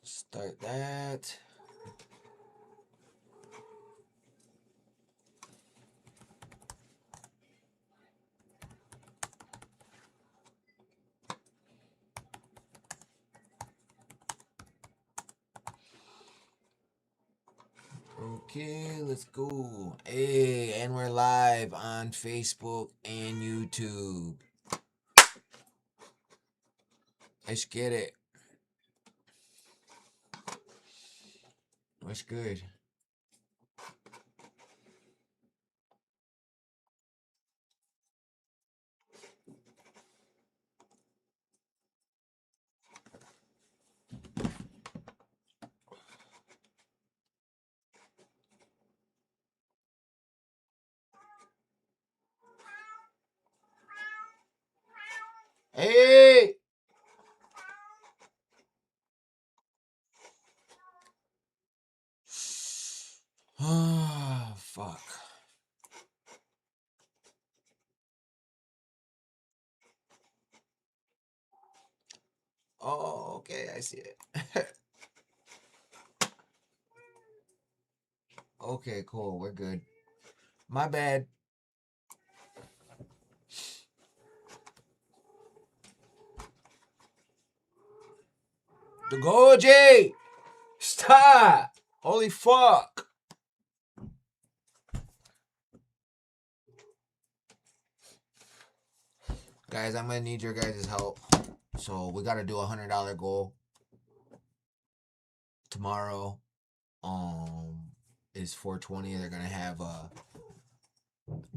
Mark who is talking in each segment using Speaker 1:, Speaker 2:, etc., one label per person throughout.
Speaker 1: Start that. Okay, let's go. Hey, and we're live on Facebook and YouTube. Let's get it. What's good? Hey! Ah, fuck. Oh, okay, I see it. Okay, cool, we're good. My bad. The Goji! Stop! Holy fuck! Guys, I'm gonna need your guys' help. So we gotta do $100 goal tomorrow. Is 420. They're gonna have a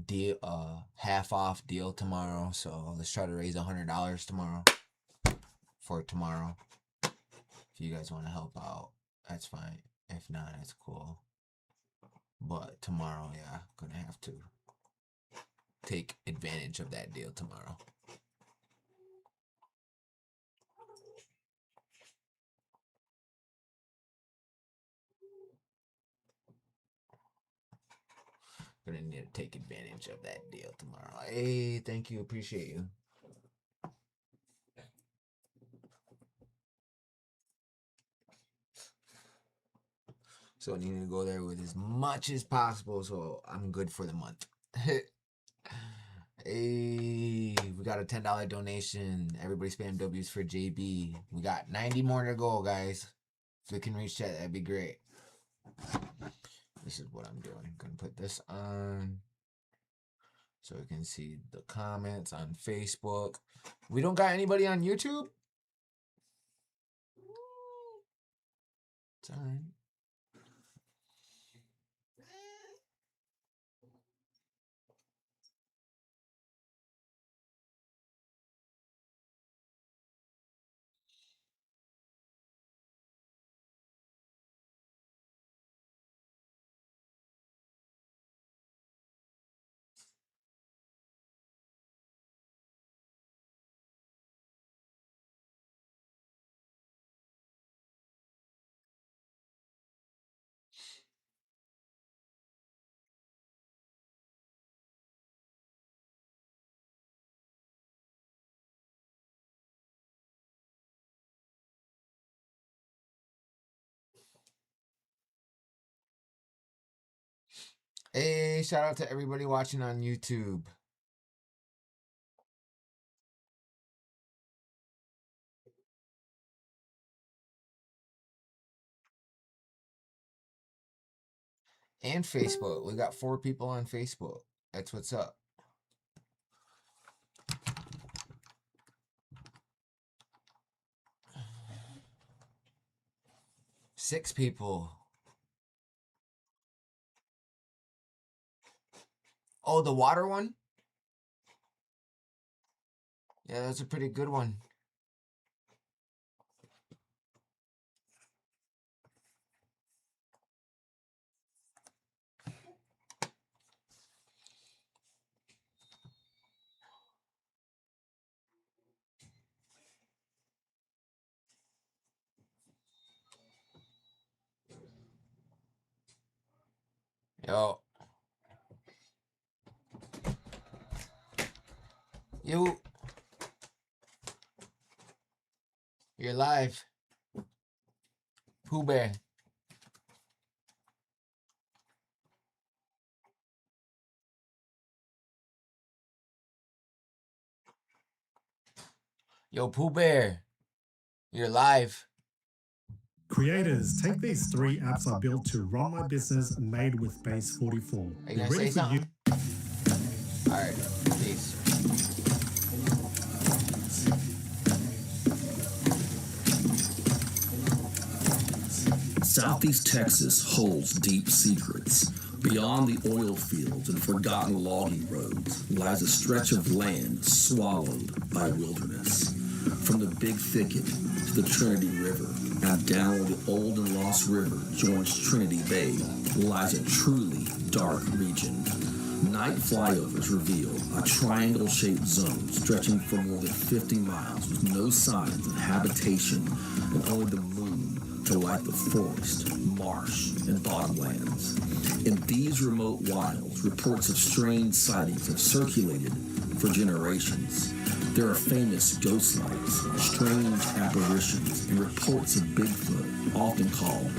Speaker 1: deal, half off deal tomorrow. So let's try to raise $100 tomorrow for tomorrow. If you guys want to help out, that's fine. If not, it's cool. But tomorrow, yeah, gonna have to take advantage of that deal tomorrow. Gonna need to take advantage of that deal tomorrow. Hey, thank you, appreciate you. So I need to go there with as much as possible so I'm good for the month. Hey, we got a $10 donation. Everybody spam W's for JB. We got 90 more to go, guys. If we can reach that, that'd be great. This is what I'm doing. Gonna put this on so we can see the comments on Facebook. We don't got anybody on YouTube? It's alright. Hey, shout out to everybody watching on YouTube. And Facebook. We got 4 people on Facebook. That's what's up. 6 people. Oh, the water one? Yeah, that's a pretty good one. Yo. You're live. Pooh Bear. Yo, Pooh Bear. You're live.
Speaker 2: Creators, take these 3 apps I built to run my business made with Base 44.
Speaker 1: Are you gonna say something? Alright, peace.
Speaker 3: Southeast Texas holds deep secrets. Beyond the oil fields and forgotten logging roads lies a stretch of land swallowed by wilderness. From the Big Thicket to the Trinity River and down where the Old and Lost River joins Trinity Bay lies a truly dark region. Night flyovers reveal a triangle-shaped zone stretching for more than 50 miles with no signs of habitation and only the moon to light the forest, marsh, and bottomlands. In these remote wilds, reports of strange sightings have circulated for generations. There are famous ghost lights, strange apparitions, and reports of Bigfoot, often called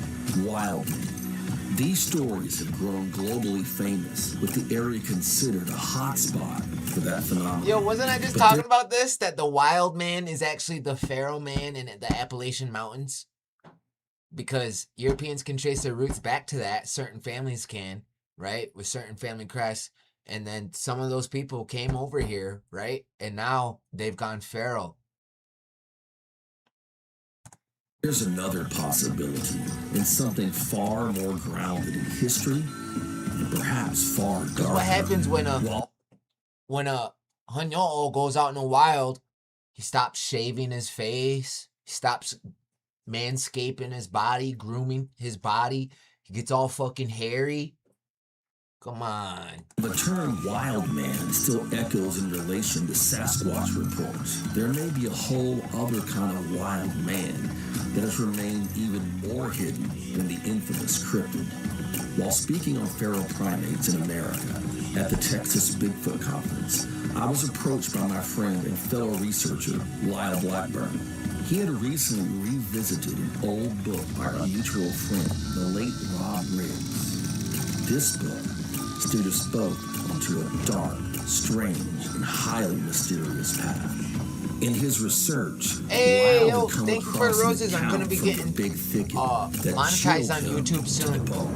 Speaker 3: wild men. These stories have grown globally famous, with the area considered a hotspot for that phenomenon.
Speaker 1: Yo, wasn't I just talking about this? That the wild man is actually the Pharaoh man in the Appalachian Mountains? Because Europeans can trace their roots back to that. Certain families can, right? With certain family crests. And then some of those people came over here, right? And now they've gone feral.
Speaker 3: There's another possibility in something far more grounded in history and perhaps far darker.
Speaker 1: What happens when a Hanyo'o goes out in the wild? He stops shaving his face. He stops manscaping his body, grooming his body. He gets all fucking hairy. Come on.
Speaker 3: The term wild man still echoes in relation to Sasquatch reports. There may be a whole other kind of wild man that has remained even more hidden than the infamous cryptid. While speaking on feral primates in America at the Texas Bigfoot Conference, I was approached by my friend and fellow researcher, Lyle Blackburn. He had recently revisited an old book by our mutual friend, the late Rob Riggs. This book steered us both onto a dark, strange, and highly mysterious path. In his research,
Speaker 1: hey,
Speaker 3: Lyle
Speaker 1: yo,
Speaker 3: had come
Speaker 1: thank you for
Speaker 3: across
Speaker 1: the roses.
Speaker 3: an
Speaker 1: I'm gonna
Speaker 3: account
Speaker 1: be
Speaker 3: from the
Speaker 1: getting
Speaker 3: Big Thicket that
Speaker 1: monetized on
Speaker 3: chilled him
Speaker 1: YouTube soon.
Speaker 3: to the bone.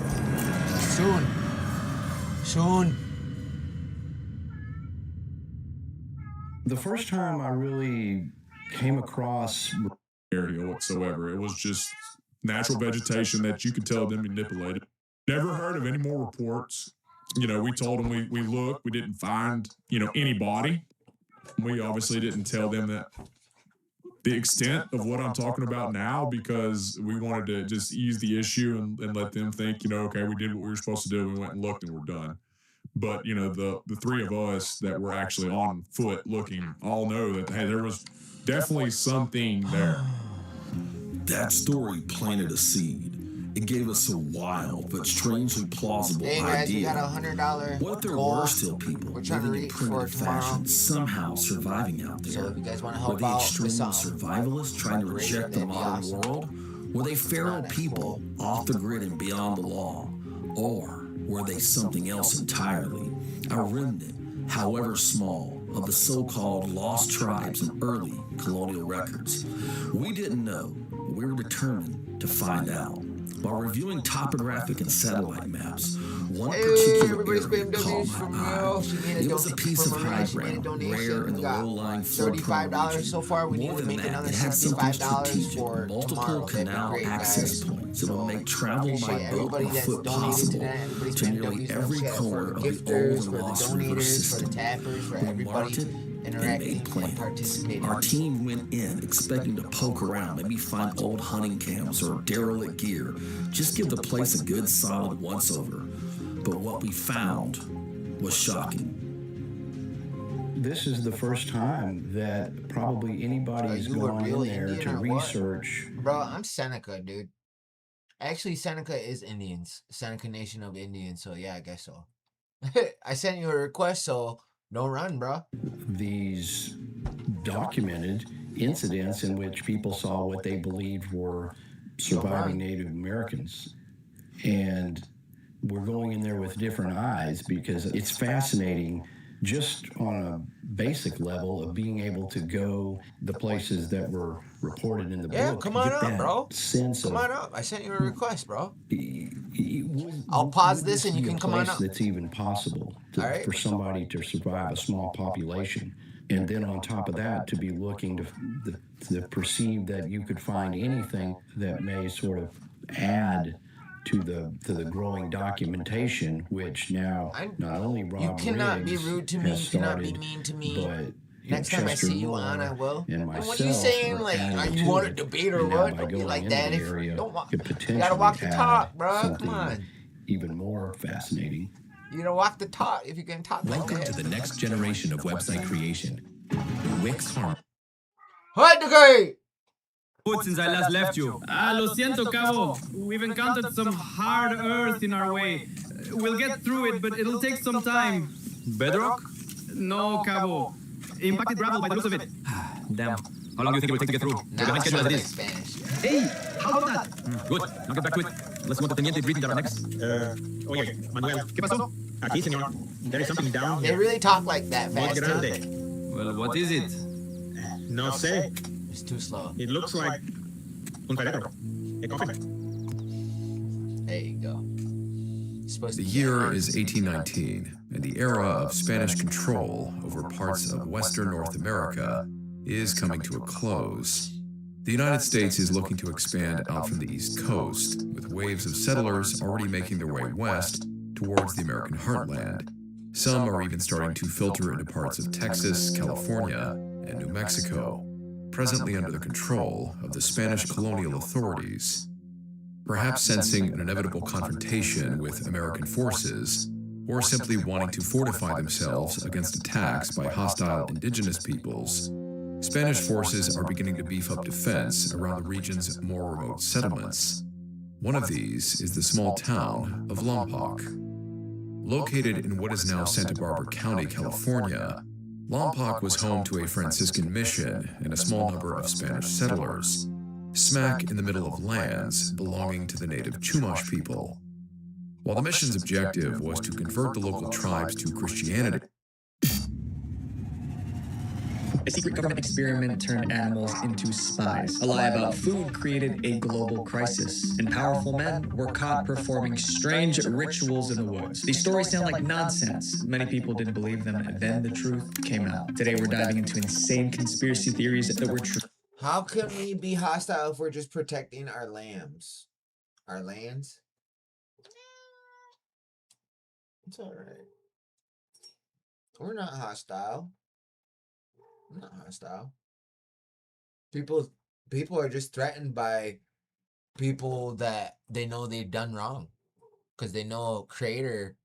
Speaker 1: Soon.
Speaker 4: The first time I really came across
Speaker 2: area whatsoever. It was just natural vegetation that you could tell them manipulated. Never heard of any more reports. You know, we told them we looked, we didn't find, anybody. We obviously didn't tell them that the extent of what I'm talking about now, because we wanted to just ease the issue and let them think, okay, we did what we were supposed to do. We went and looked and we're done. But, the 3 of us that were actually on foot looking all know that, hey, there was definitely something there.
Speaker 3: That story planted a seed. It gave us a wild but strangely plausible
Speaker 1: Hey guys, we
Speaker 3: idea.
Speaker 1: got $100
Speaker 3: What if there
Speaker 1: goal.
Speaker 3: were still people
Speaker 1: We're trying to
Speaker 3: living in
Speaker 1: reach for
Speaker 3: primitive
Speaker 1: tomorrow.
Speaker 3: fashion, somehow surviving out there?
Speaker 1: So if you guys want to
Speaker 3: Were
Speaker 1: help
Speaker 3: they
Speaker 1: out
Speaker 3: extreme
Speaker 1: with something,
Speaker 3: survivalists trying to reject the
Speaker 1: that'd be
Speaker 3: modern
Speaker 1: awesome.
Speaker 3: world? Were they feral people off the grid and beyond the law? Or were they something else entirely? A remnant, however small, of the so-called lost tribes in early colonial records. We didn't know, but we were determined to find out. While reviewing topographic and satellite maps, one particular area caught my eye. It was a piece of high ground, rare in the low-lying floodplain
Speaker 1: $35
Speaker 3: region.
Speaker 1: so far. We need
Speaker 3: More
Speaker 1: to
Speaker 3: than
Speaker 1: make
Speaker 3: that,
Speaker 1: another
Speaker 3: it had something
Speaker 1: $65
Speaker 3: strategic,
Speaker 1: for
Speaker 3: multiple
Speaker 1: tomorrow. That'd be
Speaker 3: canal
Speaker 1: great,
Speaker 3: access
Speaker 1: guys.
Speaker 3: points that will make travel by
Speaker 1: Appreciate
Speaker 3: boat
Speaker 1: everybody
Speaker 3: or
Speaker 1: that's
Speaker 3: foot
Speaker 1: donated
Speaker 3: possible
Speaker 1: tonight. Everybody's
Speaker 3: to
Speaker 1: been
Speaker 3: nearly
Speaker 1: W's
Speaker 3: every
Speaker 1: for
Speaker 3: corner of the
Speaker 1: gifters,
Speaker 3: old
Speaker 1: for
Speaker 3: and
Speaker 1: the
Speaker 3: lost river
Speaker 1: donators, for the
Speaker 3: system.
Speaker 1: tappers, for
Speaker 3: We
Speaker 1: everybody
Speaker 3: marked it and
Speaker 1: interacting
Speaker 3: made
Speaker 1: and
Speaker 3: plans.
Speaker 1: participating.
Speaker 3: Our team went in expecting to poke around, maybe find old hunting camps or derelict gear. Just give the place a good solid once-over. But what we found was shocking.
Speaker 4: this is the first time that probably anybody's
Speaker 1: you a
Speaker 4: gone
Speaker 1: real
Speaker 4: in there
Speaker 1: Indian
Speaker 4: to
Speaker 1: or what?
Speaker 4: research.
Speaker 1: Bro, I'm Seneca, dude. Actually, Seneca is Indians. Seneca Nation of Indians, so yeah, I guess so. I sent you a request, so don't run, bro.
Speaker 4: These documented incidents in which people saw what they believed were surviving Native Americans. And we're going in there with different eyes because it's fascinating just on a basic level of being able to go the places that were reported in the book.
Speaker 1: Come on
Speaker 4: get
Speaker 1: up,
Speaker 4: that
Speaker 1: bro.
Speaker 4: Sense
Speaker 1: come
Speaker 4: of,
Speaker 1: on up. I sent you a request, bro.
Speaker 4: would,
Speaker 1: I'll pause
Speaker 4: would
Speaker 1: this and you
Speaker 4: be
Speaker 1: can
Speaker 4: a
Speaker 1: come on
Speaker 4: place
Speaker 1: up.
Speaker 4: that's even possible
Speaker 1: All right.
Speaker 4: for somebody to survive a small population. And then on top of that, to be looking to perceive that you could find anything that may sort of add to the growing documentation, which now not only Rob
Speaker 1: You cannot
Speaker 4: Riggs
Speaker 1: be rude to me.
Speaker 4: has
Speaker 1: You cannot be
Speaker 4: started,
Speaker 1: mean to me.
Speaker 4: but
Speaker 1: Next time I
Speaker 4: Chester
Speaker 1: see you on,
Speaker 4: Moore
Speaker 1: I will.
Speaker 4: and
Speaker 1: And
Speaker 4: myself
Speaker 1: what are you saying? Like,
Speaker 4: adding
Speaker 1: you
Speaker 4: to
Speaker 1: want to
Speaker 4: it.
Speaker 1: debate or
Speaker 4: And now
Speaker 1: what?
Speaker 4: by
Speaker 1: Don't be
Speaker 4: going
Speaker 1: like
Speaker 4: into
Speaker 1: that.
Speaker 4: the
Speaker 1: If
Speaker 4: area,
Speaker 1: don't want,
Speaker 4: could
Speaker 1: you gotta
Speaker 4: potentially
Speaker 1: walk the
Speaker 4: add
Speaker 1: talk, bro.
Speaker 4: something
Speaker 1: Come on.
Speaker 4: even more fascinating.
Speaker 1: You gotta walk the talk if you can talk.
Speaker 5: Welcome
Speaker 1: like
Speaker 5: to the next generation of website creation. Wix Harm.
Speaker 1: Hi, the guy.
Speaker 6: Since I last left you. Lo siento, Cabo. We've encountered some hard earth in our way. We'll get through it, but it'll take some time. Bedrock? No, Cabo. Impacted gravel by the looks of it. Damn. How long do you think it will take to get through? We're behind schedule as it is.
Speaker 1: Spanish.
Speaker 6: Hey, how about that? Good. Now get back to it. Let's go to Teniente greeting our next.
Speaker 7: Oye, Manuel, ¿qué pasó? Aquí, señor. There is something down
Speaker 1: They
Speaker 7: here.
Speaker 1: really talk like that
Speaker 7: Muy
Speaker 1: fast.
Speaker 7: grande.
Speaker 1: Too.
Speaker 6: Well, what is it?
Speaker 7: No sé.
Speaker 1: It's too slow.
Speaker 7: It looks like un féretro. A coffin.
Speaker 1: There you go. It's supposed
Speaker 8: The
Speaker 1: to be
Speaker 8: year
Speaker 1: hard.
Speaker 8: is 1819, and the era of Spanish control over parts of Western North America is coming to a close. The United States is looking to expand out from the East Coast, with waves of settlers already making their way west towards the American heartland. Some are even starting to filter into parts of Texas, California, and New Mexico, presently under the control of the Spanish colonial authorities. Perhaps sensing an inevitable confrontation with American forces, or simply wanting to fortify themselves against attacks by hostile indigenous peoples, Spanish forces are beginning to beef up defense around the region's more remote settlements. One of these is the small town of Lompoc. Located in what is now Santa Barbara County, California, Lompoc was home to a Franciscan mission and a small number of Spanish settlers, smack in the middle of lands belonging to the native Chumash people. While the mission's objective was to convert the local tribes to Christianity,
Speaker 9: A secret government experiment turned animals into spies. A lie about food created a global crisis, and powerful men were caught performing strange rituals in the woods. These stories sound like nonsense. Many people didn't believe them, and then the truth came out. Today we're diving into insane conspiracy theories that were true.
Speaker 1: How can we be hostile if we're just protecting our lambs? Our lands? It's alright. We're not hostile. I'm not hostile. People are just threatened by people that they know they've done wrong. Because they know Creator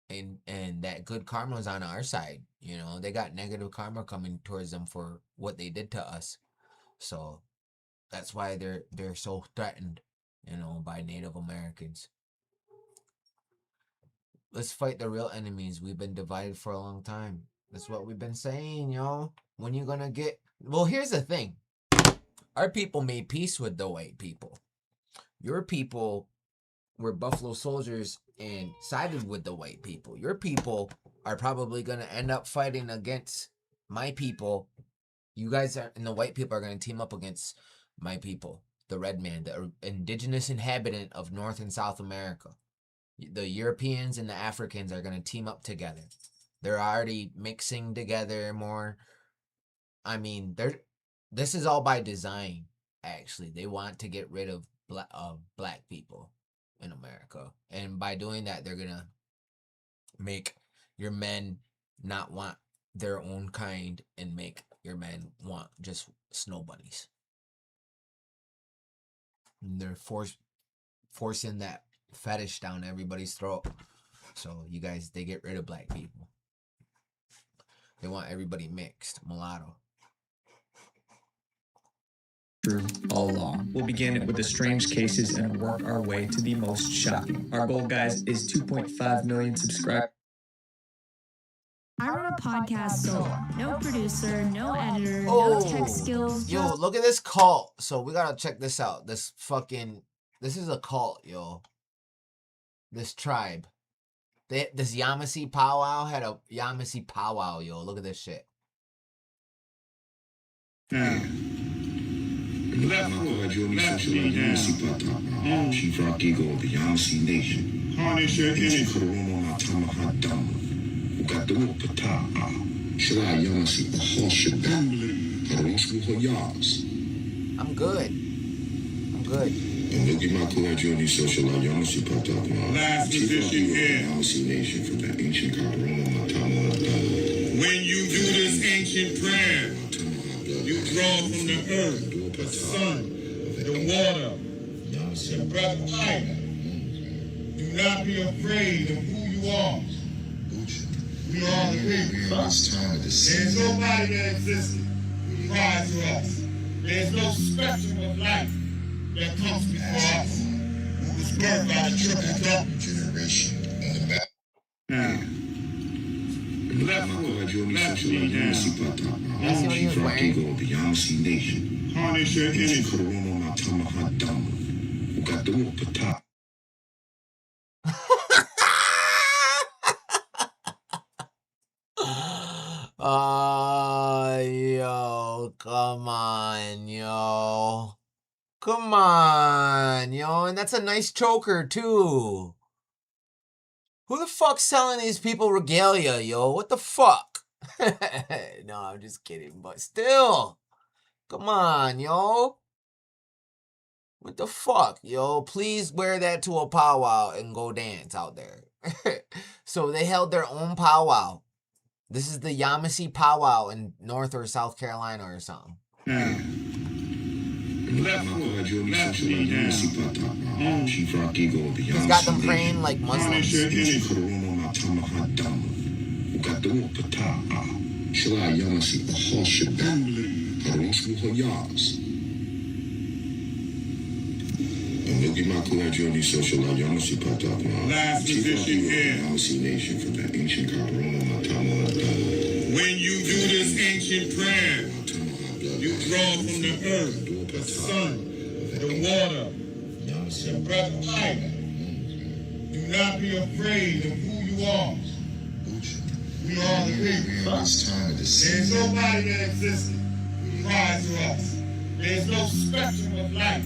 Speaker 1: and that good karma is on our side. You know, they got negative karma coming towards them for what they did to us. So that's why they're so threatened, you know, by Native Americans. Let's fight the real enemies. We've been divided for a long time. That's what we've been saying, y'all. When you gonna get... Well, here's the thing. Our people made peace with the white people. Your people were Buffalo Soldiers and sided with the white people. Your people are probably gonna end up fighting against my people. You guys are, and the white people are gonna team up against my people. The red man, the indigenous inhabitant of North and South America. The Europeans and the Africans are gonna team up together. They're already mixing together more. I mean, this is all by design, actually. They want to get rid of black people in America. And by doing that, they're going to make your men not want their own kind and make your men want just snow bunnies. And they're forcing that fetish down everybody's throat. So you guys, they get rid of black people. They want everybody mixed, mulatto.
Speaker 9: True all along. We'll begin with the strange cases and work our way to the most shocking. Our goal, guys, is 2.5 million subscribers.
Speaker 10: I run a podcast solo. No producer, no editor, no tech skills.
Speaker 1: Yo, look at this cult. So we gotta check this out. This is a cult, yo. This tribe. This Yamasee powwow had a Yamasee powwow, yo. Look at this shit.
Speaker 11: Black Yamasee Chief Rock Eagle of the Yamasee Nation. Harness your energy.
Speaker 1: I'm good.
Speaker 11: And look at my collateral social Yamasee Pataka. Chief Rock Eagle of the Yamasee Nation from the ancient when you do this ancient prayer, you draw from the earth, the sun, the water, the breath of life. Do not be afraid of who you are. We are the people. There's nobody that existed prior to us. There's no spectrum of life that comes before us. Who was birthed by the triple double generation on the back. Black Yamasee Chief Rock Eagle of the Yamasee Nation. Harness your energy.
Speaker 1: Yo, come on, yo. Come on, yo. And that's a nice choker, too. Who the fuck's selling these people regalia, yo? What the fuck? No, I'm just kidding, but still. Come on, yo. What the fuck, yo? Please wear that to a powwow and go dance out there. So they held their own powwow. This is the Yamasee powwow in North or South Carolina or something.
Speaker 11: Chief Rock Eagle of the
Speaker 1: He's got them praying like Muslims.
Speaker 11: And look at my collateral social Yamasee Pataka. Chief Rock Eagle of the Yamasee Nation from the ancient when you do this ancient prayer, you draw from the earth, the sun, the water, the breath of life. Do not be afraid of who you are. We are the people. There's nobody that existed prior to us. There's no spectrum of life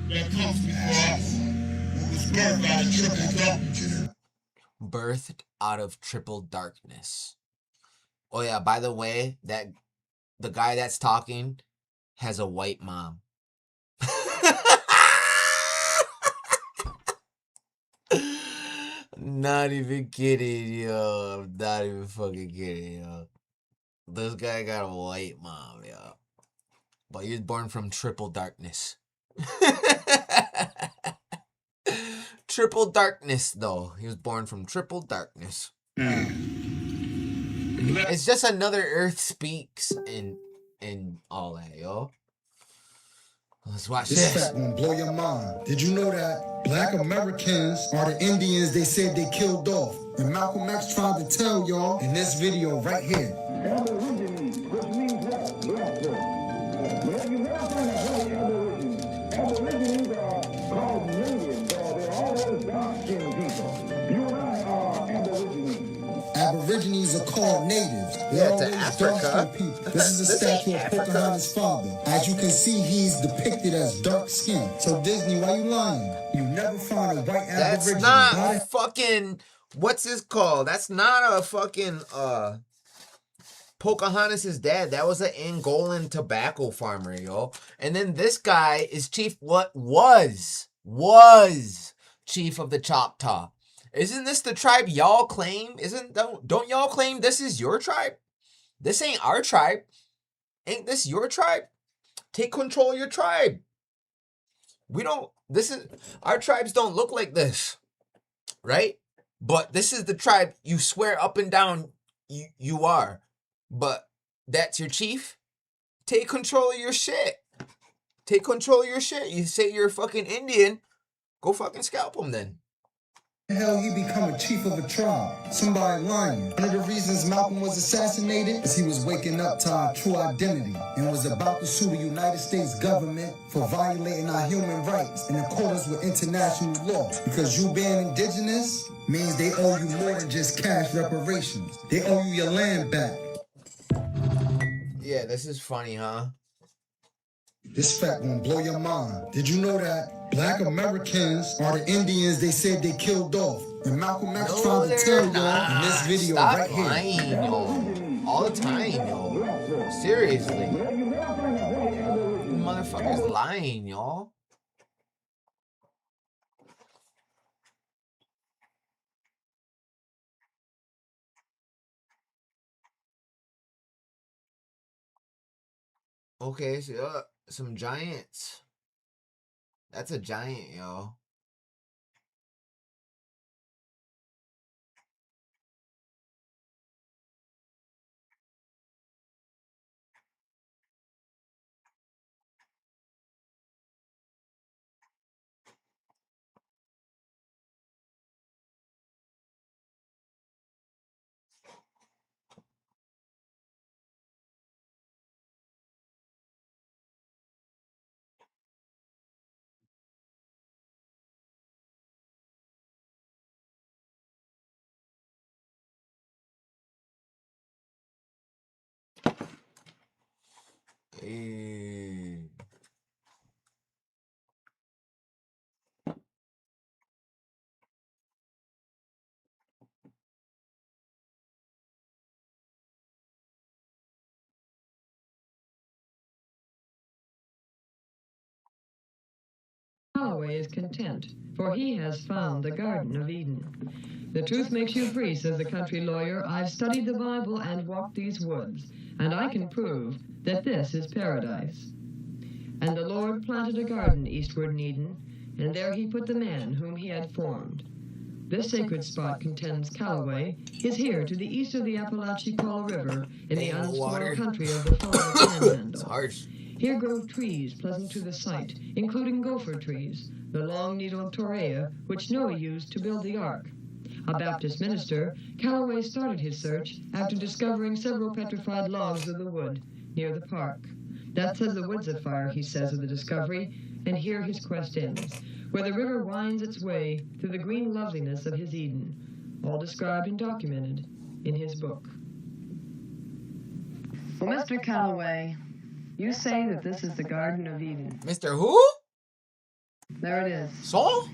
Speaker 11: that comes before us. Who was birthed by the triple double.
Speaker 1: Birthed out of triple darkness. Oh yeah, by the way, that the guy that's talking has a white mom. Not even kidding, yo. I'm not even fucking kidding, yo. This guy got a white mom, yo. But he was born from triple darkness. Triple darkness, though. He was born from triple darkness. It's just another Earth Speaks and all that, yo. Let's watch
Speaker 12: This
Speaker 1: this.
Speaker 12: fact gonna blow your mind. Did you know that Black Americans are the Indians they said they killed off? And Malcolm X tried to tell y'all in this video right here.
Speaker 13: Aborigines, which means what? Black. Well, you never find a whole Aborigines. Aborigines are called natives, or they're always dark-skinned people. You and I are Aborigines.
Speaker 12: Aborigines are called natives. They're always dark-skinned people. This is a statue of Pocahontas' father. As you can see, he's depicted as dark-skinned. So Disney, why you lying? You never find a white Aborigine.
Speaker 1: That's not fucking... What's this called? That's not a fucking... Pocahontas' dad. That was an Angolan tobacco farmer, yo. And then this guy is was chief of the Choctaw. Isn't this the tribe y'all claim? Don't y'all claim this is your tribe? This ain't our tribe. Ain't this your tribe? Take control of your tribe. Our tribes don't look like this. Right? But this is the tribe you swear up and down you are. But that's your chief? Take control of your shit. Take control of your shit. You say you're a fucking Indian, go fucking scalp them then.
Speaker 12: hell he become a chief of a tribe? Somebody lying. One of the reasons Malcolm was assassinated is he was waking up to our true identity and was about to sue the United States government for violating our human rights in accordance with international law. Because you being indigenous means they owe you more than just cash reparations. They owe you your land back.
Speaker 1: Yeah, this is funny, huh?
Speaker 12: This fact gonna blow your mind. Did you know that Black Americans are the Indians they said they killed off? And Malcolm X tried to tell y'all in this video
Speaker 1: Stop
Speaker 12: right
Speaker 1: lying,
Speaker 12: here.
Speaker 1: yo. All the time, yo. Seriously. You motherfuckers lying, y'all. Okay, so some giants. That's a giant, yo. Hey.
Speaker 14: Holloway is content, for he has found the Garden of Eden. The truth makes you free, says the country lawyer. I've studied the Bible and walked these woods, and I can prove that this is paradise. And the Lord planted a garden eastward in Eden, and there he put the man whom he had formed. This sacred spot, contends Callaway, is here to the east of the Apalachicola River in the unspoiled country of the Florida Panhandle.
Speaker 1: Harsh.
Speaker 14: Here grow trees pleasant to the sight, including gopher trees, the long-needled torreya, which Noah used to build the ark. A Baptist minister, Callaway started his search after discovering several petrified logs of the wood near the park. That set the woods afire, he says of the discovery, and here his quest ends, where the river winds its way through the green loveliness of his Eden, all described and documented in his book. Well, Mr. Callaway, you say that this is the Garden of Eden.
Speaker 1: Mr. Who?
Speaker 14: There it is.
Speaker 1: Saul?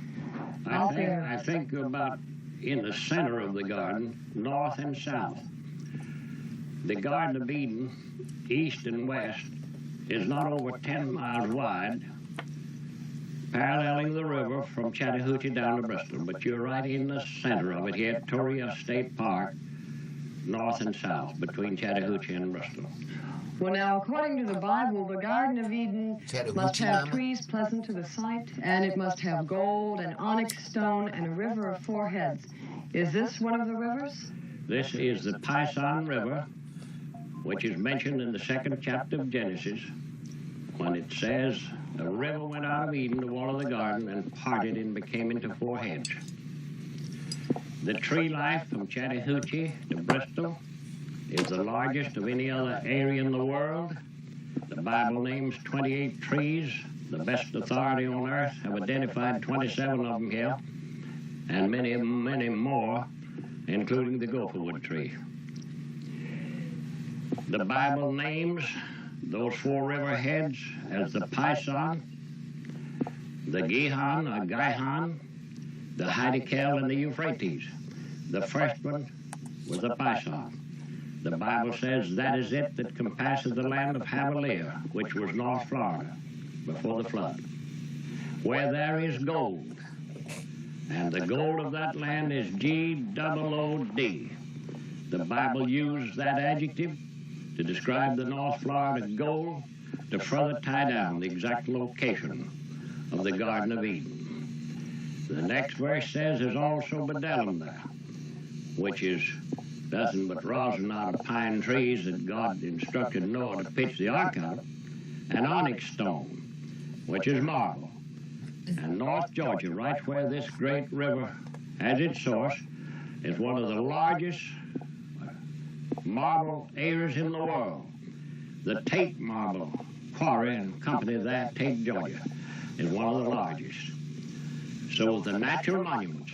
Speaker 15: I think about in the center of the garden, north and south. The Garden of Eden, east and west, is not over 10 miles wide, paralleling the river from Chattahoochee down to Bristol. But you're right in the center of it here at Torreya State Park, north and south, between Chattahoochee and Bristol.
Speaker 14: Well, now, according to the Bible, the Garden of Eden must have trees pleasant to the sight, and it must have gold and onyx stone and a river of 4 heads. Is this one of the rivers?
Speaker 15: This is the Pison River, which is mentioned in the 2nd chapter of Genesis, when it says, a river went out of Eden to water the garden and parted and became into 4 heads. The tree life from Chattahoochee to Bristol is the largest of any other area in the world. The Bible names 28 trees. The best authority on earth have identified 27 of them here, and many more, including the gopherwood tree. The Bible names those 4 river heads as the Pison, the Gihon or Gihon, the Hiddekel, and the Euphrates. The first one was the Pison. The Bible says that is it that compasses the land of Havilah, which was North Florida before the flood, where there is gold. And the gold of that land is G-O-O-D. The Bible used that adjective to describe the North Florida gold to further tie down the exact location of the Garden of Eden. The next verse says there's also bdellium there, which is nothing but rosin out of pine trees that God instructed Noah to pitch the ark out of, and onyx stone, which is marble. And North Georgia, right where this great river as its source, is one of the largest marble areas in the world. The Tate Marble Quarry and Company there, Tate, Georgia, is one of the largest. So the natural monuments,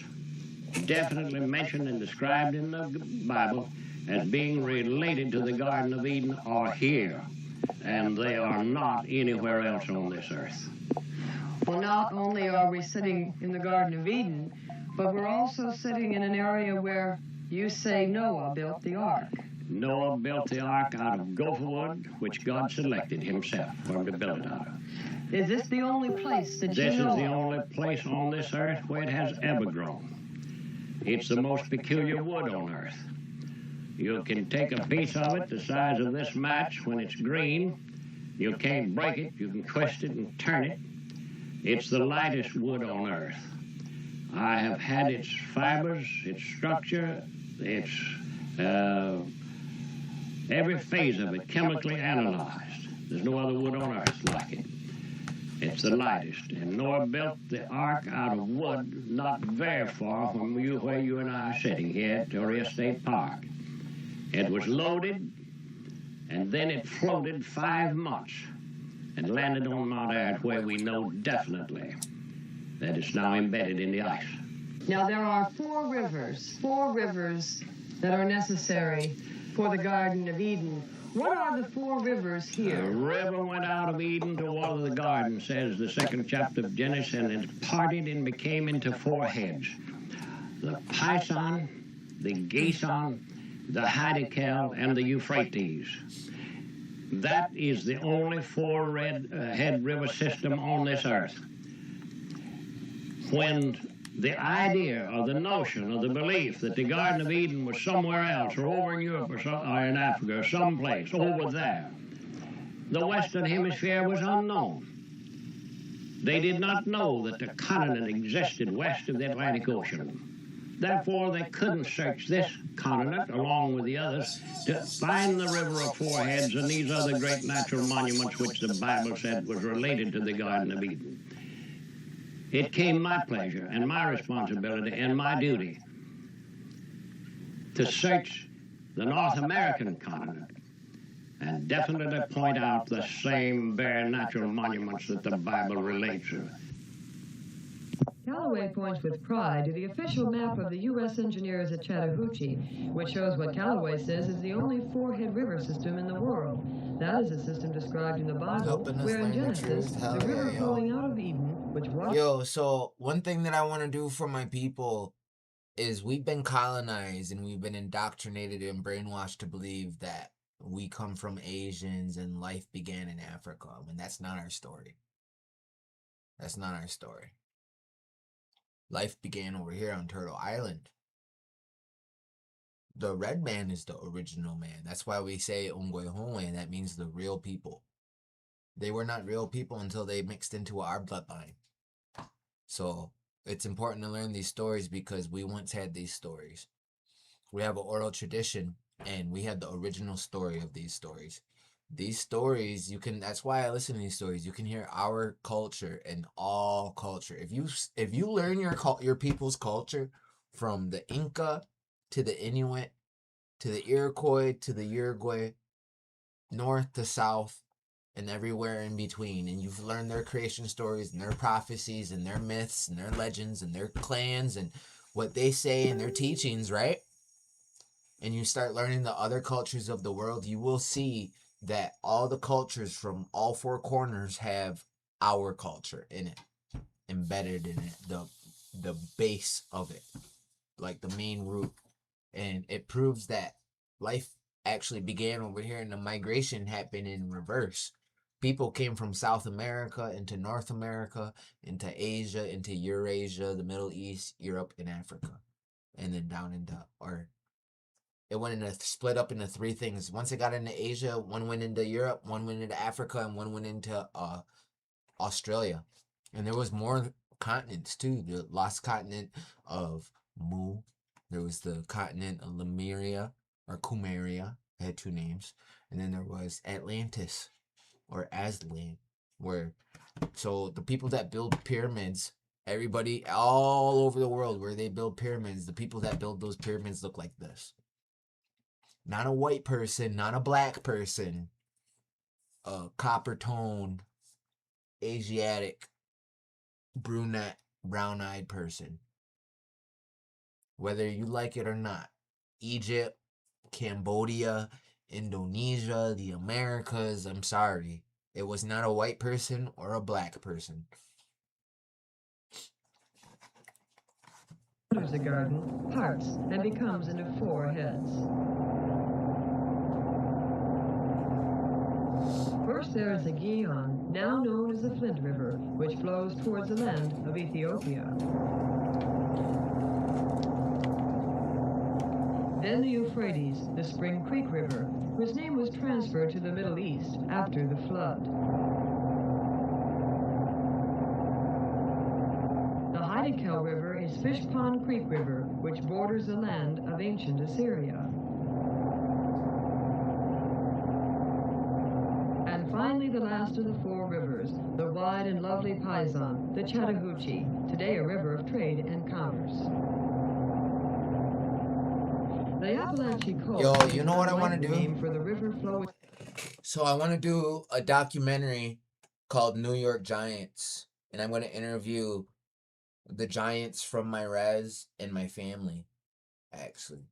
Speaker 15: definitely mentioned and described in the Bible as being related to the Garden of Eden, are here, and they are not anywhere else on this earth.
Speaker 14: Well, not only are we sitting in the Garden of Eden, but we're also sitting in an area where you say Noah built the ark.
Speaker 15: Noah built the ark out of gopher wood, which God selected himself for him to build it out of.
Speaker 14: Is this the only place that
Speaker 15: This
Speaker 14: you know
Speaker 15: is the
Speaker 14: of?
Speaker 15: only place on this earth where it has ever grown. It's the most peculiar wood on earth. You can take a piece of it the size of this match when it's green. You can't break it. You can twist it and turn it. It's the lightest wood on earth. I have had its fibers, its structure, its every phase of it chemically analyzed. There's no other wood on earth like it. It's the lightest. And Noah built the ark out of wood not very far from where you and I are sitting here at Torrey State Park. It was loaded, and then it floated 5 months and landed on Mount Ayr, where we know definitely that it's now embedded in the ice.
Speaker 14: Now, there are four rivers that are necessary for the Garden of Eden. What are the four rivers here?
Speaker 15: The river went out of Eden to water the garden, says the 2nd chapter of Genesis, and it parted and became into 4 heads. The Pison, the Gison, the Hiddekel, and the Euphrates. That is the only 4-head river system on this earth. When the idea or the notion or the belief that the Garden of Eden was somewhere else or over in Europe or in Africa or someplace over there, the Western Hemisphere was unknown. They did not know that the continent existed west of the Atlantic Ocean. Therefore, they couldn't search this continent along with the others to find the river of 4 heads and these other great natural monuments which the Bible said was related to the Garden of Eden. It came my pleasure and my responsibility and my duty to search the North American continent and definitely point out the same bare natural monuments that the Bible relates to.
Speaker 14: Callaway points with pride to the official map of the U.S. engineers at Chattahoochee, which shows what Callaway says is the only 4-head river system in the world. That is a system described in the Bible, where in Genesis, the river flowing out of Eden, which was...
Speaker 1: Yo, so one thing that I want to do for my people is we've been colonized and we've been indoctrinated and brainwashed to believe that we come from Asians and life began in Africa. I mean, that's not our story. That's not our story. Life began over here on Turtle Island. The red man is the original man. That's why we say Ungwehonwe, and that means the real people. They were not real people until they mixed into our bloodline. So it's important to learn these stories because we once had these stories. We have an oral tradition, and we have the original story of these stories. These stories, that's why I listen to these stories. You can hear our culture and all culture. If you learn your people's culture from the Inca to the Inuit to the Iroquois to the Uruguay, north to south, and everywhere in between, and you've learned their creation stories and their prophecies and their myths and their legends and their clans and what they say and their teachings, right? And you start learning the other cultures of the world, you will see that all the cultures from all 4 corners have our culture in it, embedded in it, the base of it, like the main root. And it proves that life actually began over here and the migration happened in reverse. People came from South America into North America, into Asia, into Eurasia, the Middle East, Europe, and Africa. And then down into, it went into split up into 3 things. Once it got into Asia, one went into Europe, one went into Africa, and one went into Australia. And there was more continents too. The lost continent of Mu. There was the continent of Lemuria or Kumeria. It had 2 names. And then there was Atlantis or Aslan. So the people that build pyramids Everybody all over the world where they build pyramids, the people that build those pyramids look like this. Not a white person, not a black person, a copper toned, Asiatic, brunette, brown eyed person. Whether you like it or not. Egypt, Cambodia, Indonesia, the Americas, I'm sorry. It was not a white person or a black person.
Speaker 14: Enters the garden, parts, and becomes into 4 heads. First there is the Gihon, now known as the Flint River, which flows towards the land of Ethiopia. Then the Euphrates, the Spring Creek River, whose name was transferred to the Middle East after the flood. The Hiddekel River is Fish Pond Creek River, which borders the land of ancient Assyria. And finally, the last of the 4 rivers, the wide and lovely Paisan, the Chattahoochee, today a river of trade and commerce. The Appalachian Coast.
Speaker 1: Yo, you know what I want to do?
Speaker 14: Name for the river flow.
Speaker 1: So I want to do a documentary called New York Giants, and I'm going to interview the Giants from my res and my family, actually.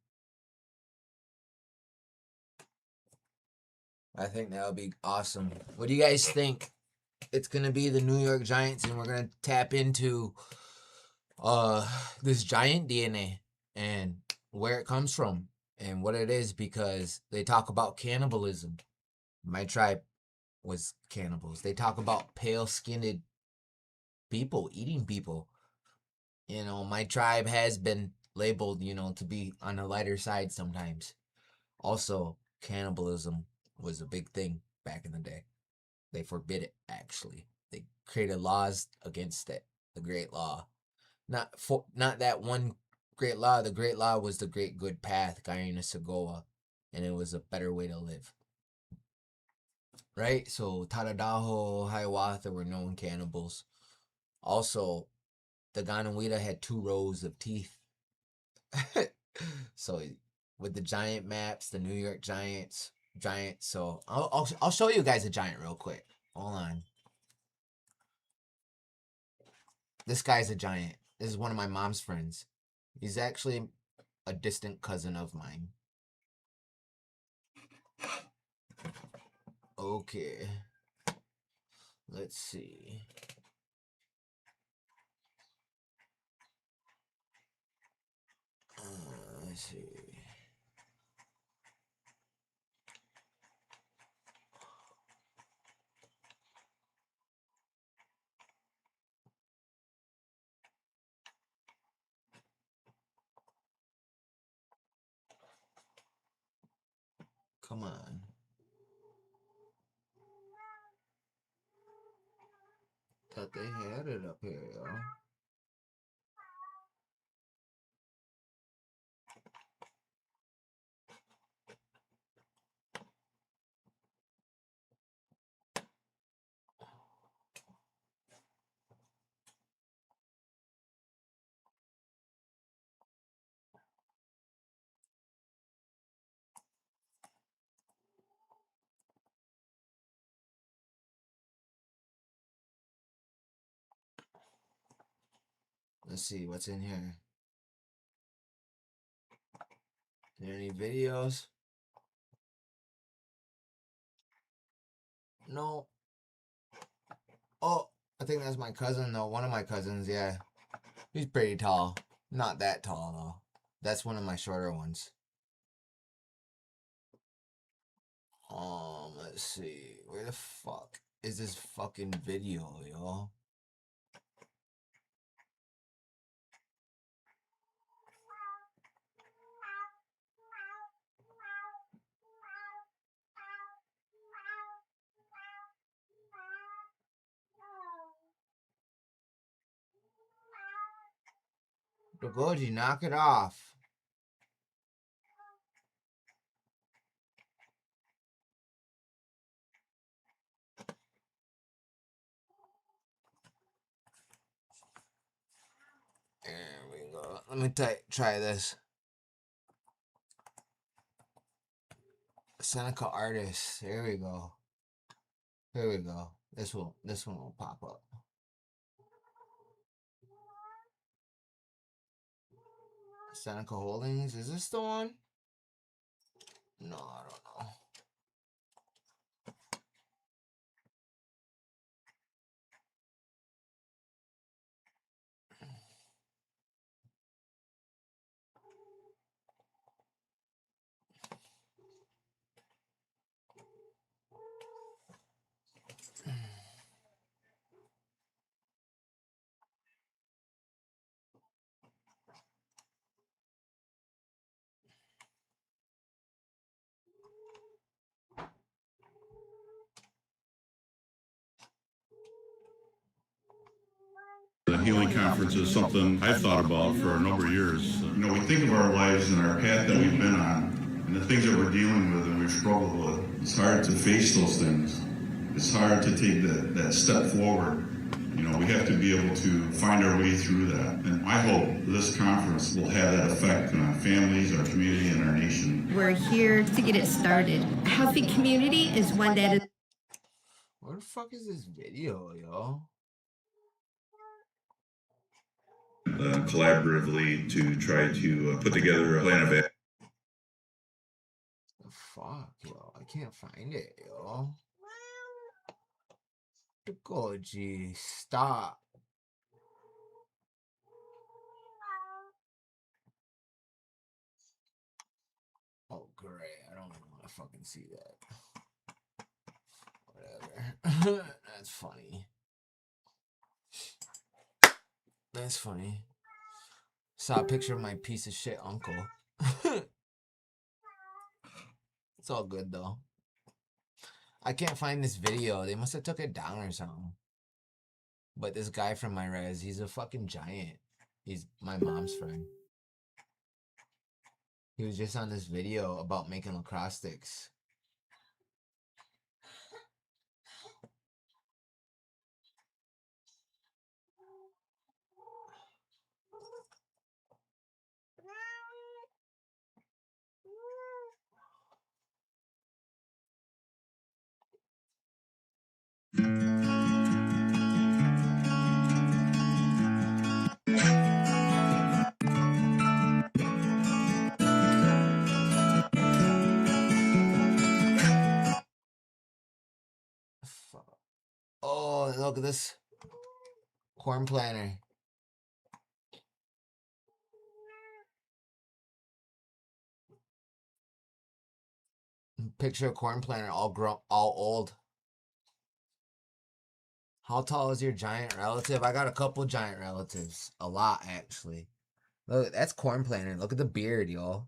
Speaker 1: I think that would be awesome. What do you guys think? It's going to be the New York Giants, and we're going to tap into this giant DNA and where it comes from and what it is, because they talk about cannibalism. My tribe was cannibals. They talk about pale-skinned people eating people. You know, my tribe has been labeled, to be on the lighter side sometimes. Also, cannibalism was a big thing back in the day. They forbid it, actually. They created laws against it. The Great Law. Not that one great law. The Great Law was the Great Good Path, Guyana Sagoa, and it was a better way to live. Right? So Tadadaho, Hiawatha were known cannibals. Also, the Ganawida had 2 rows of teeth. So with the giant maps, the New York Giants, so I'll show you guys a giant real quick. Hold on. This guy's a giant. This is one of my mom's friends. He's actually a distant cousin of mine. Okay. Let's see. Let's see. Come on. Thought they had it up here, yo. Let's see what's in here. There any videos? No. Oh, I think that's my cousin though. One of my cousins, yeah. He's pretty tall. Not that tall though. That's one of my shorter ones. Let's see. Where the fuck is this fucking video, yo? Dogoji, knock it off. Let me try this. Seneca artist. Here we go. Here we go. This one will pop up. Seneca Holdings. Is this the one? No, I don't know.
Speaker 16: The healing conference is something I've thought about for a number of years. You know, we think of our lives and our path that we've been on and the things that we're dealing with and we've struggled with. It's hard to face those things. It's hard to take that step forward. You know, we have to be able to find our way through that. And I hope this conference will have that effect on families, our community, and our nation.
Speaker 17: We're here to get it started. A healthy community is one that is...
Speaker 1: Where the fuck is this video, yo?
Speaker 16: Collaboratively to try to put together a plan of action.
Speaker 1: The fuck, yo? I can't find it, yo. Go, gee, stop. Oh, great. I don't even want to fucking see that. Whatever. That's funny. That's funny. Saw a picture of my piece of shit uncle. It's all good, though. I can't find this video. They must have took it down or something. But this guy from my res, he's a fucking giant. He's my mom's friend. He was just on this video about making lacrosse sticks. Oh, look at this corn planter. Picture a corn planter all grown, all old. How tall is your giant relative? I got a couple giant relatives. A lot, actually. Look, that's corn planter. Look at the beard, y'all.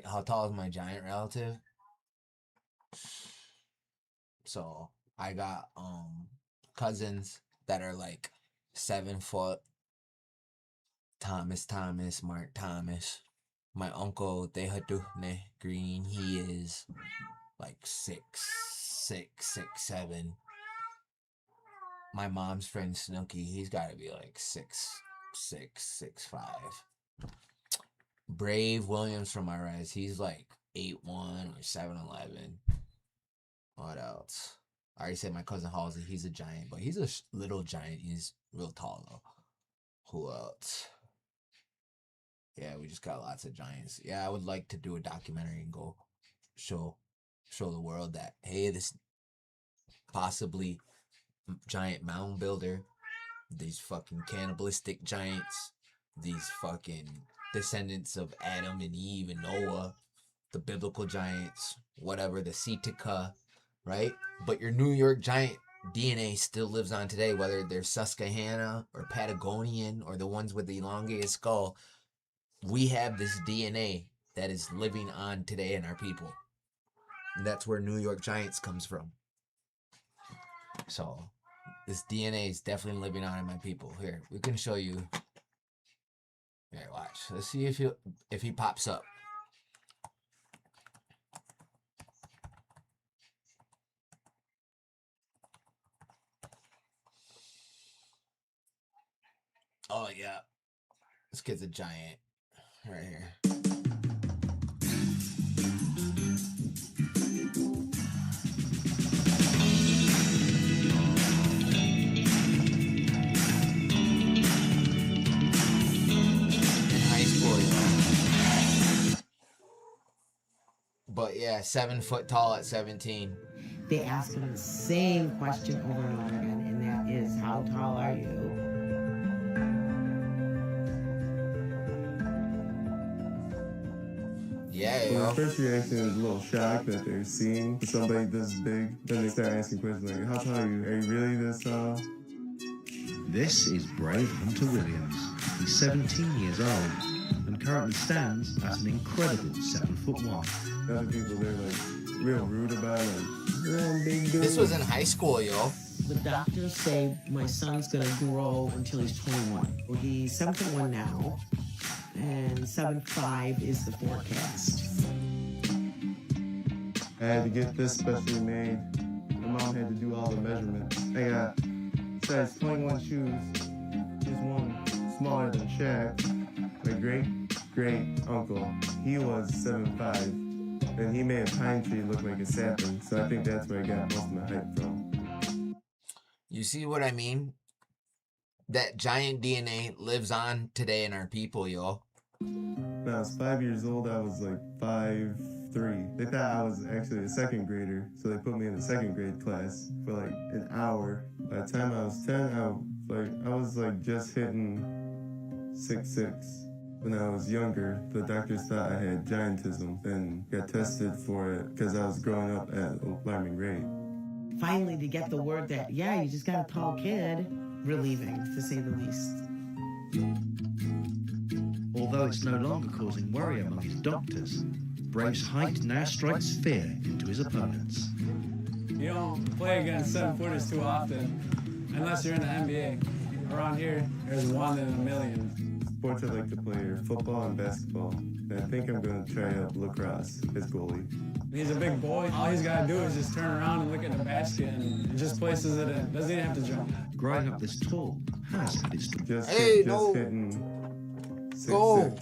Speaker 1: How tall is my giant relative? So I got cousins that are like 7 foot. Thomas, Mark Thomas. My uncle Tehadukne Green, he is like 6'7". My mom's friend Snooky, he's gotta be like 6'5". Brave Williams from my res, he's like 8'1" or 7'11". What else? I already said my cousin Halsey, he's a giant, but he's a little giant. He's real tall though. Who else? Yeah, we just got lots of giants. Yeah, I would like to do a documentary and go show the world that, hey, this possibly giant mound builder, these fucking cannibalistic giants, these fucking descendants of Adam and Eve and Noah, the biblical giants, whatever, the Setica, right? But your New York giant DNA still lives on today, whether they're Susquehanna or Patagonian or the ones with the elongated skull. We have this DNA that is living on today in our people. And that's where New York Giants comes from. So this DNA is definitely living on in my people. Here, we can show you. Here, watch. Let's see if he pops up. Oh yeah, this kid's a giant right here. But yeah, 7 foot tall at 17.
Speaker 18: They ask him the same question over and over again, and that is, how tall are you?
Speaker 1: Yeah,
Speaker 19: well, the first reaction is a little shock that they're seeing somebody this big. Then they start asking questions like, how tall are you? Are you really this tall?
Speaker 20: This is brave Hunter Williams. He's 17 years old and currently stands at an incredible 7'1".
Speaker 19: Other people, they're like real rude about it. Like, big dude.
Speaker 1: This was in high school, yo.
Speaker 18: The doctors say my son's gonna grow until he's 21. He's 7'1" now, and 7'5" is the forecast.
Speaker 19: I had to get this specially made. My mom had to do all the measurements. I got size 21 shoes. Just one smaller than Shaq. My great uncle, he was 7'5", and he made a pine tree look like a sapling. So I think that's where I got most of my height from.
Speaker 1: You see what I mean? That giant DNA lives on today in our people, yo.
Speaker 19: When I was 5 years old, I was like 5'3". They thought I was actually a second grader, so they put me in the second grade class for like an hour. By the time I was 10, I was just hitting 6'6". When I was younger, the doctors thought I had giantism and got tested for it because I was growing up at an alarming rate.
Speaker 18: Finally, to get the word that, yeah, you just got a tall kid, relieving, to say the least.
Speaker 20: Although it's no longer causing worry among his doctors, Brave's height now strikes fear into his opponents.
Speaker 6: You don't play against 7-footers too often, unless you're in the NBA. Around here, there's one in a million.
Speaker 19: Sports I like to play are football and basketball. And I think I'm going to try out lacrosse as goalie.
Speaker 6: He's a big boy. All he's got to do is just turn around and look at the basket and just places it in. Doesn't even have to jump.
Speaker 20: Growing up this tall has had its
Speaker 19: just hitting 6'6".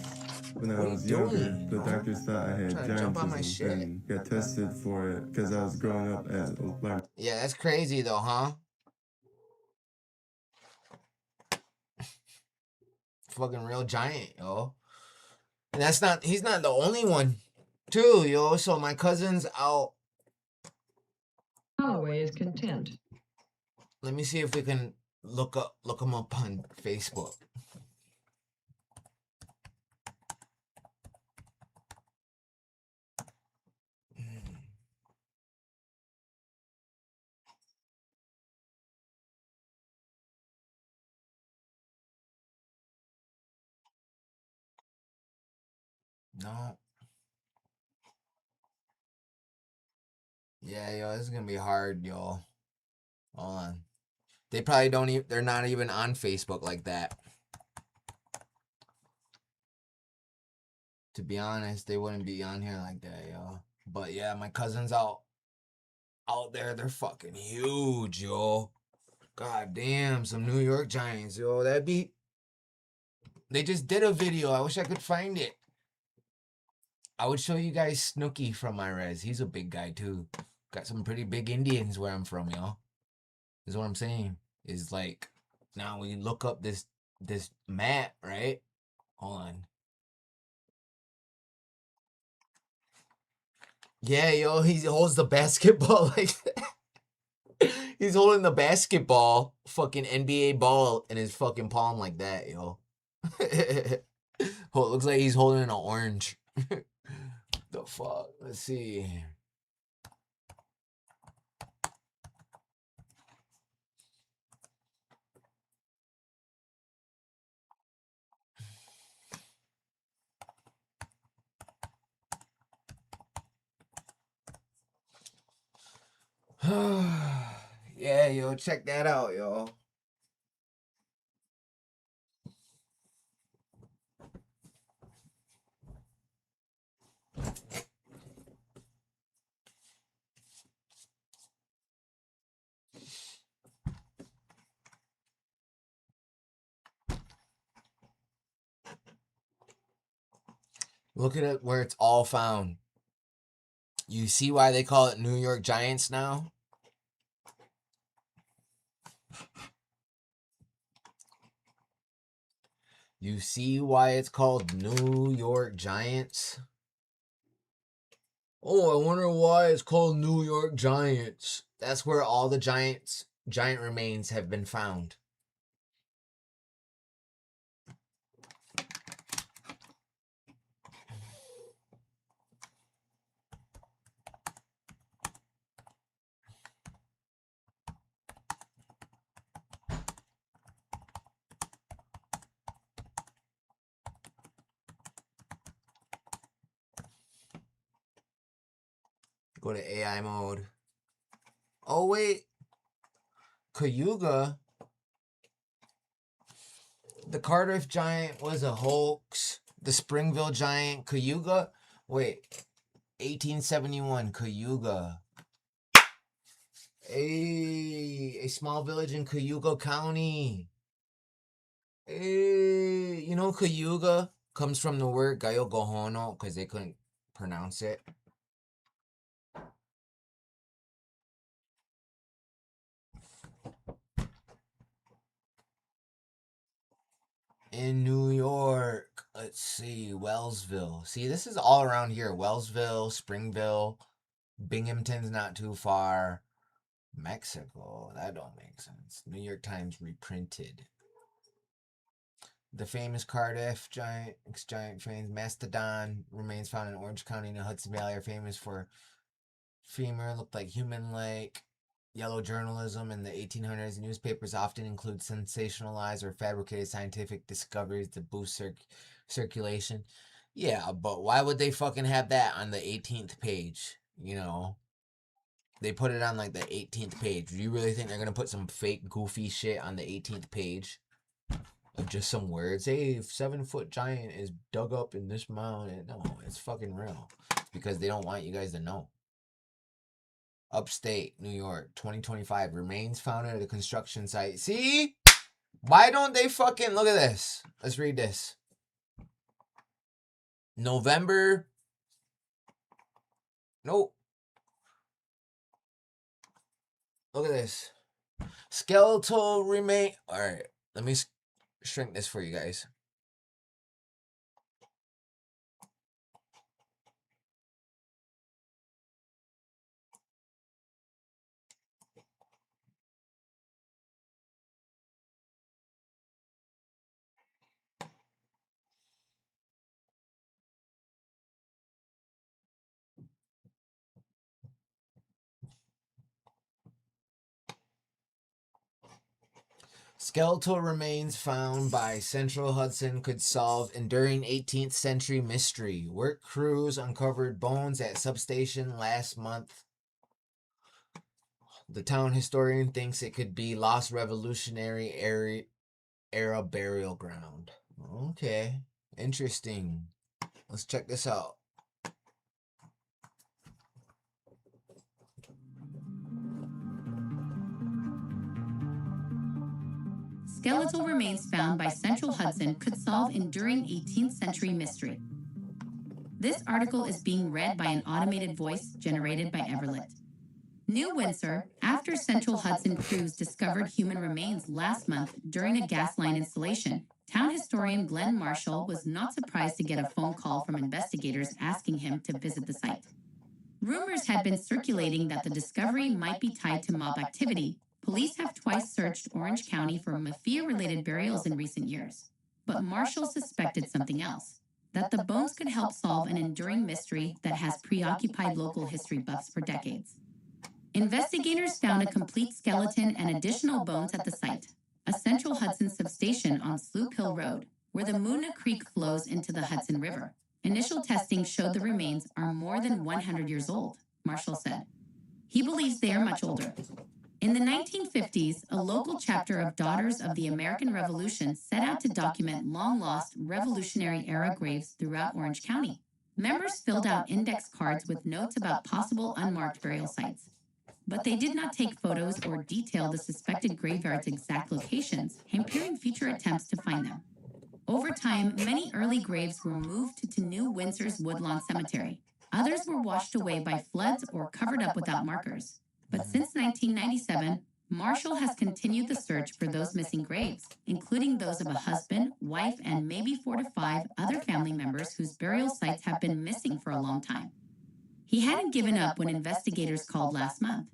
Speaker 19: When I was younger, the doctors thought I had giantism and got tested for it because I was growing up at alarming.
Speaker 1: Yeah, that's crazy though, huh? Fucking real giant, yo. And he's not the only one, too, yo. So my cousin's out.
Speaker 14: Holloway is content.
Speaker 1: Let me see if we can look him up on Facebook. No. Yeah, yo, this is gonna be hard, yo. Hold on. They probably don't even, they're not even on Facebook like that. To be honest, they wouldn't be on here like that, yo. But yeah, my cousins out there, they're fucking huge, yo. God damn, some New York Giants, yo. They just did a video. I wish I could find it. I would show you guys Snooky from my res. He's a big guy too. Got some pretty big Indians where I'm from, yo. Is what I'm saying. Is like, now when you look up this map, right? Hold on. Yeah, yo, he holds the basketball like that. He's holding the basketball, fucking NBA ball in his fucking palm like that, yo. Oh, it looks like he's holding an orange. The fuck? Let's see. Yeah, yo, check that out, yo. Look at it where it's all found. You see why they call it New York Giants now? You see why it's called New York Giants? Oh, I wonder why it's called New York Giants. That's where all the giant remains have been found. Go to AI mode. Oh, wait. Cayuga. The Cardiff Giant was a hoax. The Springville Giant. Cayuga. Wait. 1871. Cayuga. A small village in Cayuga County. You know Cayuga comes from the word Gallo Gohono because they couldn't pronounce it. In New York, let's see, Wellsville. See, this is all around here. Wellsville, Springville, Binghamton's not too far. Mexico, that don't make sense. New York Times reprinted. The famous Cardiff giant famous mastodon remains found in Orange County in the Hudson Valley are famous for femur, looked like human-like. Yellow journalism in the 1800s. Newspapers often include sensationalized or fabricated scientific discoveries to boost circulation. Yeah, but why would they fucking have that on the 18th page? You know? They put it on like the 18th page. Do you really think they're going to put some fake goofy shit on the 18th page? Of just some words. Hey, 7-foot giant is dug up in this mountain. No, it's fucking real. Because they don't want you guys to know. Upstate New York, 2025. Remains found at a construction site. See? Why don't they fucking... Look at this. Let's read this. November... Nope. Look at this. Skeletal remain... Alright. Let me shrink this for you guys. Skeletal remains found by Central Hudson could solve enduring 18th century mystery. Work crews uncovered bones at substation last month. The town historian thinks it could be lost Revolutionary era burial ground. Okay, interesting. Let's check this out.
Speaker 21: Skeletal remains found by Central Hudson could solve enduring 18th century mystery. This article is being read by an automated voice generated by Everlit. New Windsor, after Central Hudson crews discovered human remains last month during a gas line installation, town historian Glenn Marshall was not surprised to get a phone call from investigators asking him to visit the site. Rumors had been circulating that the discovery might be tied to mob activity. Police have twice searched Orange County for mafia-related burials in recent years. But Marshall suspected something else, that the bones could help solve an enduring mystery that has preoccupied local history buffs for decades. Investigators found a complete skeleton and additional bones at the site, a Central Hudson substation on Sloop Hill Road, where the Moona Creek flows into the Hudson River. Initial testing showed the remains are more than 100 years old, Marshall said. He believes they are much older. In the 1950s, a local chapter of Daughters of the American Revolution set out to document long-lost Revolutionary-era graves throughout Orange County. Members filled out index cards with notes about possible unmarked burial sites. But they did not take photos or detail the suspected graveyard's exact locations, hampering future attempts to find them. Over time, many early graves were moved to New Windsor's Woodlawn Cemetery. Others were washed away by floods or covered up without markers. But since 1997, Marshall has continued the search for those missing graves, including those of a husband, wife, and maybe 4 to 5 other family members whose burial sites have been missing for a long time. He hadn't given up when investigators called last month.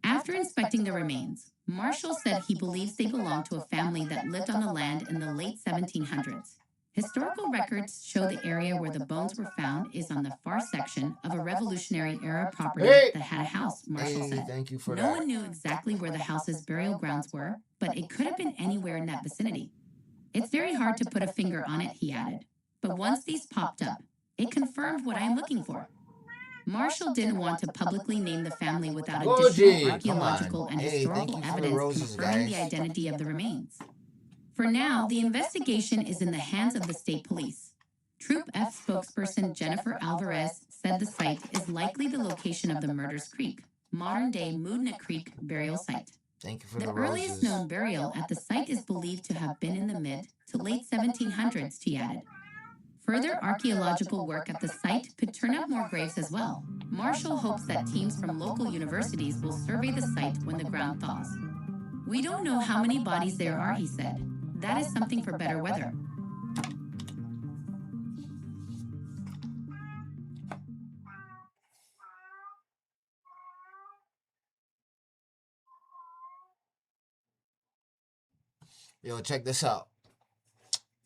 Speaker 21: After inspecting the remains, Marshall said he believes they belong to a family that lived on the land in the late 1700s. Historical records show the area where the bones were found is on the far section of a Revolutionary-era property that had a house, Marshall said.
Speaker 1: Thank you for
Speaker 21: No one knew exactly where the house's burial grounds were, but it could have been anywhere in that vicinity. It's very hard to put a finger on it, he added. But once these popped up, it confirmed what I am looking for. Marshall didn't want to publicly name the family without additional archaeological and historical evidence confirming the identity of the remains. For now, the investigation is in the hands of the state police. Troop F spokesperson Jennifer Alvarez said the site is likely the location of the Murders Creek, modern-day Moodna Creek burial site.
Speaker 1: Thank you for
Speaker 21: the earliest known burial at the site is believed to have been in the mid to late 1700s, he added. Further archaeological work at the site could turn up more graves as well. Marshall hopes that teams from local universities will survey the site when the ground thaws. We don't know how many bodies there are, he said. That is something for better weather.
Speaker 1: Yo, check this out.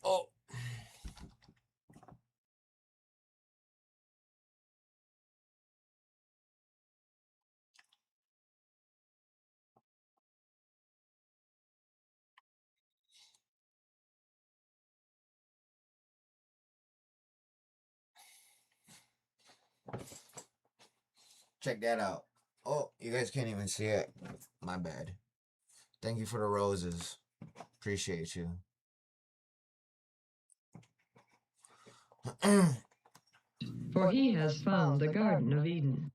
Speaker 1: Oh. Check that out. Oh, you guys can't even see it. My bad. Thank you for the roses. Appreciate you.
Speaker 14: For he has found the Garden of Eden.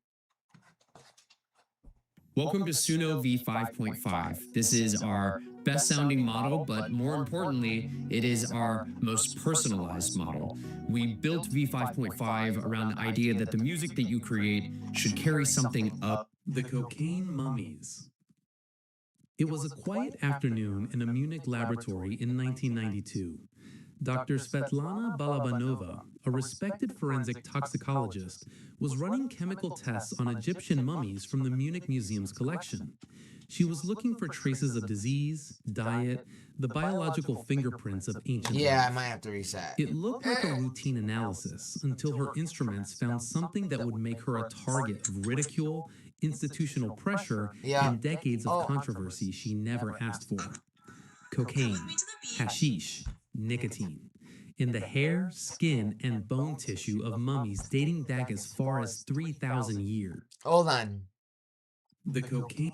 Speaker 2: Welcome to Suno V5.5. This is our best sounding model, but more importantly, it is our most personalized model. We built V5.5 around the idea that the music that you create should carry something up.
Speaker 22: The Cocaine Mummies. It was a quiet afternoon in a Munich laboratory in 1992. Dr. Svetlana Balabanova, a respected forensic toxicologist, was running chemical tests on Egyptian mummies from the Munich Museum's collection. She was looking for traces of disease, diet, the biological fingerprints of ancient life.
Speaker 1: I might have to reset.
Speaker 22: It looked like a routine analysis until her instruments found something that would make her a target of ridicule, institutional pressure, and decades of controversy she never asked for. Cocaine, hashish, nicotine, in the hair, skin, and bone tissue of mummies dating back as far as 3,000 years.
Speaker 1: Hold on.
Speaker 22: The cocaine...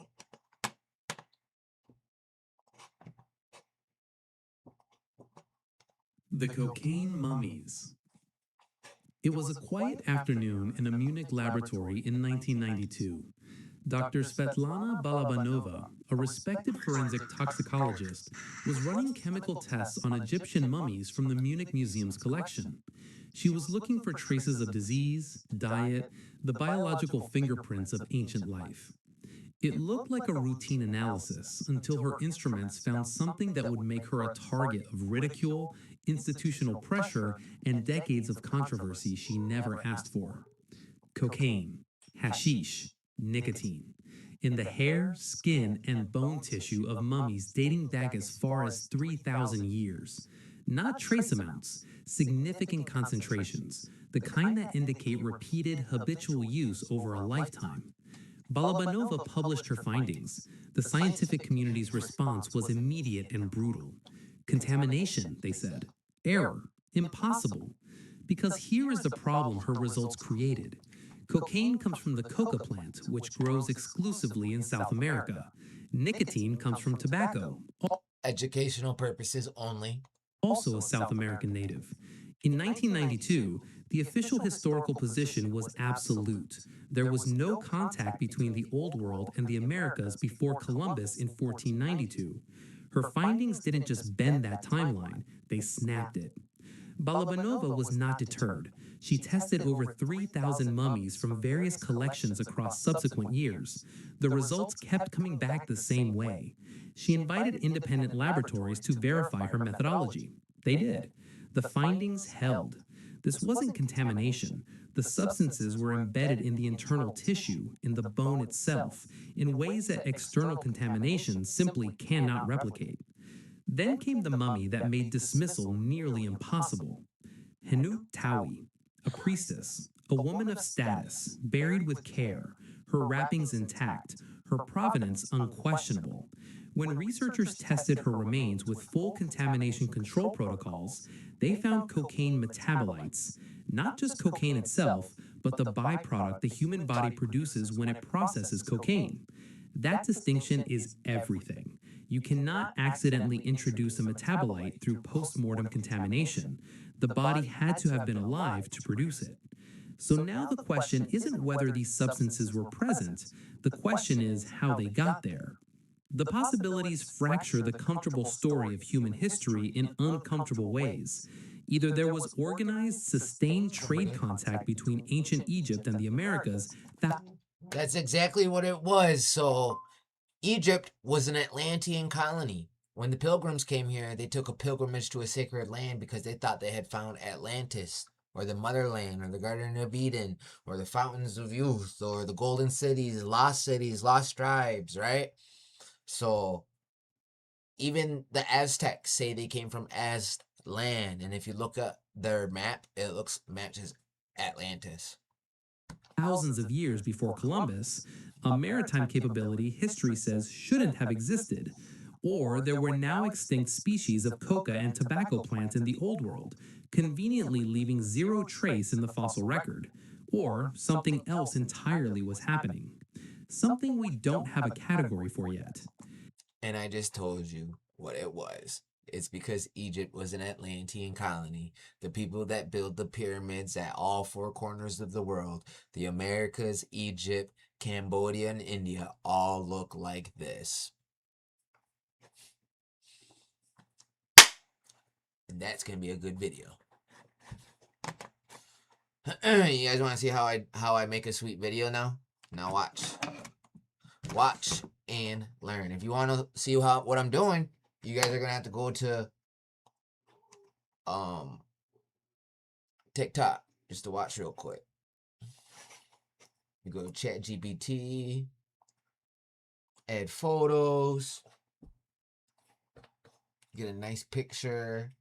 Speaker 22: The Cocaine Mummies. It was a quiet afternoon in a Munich laboratory in 1992. Dr. Svetlana Balabanova, a respected forensic toxicologist, was running chemical tests on Egyptian mummies from the Munich Museum's collection. She was looking for traces of disease, diet, the biological fingerprints of ancient life. It looked like a routine analysis until her instruments found something that would make her a target of ridicule, institutional pressure, and decades of controversy she never asked for. Cocaine, hashish, nicotine, in the hair, skin, and bone tissue of mummies dating back as far as 3,000 years. Not trace amounts, significant concentrations, the kind that indicate repeated habitual use over a lifetime. Balabanova published her findings. The scientific community's response was immediate and brutal. Contamination, they said. Error. Impossible. Because here is the problem her results created. Cocaine comes from the coca plant, which grows exclusively in South America. Nicotine comes from tobacco,
Speaker 1: Educational purposes only.
Speaker 22: also a South American native. In 1992, the official historical position was absolute. There was no contact between the Old World and the Americas before Columbus in 1492. Her findings didn't just bend that timeline, they snapped it. Balabanova was not deterred. She tested over 3,000 mummies from various collections across subsequent years. The results kept coming back the same way. She invited independent laboratories to verify her methodology. They did. The findings held. This wasn't contamination. The substances were embedded in the internal tissue, in the bone itself, in ways that external contamination simply cannot replicate. Then came the mummy that made dismissal nearly impossible. Henut Tawi, a priestess, a woman of status, buried with care, her wrappings intact, her provenance unquestionable. When researchers tested her remains with full contamination control protocols, they found cocaine metabolites, not just cocaine itself, but the byproduct the human body produces when it processes cocaine. That distinction is everything. You cannot accidentally introduce a metabolite through post-mortem contamination. The body had to have been alive to produce it. So now the question isn't whether these substances were present, the question is how they got there. The possibilities fracture the comfortable story of human history in uncomfortable ways. Either there was organized, sustained trade contact between ancient Egypt and the Americas that...
Speaker 1: That's exactly what it was. So Egypt was an Atlantean colony. When the pilgrims came here, they took a pilgrimage to a sacred land because they thought they had found Atlantis, or the motherland, or the Garden of Eden, or the fountains of youth, or the golden cities, lost tribes, right? So even the Aztecs say they came from Aztlan, and if you look at their map, it matches Atlantis.
Speaker 22: Thousands of years before Columbus, a maritime capability history says shouldn't have existed. Or there were now extinct species of coca and tobacco plants in the Old World, conveniently leaving zero trace in the fossil record. Or something else entirely was happening. Something we don't have a category for yet.
Speaker 1: And I just told you what it was. It's because Egypt was an Atlantean colony. The people that built the pyramids at all four corners of the world, the Americas, Egypt, Cambodia, and India, all look like this. And that's going to be a good video. You guys want to see how I make a sweet video now? Now watch. Watch and learn. If you want to see what I'm doing, you guys are going to have to go to TikTok just to watch real quick. You go to ChatGPT, add photos, get a nice picture.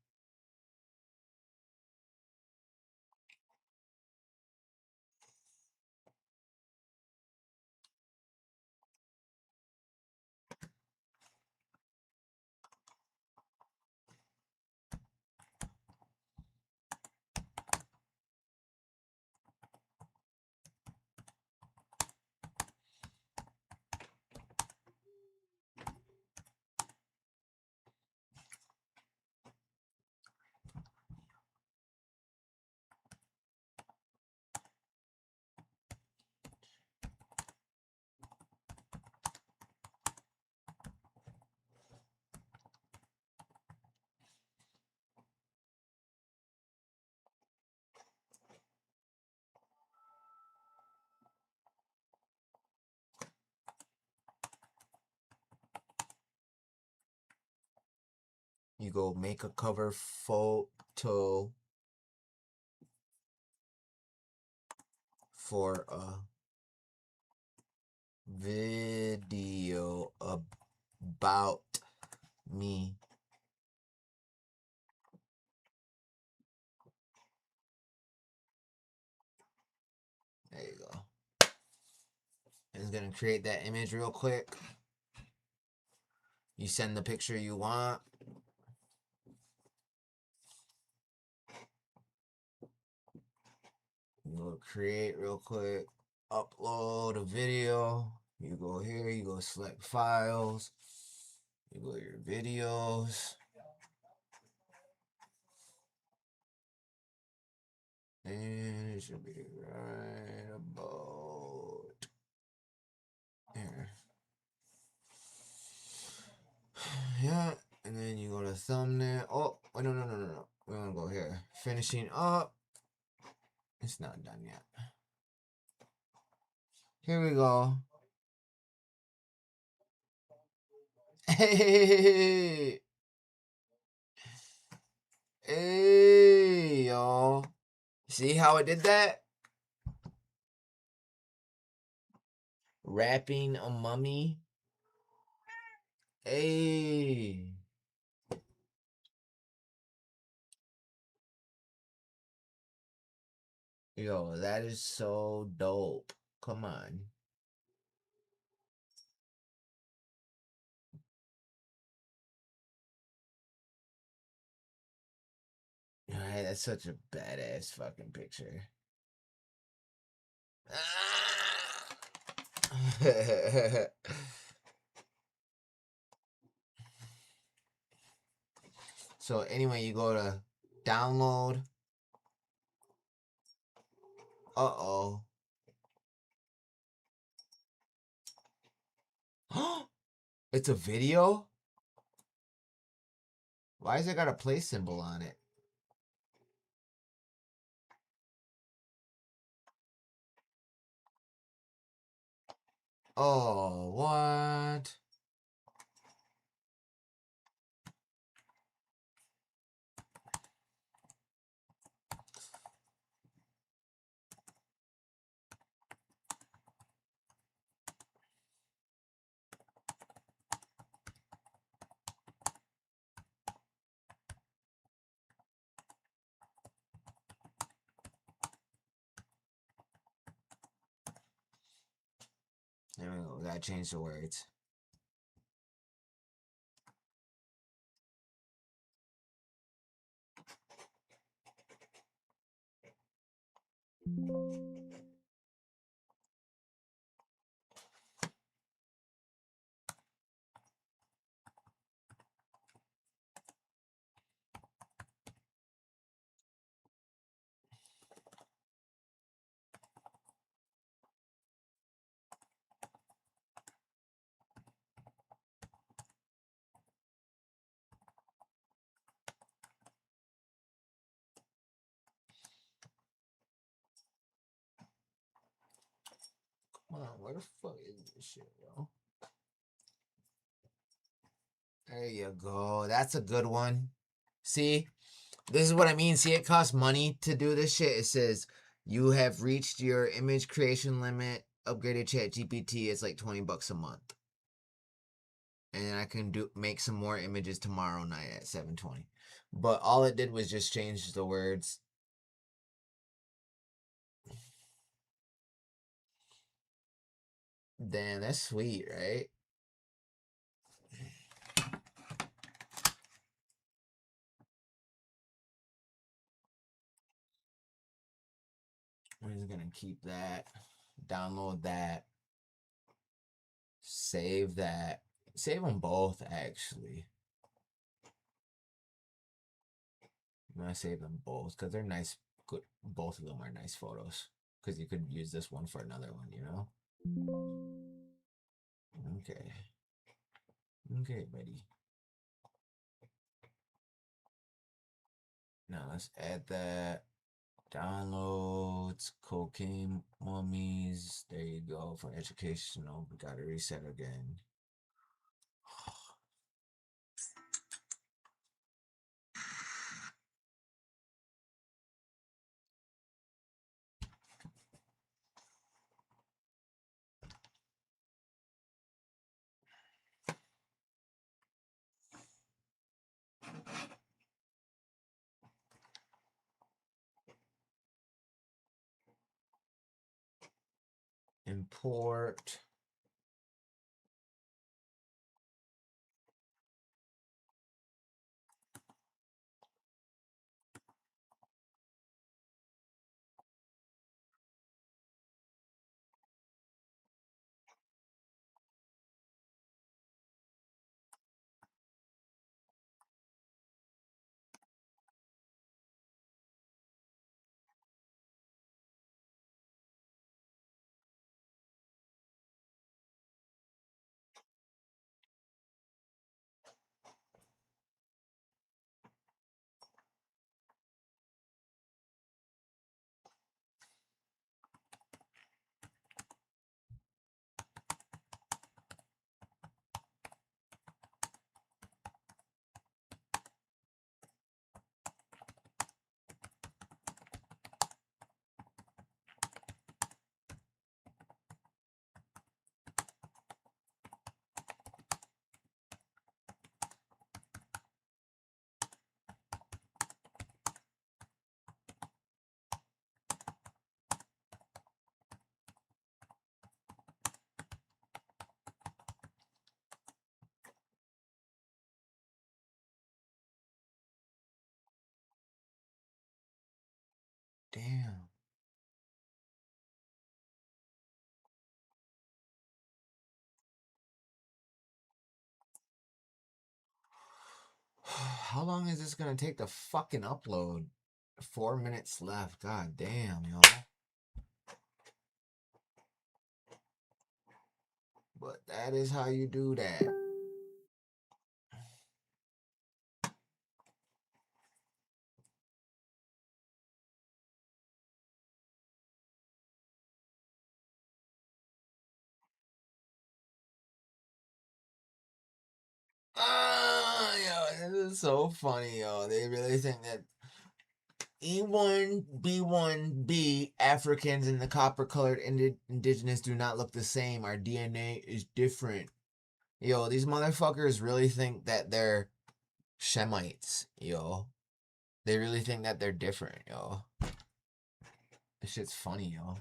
Speaker 1: You go make a cover photo for a video about me. There you go. It's going to create that image real quick. You send the picture you want. You go create real quick. upload a video. You go here, you go select files, you go to your videos. And it should be right about here. Yeah, and then you go to thumbnail. Oh, wait, no. We're gonna go here. Finishing up. It's not done yet. Here we go. Hey, hey, y'all. See how it did that? Wrapping a mummy. Hey. Yo, that is so dope. Come on. Alright, that's such a badass fucking picture. So anyway, you go to download. Uh-oh. It's a video? Why has it got a play symbol on it? Oh, what? There we go. We gotta change the words. Come on, where the fuck is this shit, yo? There you go. That's a good one. See? This is what I mean. See, it costs money to do this shit. It says, you have reached your image creation limit. Upgraded Chat GPT. It's like $20 a month. And I can make some more images tomorrow night at 7:20. But all it did was just change the words. Damn, that's sweet, right? I'm just gonna keep that, download that, save that, save them both actually. I'm gonna save them both because they're nice. Good, both of them are nice photos. Because you could use this one for another one, you know. Okay. Okay, buddy. Now let's add that. Downloads, cocaine mummies. There you go. For educational, we gotta reset again. Import. damn. How long is this gonna take to fucking upload? 4 minutes left. God damn, y'all. But that is how you do that. Yo, this is so funny, yo. They really think that E1B1B Africans and the copper-colored indigenous do not look the same. Our DNA is different. Yo, these motherfuckers really think that they're Shemites, yo. They really think that they're different, yo. This shit's funny, yo.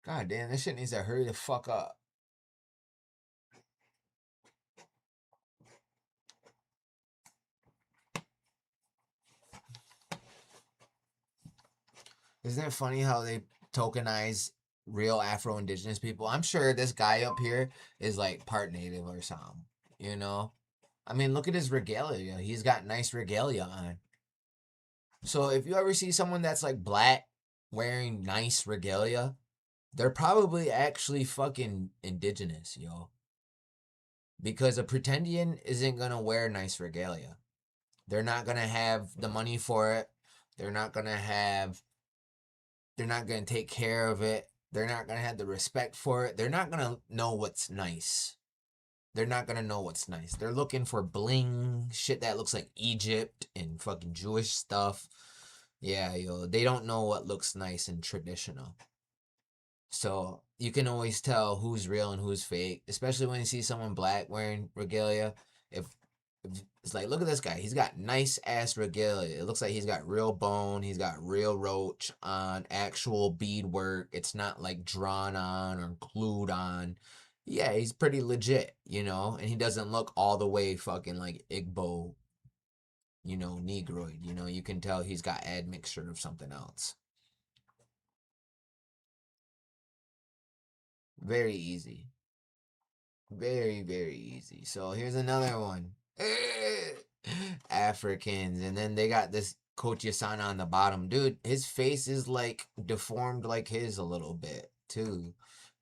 Speaker 1: God damn, this shit needs to hurry the fuck up. Isn't it funny how they tokenize real Afro-Indigenous people? I'm sure this guy up here is like part native or something, you know? I mean, look at his regalia. He's got nice regalia on. So if you ever see someone that's like black wearing nice regalia, they're probably actually fucking indigenous, yo. Because a pretendian isn't gonna wear nice regalia. They're not gonna have the money for it. They're not gonna take care of it. They're not gonna have the respect for it. They're not gonna know what's nice. They're not gonna know what's nice. They're looking for bling, shit that looks like Egypt and fucking Jewish stuff. Yeah, yo, they don't know what looks nice and traditional. So you can always tell who's real and who's fake, especially when you see someone black wearing regalia. If it's like, look at this guy. He's got nice ass regalia. It looks like he's got real bone. He's got real roach on, actual beadwork. It's not like drawn on or glued on. Yeah, he's pretty legit, you know, and he doesn't look all the way fucking like Igbo, you know, Negroid. You know, you can tell he's got admixture of something else. Very easy. Very, very easy. So here's another one. Africans. And then they got this Coach Yasana on the bottom. Dude, his face is like deformed like his a little bit too.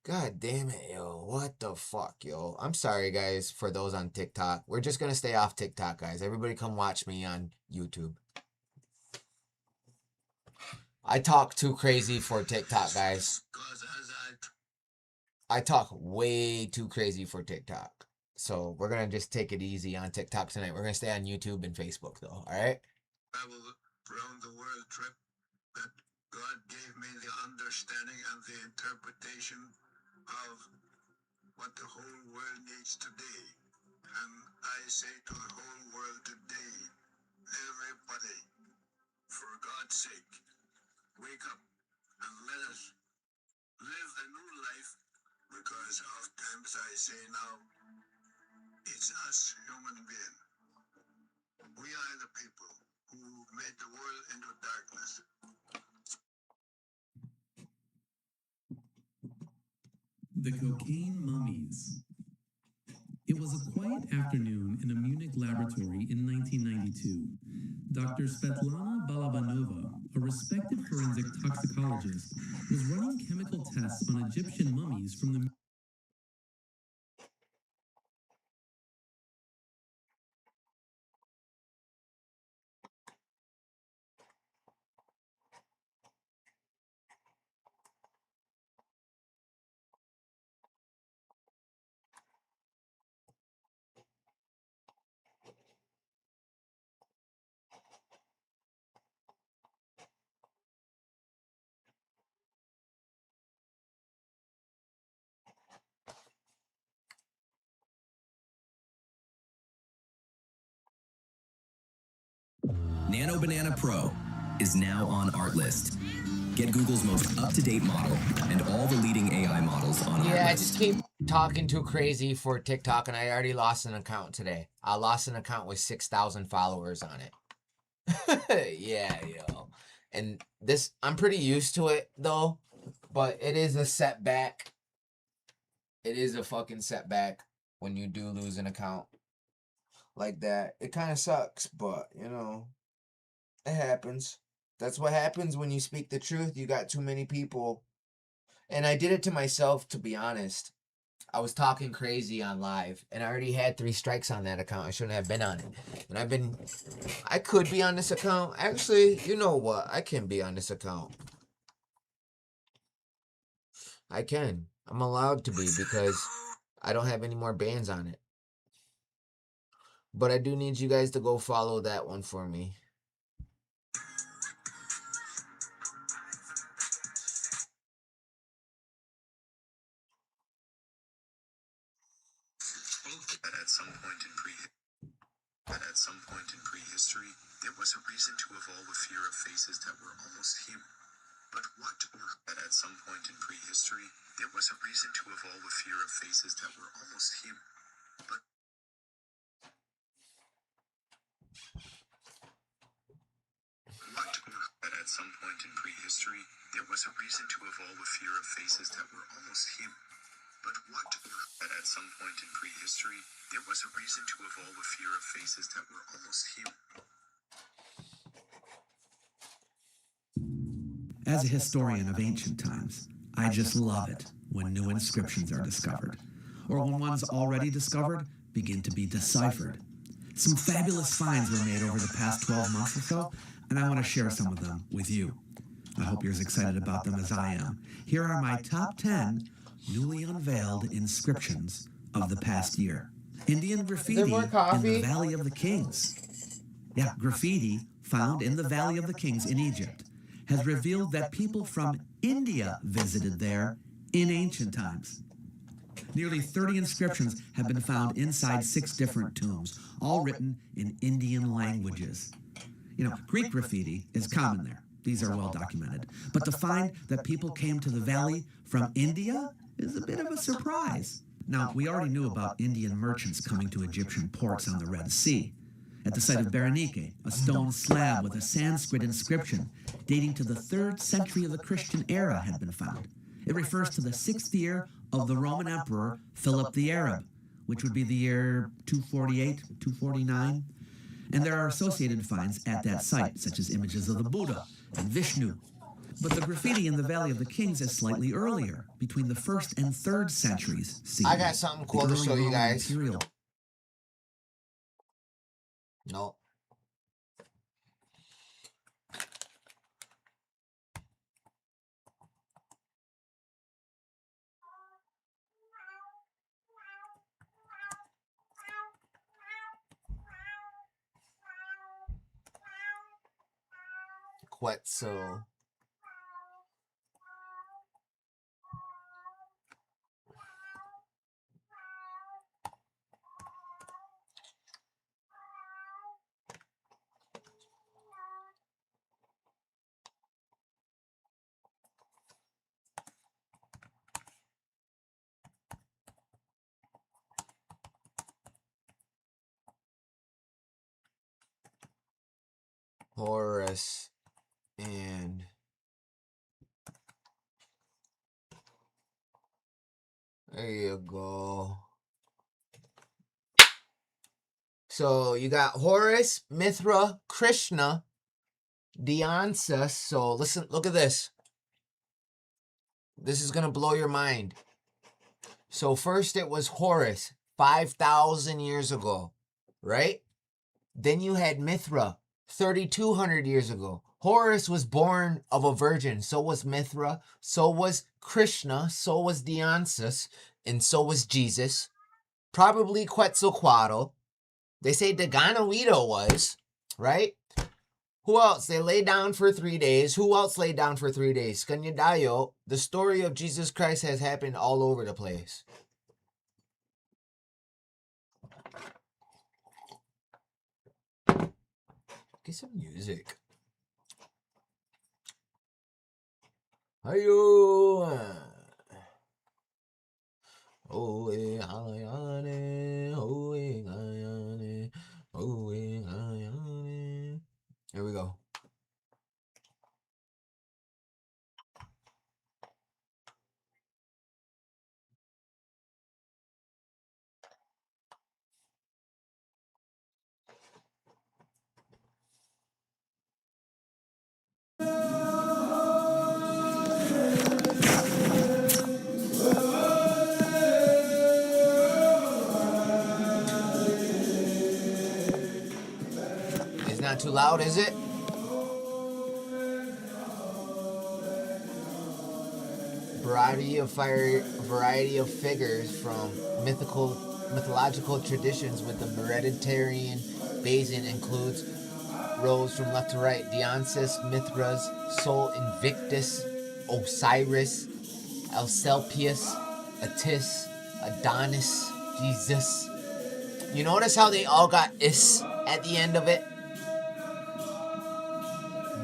Speaker 1: God damn it, yo. What the fuck, yo. I'm sorry, guys, for those on TikTok. We're just gonna stay off TikTok, guys. Everybody come watch me on YouTube. I talk too crazy for TikTok, guys. I talk way too crazy for TikTok. So we're going to just take it easy on TikTok tonight. We're going to stay on YouTube and Facebook, though. All right?
Speaker 11: Travel around the world trip that God gave me the understanding and the interpretation of what the whole world needs today. And I say to the whole world today, everybody, for God's sake, wake up and let us live a new life, because oftentimes I say now, it's us human beings. We are the people who made the world into darkness.
Speaker 22: The cocaine mummies. It was a quiet afternoon in a Munich laboratory in 1992. Dr. Svetlana Balabanova, a respected forensic toxicologist, was running chemical tests on Egyptian mummies from the
Speaker 5: Nano Banana Pro is now on Artlist. Get Google's most up-to-date model and all the leading AI models on Artlist.
Speaker 1: Yeah, I just keep talking too crazy for TikTok, and I already lost an account today. I lost an account with 6,000 followers on it. Yeah, yo. And this, I'm pretty used to it though, but it is a setback. It is a fucking setback when you do lose an account like that. It kind of sucks, but you know, it happens. That's what happens when you speak the truth. You got too many people. And I did it to myself, to be honest. I was talking crazy on live, and I already had 3 strikes on that account. I shouldn't have been on it. And I could be on this account. Actually, you know what? I can be on this account. I can. I'm allowed to be because I don't have any more bans on it. But I do need you guys to go follow that one for me.
Speaker 3: At some point in prehistory, there was a reason to evolve a fear of faces that were almost human. But what or at some point in prehistory, there was a reason to evolve a fear of faces that were almost human. But what or at some point in prehistory, there was a reason to evolve a fear of faces that were almost human. But what or at some point in prehistory, there was a reason to evolve a fear of faces that were almost human.
Speaker 4: As a historian of ancient times, I just love it when new inscriptions are discovered, or when ones already discovered begin to be deciphered. Some fabulous finds were made over the past 12 months or so, and I want to share some of them with you. I hope you're as excited about them as I am. Here are my top 10 newly unveiled inscriptions of the past year. Indian graffiti in the Valley of the Kings. Yeah, graffiti found in the Valley of the Kings in Egypt has revealed that people from India visited there in ancient times. Nearly 30 inscriptions have been found inside 6 different tombs, all written in Indian languages. You know, Greek graffiti is common there. These are well documented. But to find that people came to the valley from India is a bit of a surprise. Now, we already knew about Indian merchants coming to Egyptian ports on the Red Sea. At the site of Berenike, a stone slab with a Sanskrit inscription dating to the 3rd century of the Christian era had been found. It refers to the 6th year of the Roman Emperor Philip the Arab, which would be the year 248, 249. And there are associated finds at that site, such as images of the Buddha and Vishnu. But the graffiti in the Valley of the Kings is slightly earlier, between the 1st and 3rd centuries CE.
Speaker 1: I got something cool to show you guys. No. Quetzal. Horus and there you go. So you got Horus, Mithra, Krishna, Dionysus. So listen, look at this. This is going to blow your mind. So first it was Horus, 5,000 years ago, right? Then you had Mithra, 3,200 years ago. Horus was born of a virgin. So was Mithra. So was Krishna. So was Dionysus. And so was Jesus. Probably Quetzalcoatl. They say Daganowito was, right? Who else? They lay down for 3 days. Who else laid down for 3 days? Kanyadayo. The story of Jesus Christ has happened all over the place. Get some music. Ayo. Here we go. too loud, is it? Variety of figures from mythological traditions with the Mediterranean basin includes rows from left to right: Dionysus, Mithras, Sol Invictus, Osiris, Asclepius, Attis, Adonis, Jesus. You notice how they all got is at the end of it?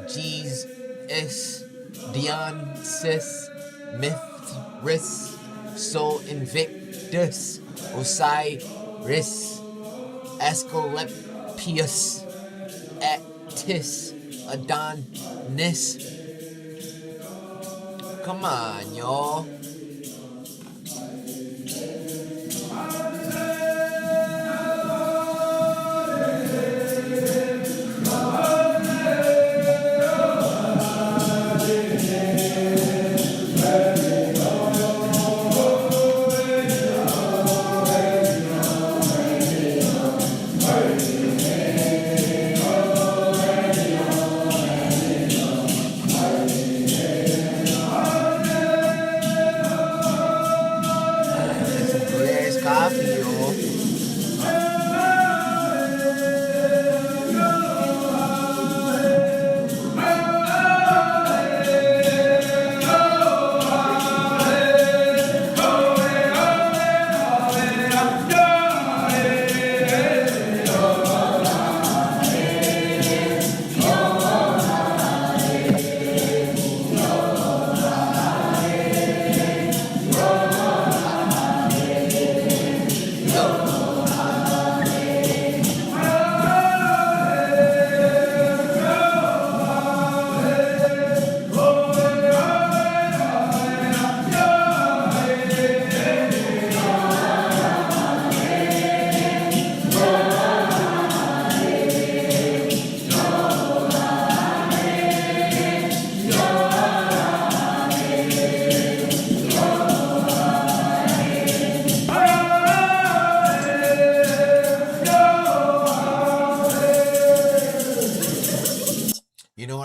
Speaker 1: Jesus, Dionysus, Mithras, Sol Invictus, Osiris, Asclepius, Attis, Adonis. Come on, y'all.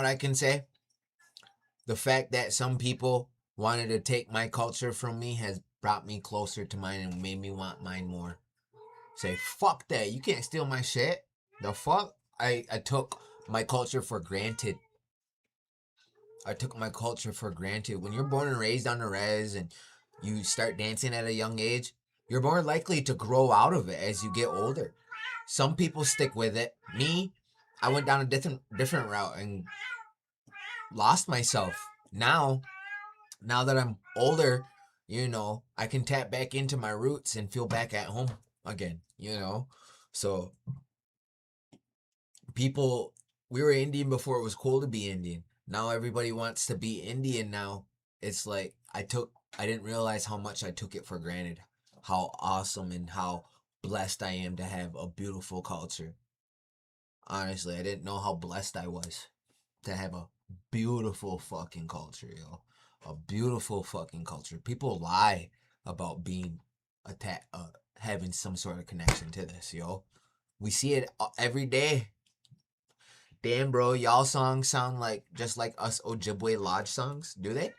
Speaker 1: I can say? The fact that some people wanted to take my culture from me has brought me closer to mine and made me want mine more. Say, fuck that. You can't steal my shit. The fuck? I took my culture for granted. I took my culture for granted. When you're born and raised on the res and you start dancing at a young age, you're more likely to grow out of it as you get older. Some people stick with it. Me, I went down a different route and lost myself. Now that I'm older, you know, I can tap back into my roots and feel back at home again, you know? So people, we were Indian before it was cool to be Indian. Now everybody wants to be Indian now. It's like I didn't realize how much I took it for granted. How awesome and how blessed I am to have a beautiful culture. Honestly, I didn't know how blessed I was to have a beautiful fucking culture, yo. A beautiful fucking culture. People lie about being having some sort of connection to this, yo. We see it every day. Damn, bro, y'all songs sound like just like us Ojibwe Lodge songs, do they?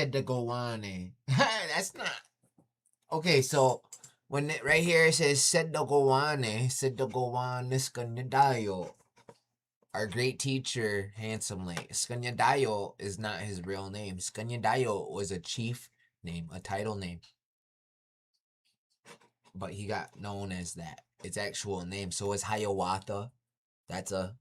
Speaker 1: Sedagowane. That's not okay. So when right here it says Sedagowane, Skanyadayo, our great teacher, handsomely. Skanyadayo is not his real name. Skanyadayo was a chief name, a title name, but he got known as that. Its actual name. So is Hiawatha. That's a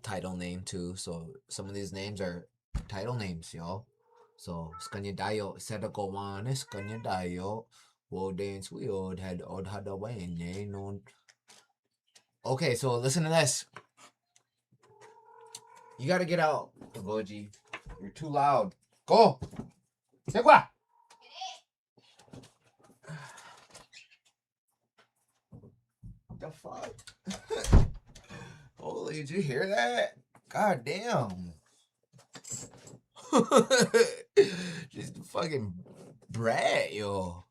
Speaker 1: title name too. So some of these names are title names, y'all. So Skanyadayo, Sedagowane, Skanyadayo, Wodans Weod had Odhadawane known. Okay, so listen to this. You gotta get out, Goji. You're too loud. Go! Segwa! The fuck? Holy, did you hear that? God damn. Just a fucking brat, yo.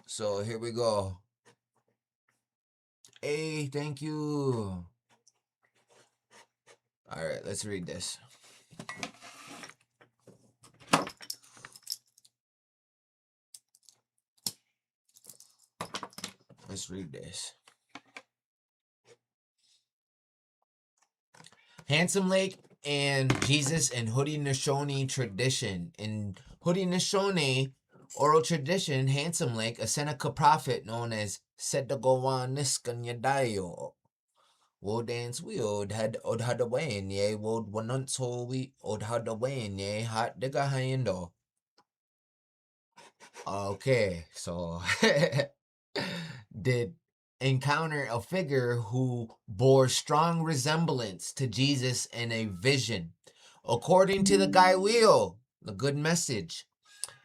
Speaker 1: So here we go. Hey, thank you. Alright, let's read this. Let's read this. Handsome Lake and Jesus and Haudenosaunee tradition. In Haudenosaunee oral tradition, Handsome Lake, a Seneca prophet known as Sedagowaniscanyadayo, Wodans Weod had Odhadawaye, Wod Wanuntsoli Odhadawaye, Hot Digahayendo. Okay, so did encounter a figure who bore strong resemblance to Jesus in a vision. According to the Guy Wheel, the good message,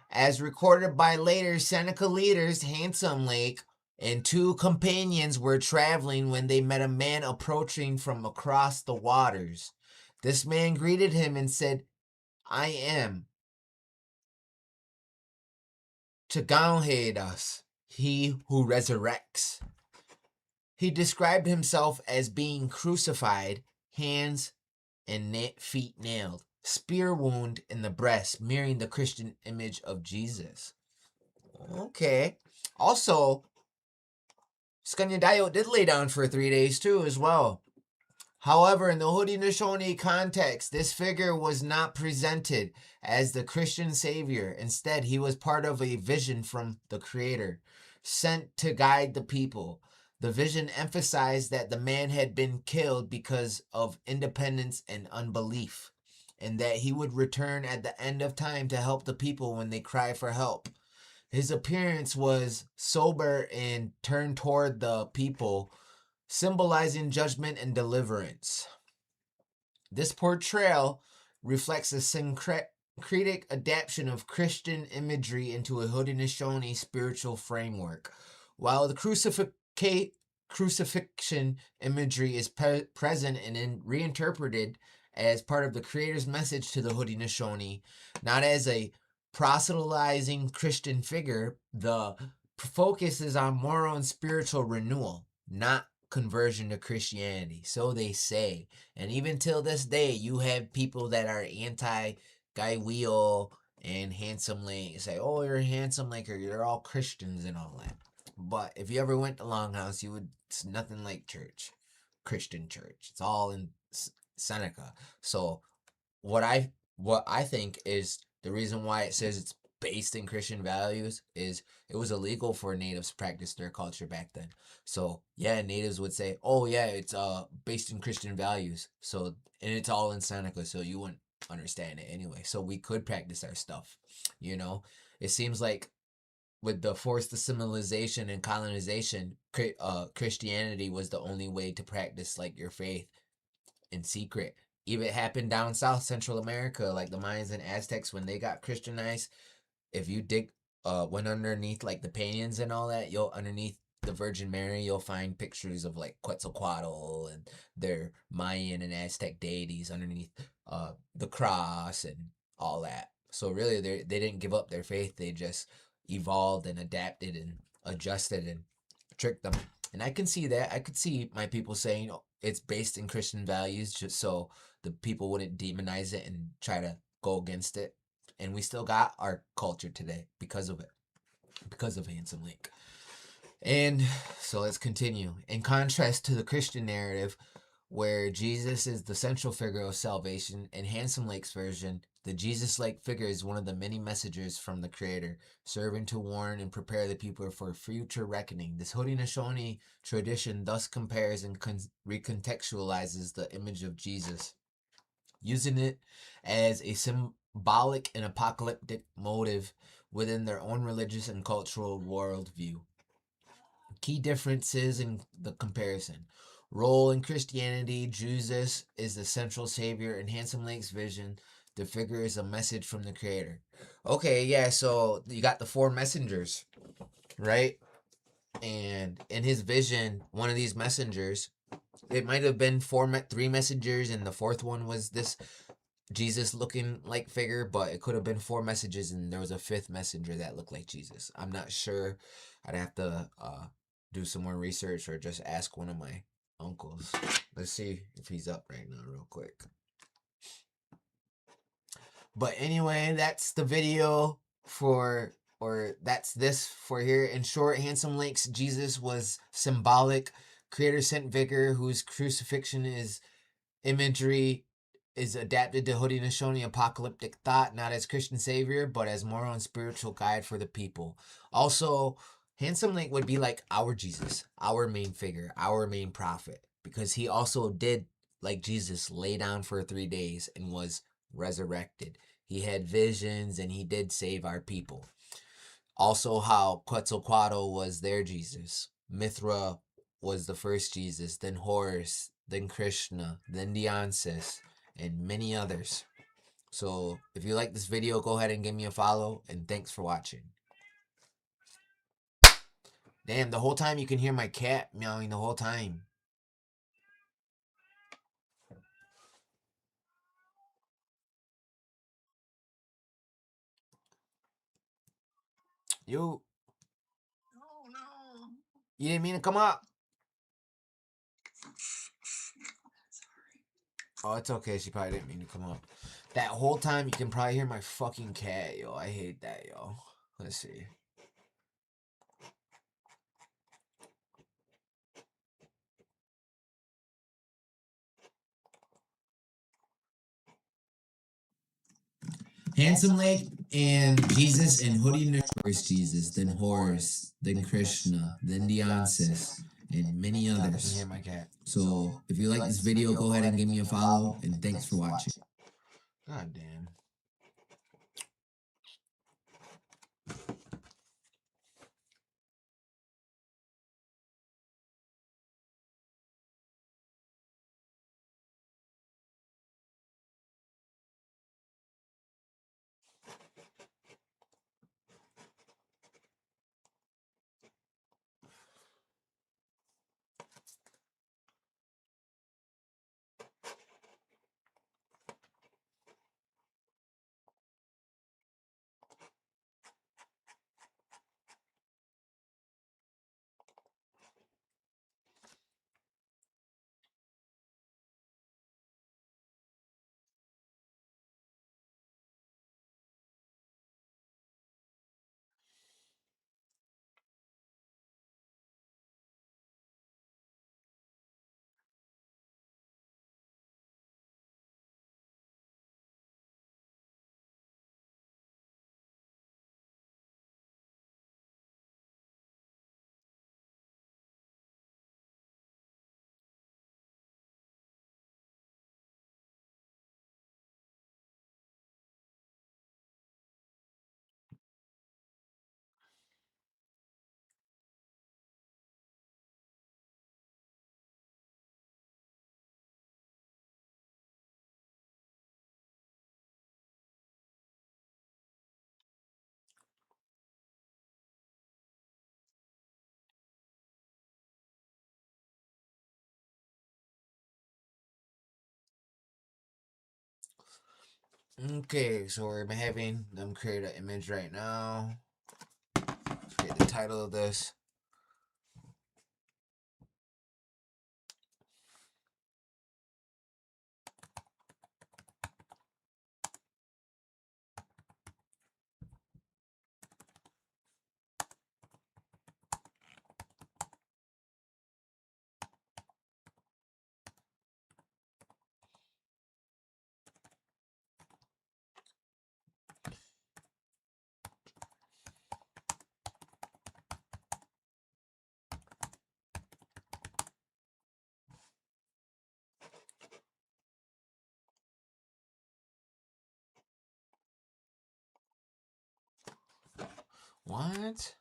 Speaker 1: as recorded by later Seneca leaders, Handsome Lake and two companions were traveling when they met a man approaching from across the waters. This man greeted him and said, I am Chaganhedas, he who resurrects. He described himself as being crucified, hands and feet nailed, spear wound in the breast, mirroring the Christian image of Jesus. Okay. Also, Skanyadayo did lay down for 3 days too as well. However, in the Haudenosaunee context, this figure was not presented as the Christian savior. Instead, he was part of a vision from the Creator, sent to guide the people. The vision emphasized that the man had been killed because of independence and unbelief, and that he would return at the end of time to help the people when they cry for help. His appearance was sober and turned toward the people, symbolizing judgment and deliverance. This portrayal reflects a syncretic adaptation of Christian imagery into a Haudenosaunee spiritual framework. While the crucifixion imagery is present and reinterpreted as part of the Creator's message to the Haudenosaunee, not as a proselytizing Christian figure, the focus is on moral and spiritual renewal, not conversion to Christianity. So they say. And even till this day, you have people that are anti-Guy Wheel and Handsome Lake say, oh, you're a Handsome Laker, you're all Christians and all that. But if you ever went to Longhouse, it's nothing like church, Christian church. It's all in Seneca. So what I think is the reason why it says it's based in Christian values is it was illegal for natives to practice their culture back then. So yeah, natives would say, oh yeah, it's based in Christian values. So, and it's all in Seneca, so you wouldn't understand it anyway. So we could practice our stuff, you know. It seems like with the forced assimilation and colonization, Christianity was the only way to practice like your faith in secret. Even it happened down south, Central America, like the Mayans and Aztecs when they got Christianized. If you went underneath like the Payans and all that, you'll underneath the Virgin Mary, you'll find pictures of like Quetzalcoatl and their Mayan and Aztec deities underneath the cross and all that. So really, they didn't give up their faith. They just evolved and adapted and adjusted and tricked them. And I can see that. I could see my people saying, oh, it's based in Christian values just so the people wouldn't demonize it and try to go against it. And we still got our culture today because of it, because of Handsome Lake. And so let's continue. In contrast to the Christian narrative, where Jesus is the central figure of salvation, in Handsome Lake's version, the Jesus-like figure is one of the many messengers from the Creator, serving to warn and prepare the people for future reckoning. This Haudenosaunee tradition thus compares and recontextualizes the image of Jesus, using it as a symbolic and apocalyptic motive within their own religious and cultural worldview. Key differences in the comparison. Role in Christianity, Jesus is the central savior. In Handsome Lake's vision, the figure is a message from the Creator. Okay, yeah, so you got the four messengers, right? And in his vision, one of these messengers, it might have been three messengers, and the fourth one was this Jesus looking like figure, but it could have been four messages, and there was a fifth messenger that looked like Jesus. I'm not sure. I'd have to do some more research or just ask one of my uncles. Let's see if he's up right now real quick. But anyway, that's the video for, or that's this for here. In short, Handsome Lake's Jesus was symbolic, Creator sent figure whose crucifixion is imagery is adapted to Haudenosaunee apocalyptic thought, not as Christian savior, but as moral and spiritual guide for the people. Also, Handsome Lake would be like our Jesus, our main figure, our main prophet, because he also did, like Jesus, lay down for 3 days and was resurrected. He had visions and he did save our people. Also, how Quetzalcoatl was their Jesus. Mithra was the first Jesus, then Horus, then Krishna, then Dionysus, and many others. So if you like this video, go ahead and give me a follow, and thanks for watching. Damn, the whole time you can hear my cat meowing the whole time. You. Oh no. You didn't mean to come up. Oh, it's okay. She probably didn't mean to come up. That whole time you can probably hear my fucking cat, yo. I hate that, yo. Let's see. Handsome Lake and Jesus and Haudenosaunee. First Jesus, then Horus, then Krishna, then Dionysus, and many others. Hear my cat. So if you like this video, go ahead and give me a follow, and thanks for watching. God damn. Okay, so we're having them create an image right now. Let's get the title of this. What?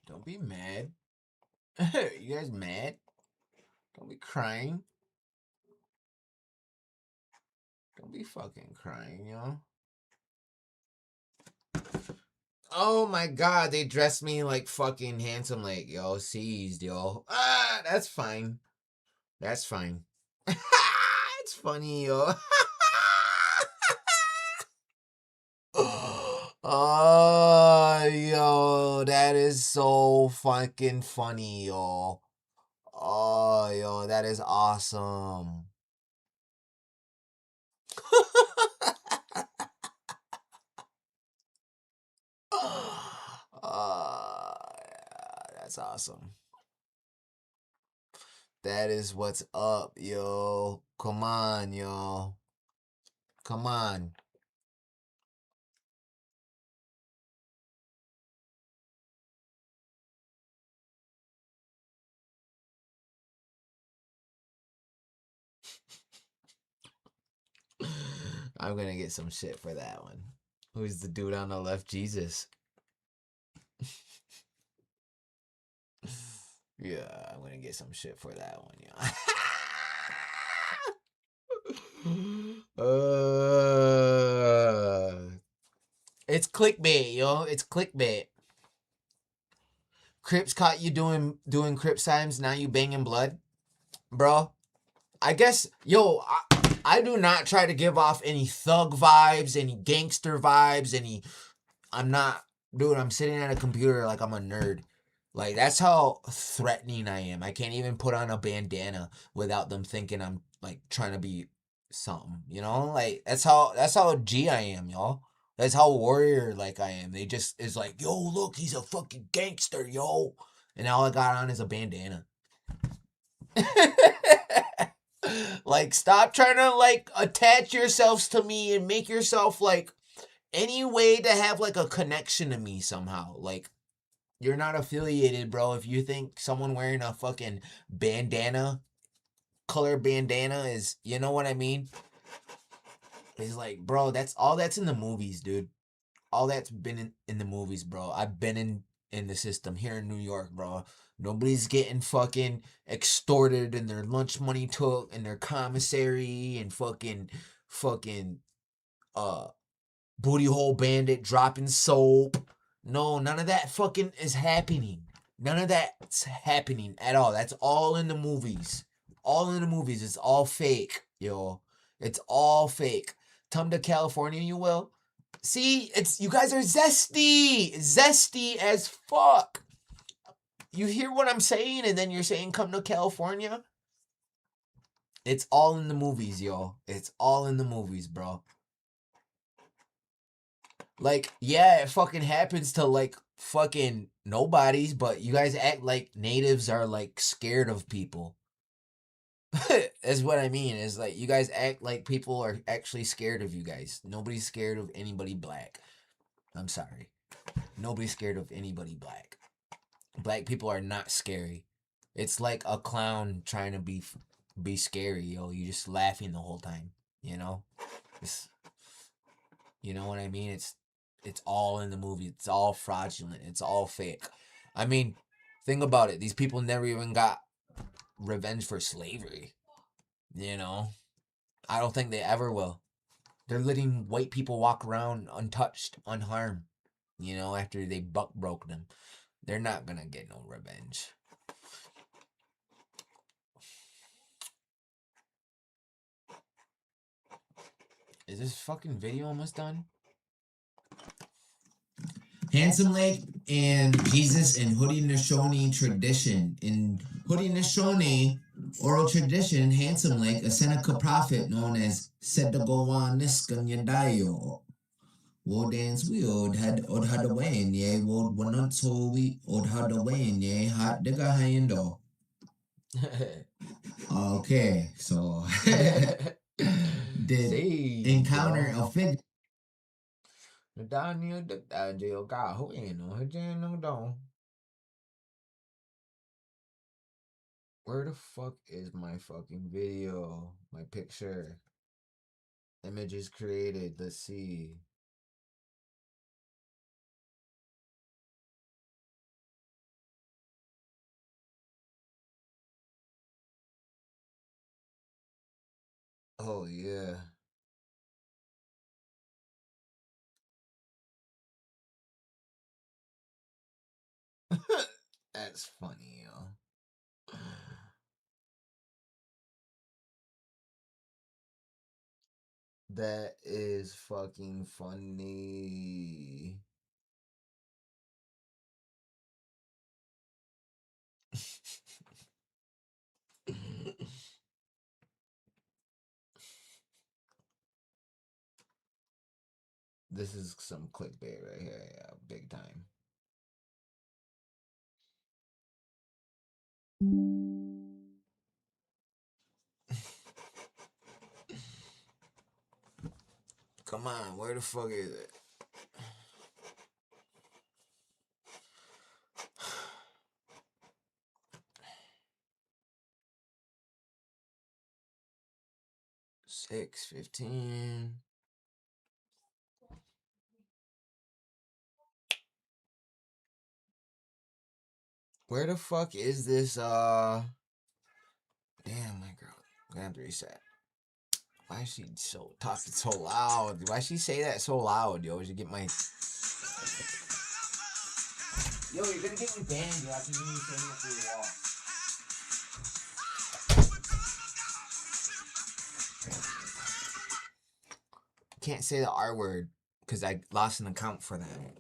Speaker 1: Don't be mad. You guys mad? Don't be crying. Don't be fucking crying, yo. Oh my god, they dressed me like fucking Handsome Lake, yo. Seized, yo. Ah, that's fine. That's fine. It's funny, yo. Oh, yo, that is so fucking funny, yo. Oh, yo, that is awesome. That's awesome. That is what's up, yo. Come on, yo. Come on. I'm gonna get some shit for that one. Who's the dude on the left? Jesus. Yeah, I'm gonna get some shit for that one, yo. It's clickbait, yo. It's clickbait. Crips caught you doing Crip times. Now you banging blood, bro. I guess, yo. I do not try to give off any thug vibes, any gangster vibes, I'm not, dude. I'm sitting at a computer like I'm a nerd. Like, that's how threatening I am. I can't even put on a bandana without them thinking I'm like trying to be something, you know? Like, that's how G I am, y'all. That's how warrior like I am. They just is like, yo, look, he's a fucking gangster, yo. And all I got on is a bandana. Like, stop trying to like attach yourselves to me and make yourself like any way to have like a connection to me somehow. Like, you're not affiliated, bro. If you think someone wearing a fucking bandana, color bandana is, you know what I mean? It's like, bro, that's in the movies, dude. All that's been in the movies, bro. I've been in the system here in New York, bro. Nobody's getting fucking extorted and their lunch money took and their commissary and fucking uh booty hole bandit dropping soap. No, none of that fucking is happening. None of that's happening at all. That's all in the movies. All in the movies. It's all fake, yo. It's all fake. Come to California, you will. See, you guys are zesty. Zesty as fuck. You hear what I'm saying, and then you're saying come to California? It's all in the movies, yo. It's all in the movies, bro. Like, yeah, it fucking happens to like fucking nobodies, but you guys act like natives are like scared of people. That's what I mean. Is like you guys act like people are actually scared of you guys. Nobody's scared of anybody black. I'm sorry. Nobody's scared of anybody black. Black people are not scary. It's like a clown trying to be scary, yo. You just laughing the whole time, you know? You know what I mean? It's all in the movie. It's all fraudulent. It's all fake. I mean, think about it. These people never even got revenge for slavery. You know? I don't think they ever will. They're letting white people walk around untouched, unharmed, you know, after they broke them. They're not gonna get no revenge. Is this fucking video almost done?
Speaker 7: Handsome Lake and Jesus in Haudenosaunee tradition. In Haudenosaunee oral tradition, Handsome Lake, a Seneca prophet known as Sedagowan Niskanyadayo. Wodans we od hadawain ye wod once whole we od hadawain ye hot digga hayendo. Okay, so did encounter a figure.
Speaker 1: Where the fuck is my fucking video? My picture. Images created. Let's see. Oh, yeah. That's funny, yo. That is fucking funny. This is some clickbait right here, yeah, big time. Come on, where the fuck is it? $6.15. Where the fuck is this? Damn, my girl. I'm gonna have to reset. Why is she talking so loud? Why she say that so loud, yo? Should get my. Yo, you're gonna get me banned, yo. After you saying that through the wall. Can't say the R word because I lost an account for that.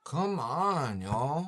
Speaker 1: Come on, y'all.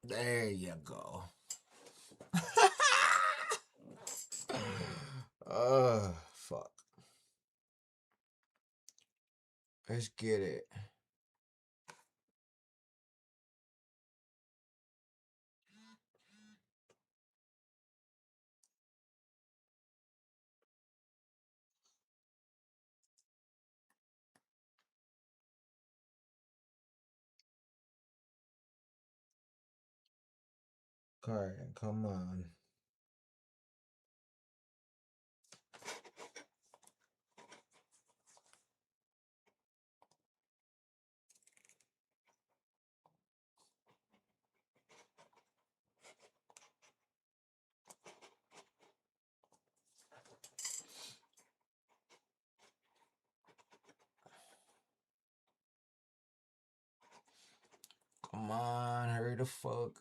Speaker 1: There you go. Fuck. Let's get it. Alright, come on. Where the fuck?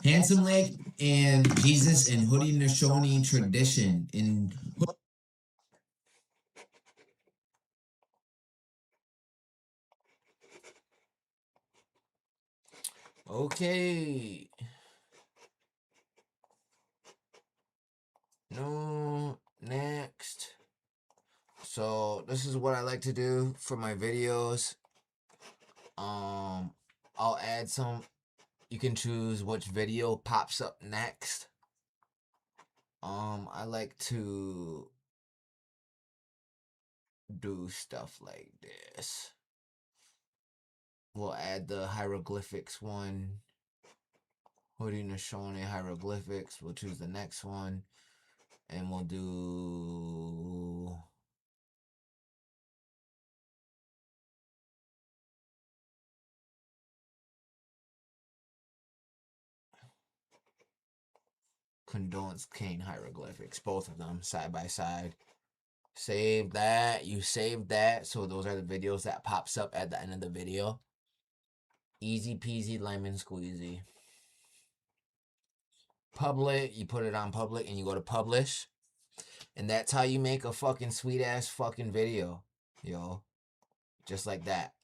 Speaker 7: Handsome Lake and Jesus and Haudenosaunee tradition in
Speaker 1: Okay. No, next. So this is what I like to do for my videos. I'll add some. You can choose which video pops up next. I like to do stuff like this. We'll add the hieroglyphics one. Haudenosaunee hieroglyphics. We'll choose the next one. And we'll do condolence cane hieroglyphics, both of them side by side. Save that. You save that. So those are the videos that pops up at the end of the video. Easy peasy lemon squeezy. Public. You put it on public and you go to publish. And that's how you make a fucking sweet ass fucking video. Yo. Just like that.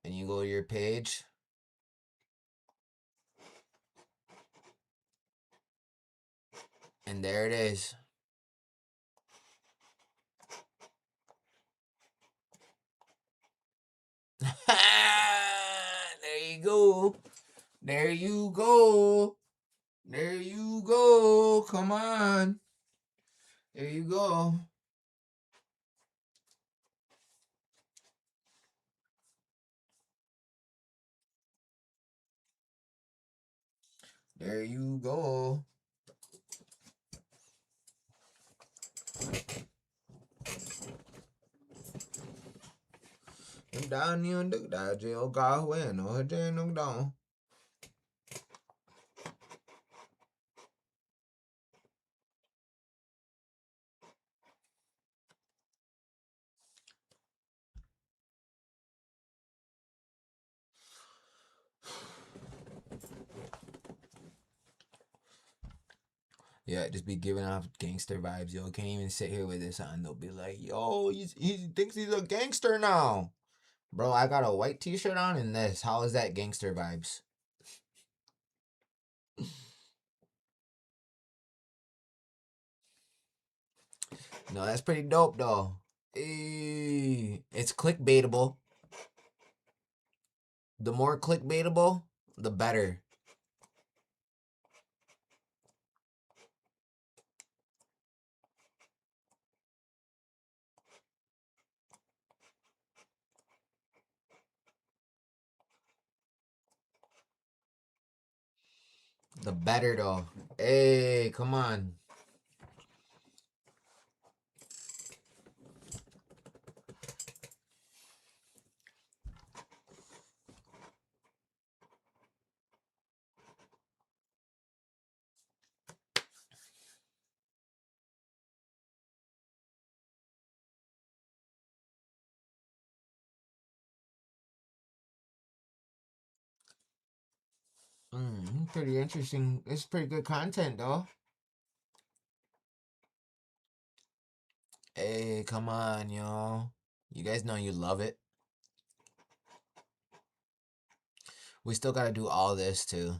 Speaker 1: And you go to your page. And there it is. There you go. There you go. There you go. Come on. There you go. There you go. Em down here in the jail got away no her no down. Yeah, just be giving off gangster vibes, yo. Can't even sit here with this on. They'll be like, yo, he thinks he's a gangster now. Bro, I got a white t-shirt on and this. How is that gangster vibes? No, that's pretty dope, though. It's clickbaitable. The more clickbaitable, the better. The better, though. Hey, come on. Pretty interesting. It's pretty good content, though. Hey, come on, yo. You guys know you love it. We still gotta do all this, too.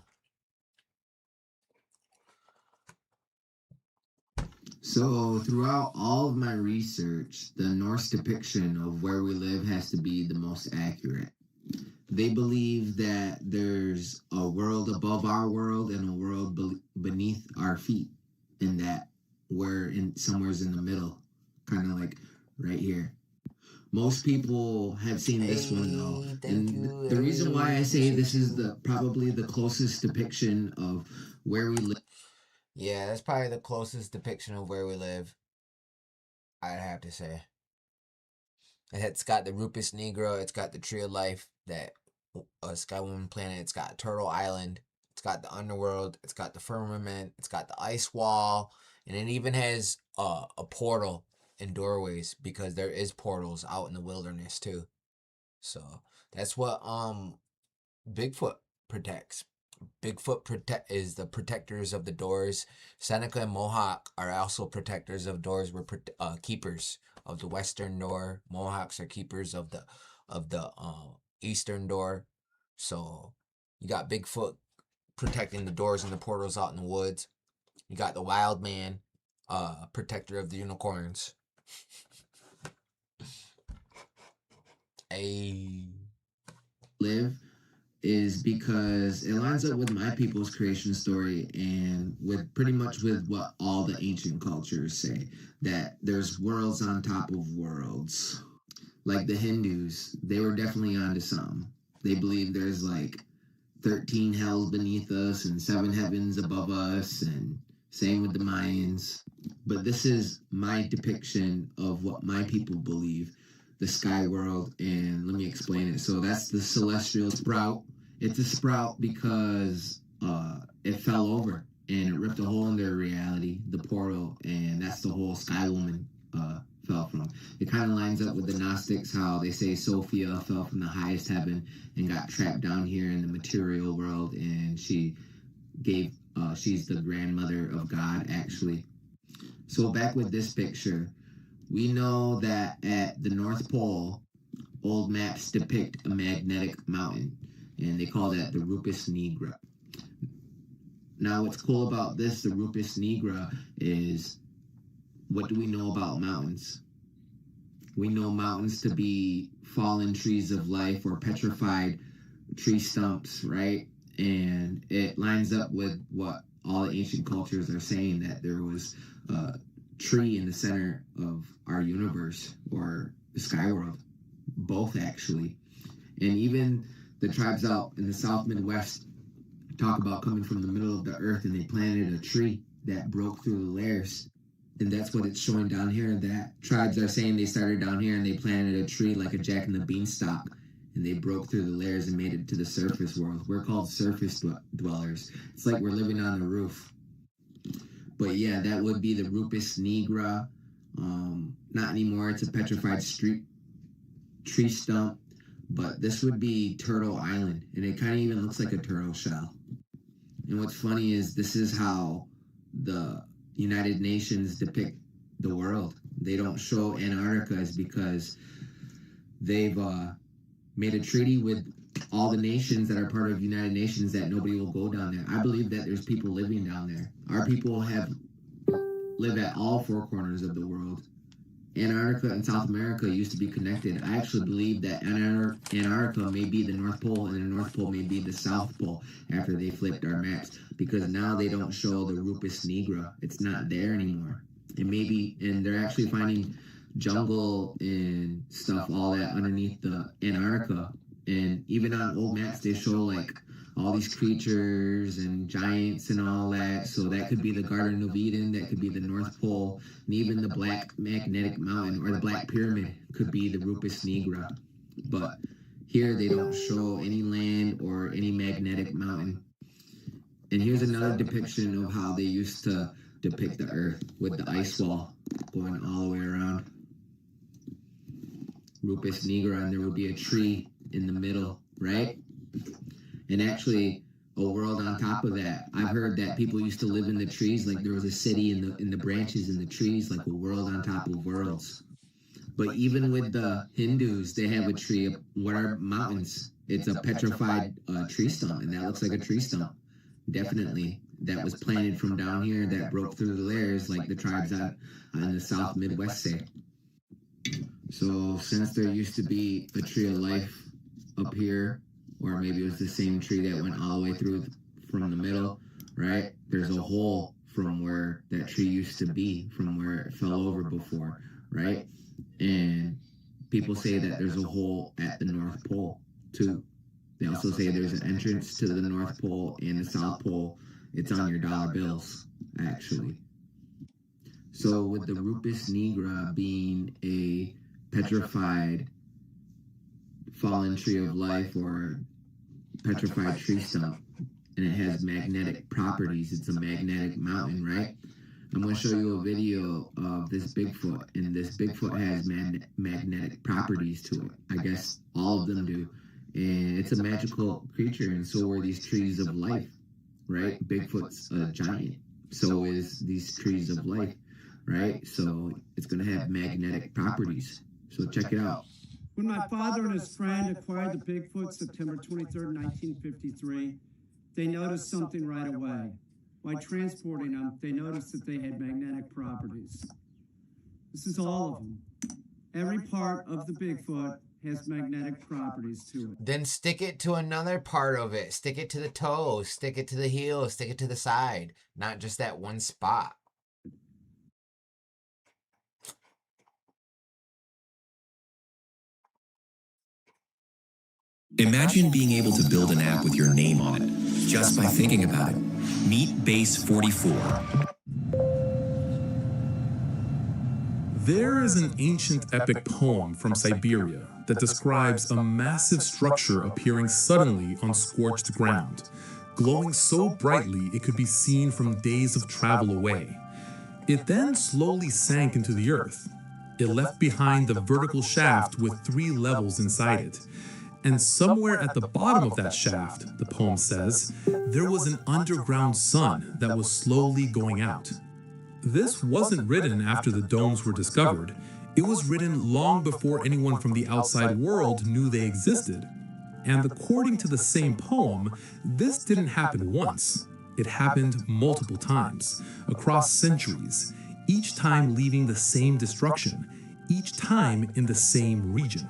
Speaker 7: So, throughout all of my research, the Norse depiction of where we live has to be the most accurate. They believe that there's a world above our world and a world beneath our feet, and that we're somewhere's in the middle, kind of like right here. Most people have seen this one though, and the reason why I say this is probably the closest depiction of where we live.
Speaker 1: Yeah, that's probably the closest depiction of where we live, I'd have to say. It's got the Rupus Negro, it's got the Tree of Life, that Sky Woman planet, it's got Turtle Island, it's got the underworld, it's got the firmament, it's got the ice wall, and it even has a portal and doorways, because there is portals out in the wilderness too. So that's what Bigfoot protects. Bigfoot is the protectors of the doors. Seneca and Mohawk are also protectors of doors. We're keepers of the western door. Mohawks are keepers of the eastern door. So you got Bigfoot protecting the doors and the portals out in the woods. You got the wild man, protector of the unicorns.
Speaker 7: Live is because it lines up with my people's creation story and with pretty much with what all the ancient cultures say, that there's worlds on top of worlds. Like the Hindus, they were definitely onto something. They believe there's like 13 hells beneath us and 7 heavens above us, and same with the Mayans. But this is my depiction of what my people believe, the sky world, and let me explain it. So that's the celestial sprout. It's a sprout because it fell over and it ripped a hole in their reality, the portal, and that's the whole Sky Woman fell from. It kind of lines up with the Gnostics, how they say Sophia fell from the highest heaven and got trapped down here in the material world, and she's the grandmother of God, actually. So back with this picture, we know that at the North Pole, old maps depict a magnetic mountain, and they call that the Rupus Nigra. Now, what's cool about this, the Rupus Nigra, is what do we know about mountains? We know mountains to be fallen trees of life or petrified tree stumps, right? And it lines up with what all the ancient cultures are saying, that there was a tree in the center of our universe, or the sky world, both actually. And even the tribes out in the South Midwest talk about coming from the middle of the earth, and they planted a tree that broke through the layers. And that's what it's showing down here, that tribes are saying they started down here and they planted a tree like a jack and the beanstalk, and they broke through the layers and made it to the surface world. We're called surface dwellers. It's like we're living on the roof. But yeah, that would be the Rupus Nigra. Not anymore, it's a petrified tree stump. But this would be Turtle Island, and it kind of even looks like a turtle shell. And what's funny is this is how the United Nations depict the world. They don't show Antarctica, is because they've made a treaty with all the nations that are part of United Nations that nobody will go down there. I believe that there's people living down there. Our people live at all 4 corners of the world. Antarctica and South America used to be connected. I actually believe that Antarctica may be the North Pole and the North Pole may be the South Pole after they flipped our maps, because now they don't show the Rupus Nigra. It's not there anymore. And they're actually finding jungle and stuff, all that underneath the Antarctica. And even on old maps, they show like all these creatures and giants and all that. So that could be the Garden of Eden, that could be the North Pole, and even the Black Magnetic Mountain or the Black Pyramid could be the Rupus Nigra. But here they don't show any land or any magnetic mountain. And here's another depiction of how they used to depict the Earth, with the ice wall going all the way around. Rupus Nigra, and there would be a tree in the middle, right? And actually, a world on top of that. I've heard that people used to live in the trees, like there was a city in the branches in the trees, like a world on top of worlds. But even with the Hindus, they have a tree. What are mountains? It's a petrified tree stump, and that looks like a tree stump. definitely, that was planted from down here that broke through the layers like the tribes out in the South Midwest say. So since there used to be a tree of life up here, or maybe it was the same tree that went all the way through from the middle, right? There's a hole from where that tree used to be, from where it fell over before, right? And people say that there's a hole at the North Pole too. They also say there's an entrance to the North Pole and the South Pole. It's on your dollar bills, actually. So with the Rupus nigra being a petrified fallen tree of life or petrified tree stump, and it has magnetic properties, it's a magnetic mountain, right? I'm going to show you a video of this Bigfoot, and this Bigfoot has magnetic properties to it. I guess all of them do. And it's a magical creature, and so are these trees of life, right? Bigfoot's a giant, so is these trees of life, right? So it's going to have magnetic properties. So check it out.
Speaker 8: When my father and his friend acquired the Bigfoot September 23rd, 1953, they noticed something right away. While transporting them, they noticed that they had magnetic properties. This is all of them. Every part of the Bigfoot has magnetic properties to it.
Speaker 1: Then stick it to another part of it. Stick it to the toes, stick it to the heel, stick it to the side, not just that one spot.
Speaker 5: Imagine being able to build an app with your name on it, just by thinking about it. Meet Base 44.
Speaker 22: There is an ancient epic poem from Siberia that describes a massive structure appearing suddenly on scorched ground, glowing so brightly it could be seen from days of travel away. It then slowly sank into the earth. It left behind the vertical shaft with 3 levels inside it. And somewhere at the bottom of that shaft, the poem says, there was an underground sun that was slowly going out. This wasn't written after the domes were discovered. It was written long before anyone from the outside world knew they existed. And according to the same poem, this didn't happen once. It happened multiple times, across centuries, each time leaving the same destruction, each time in the same region.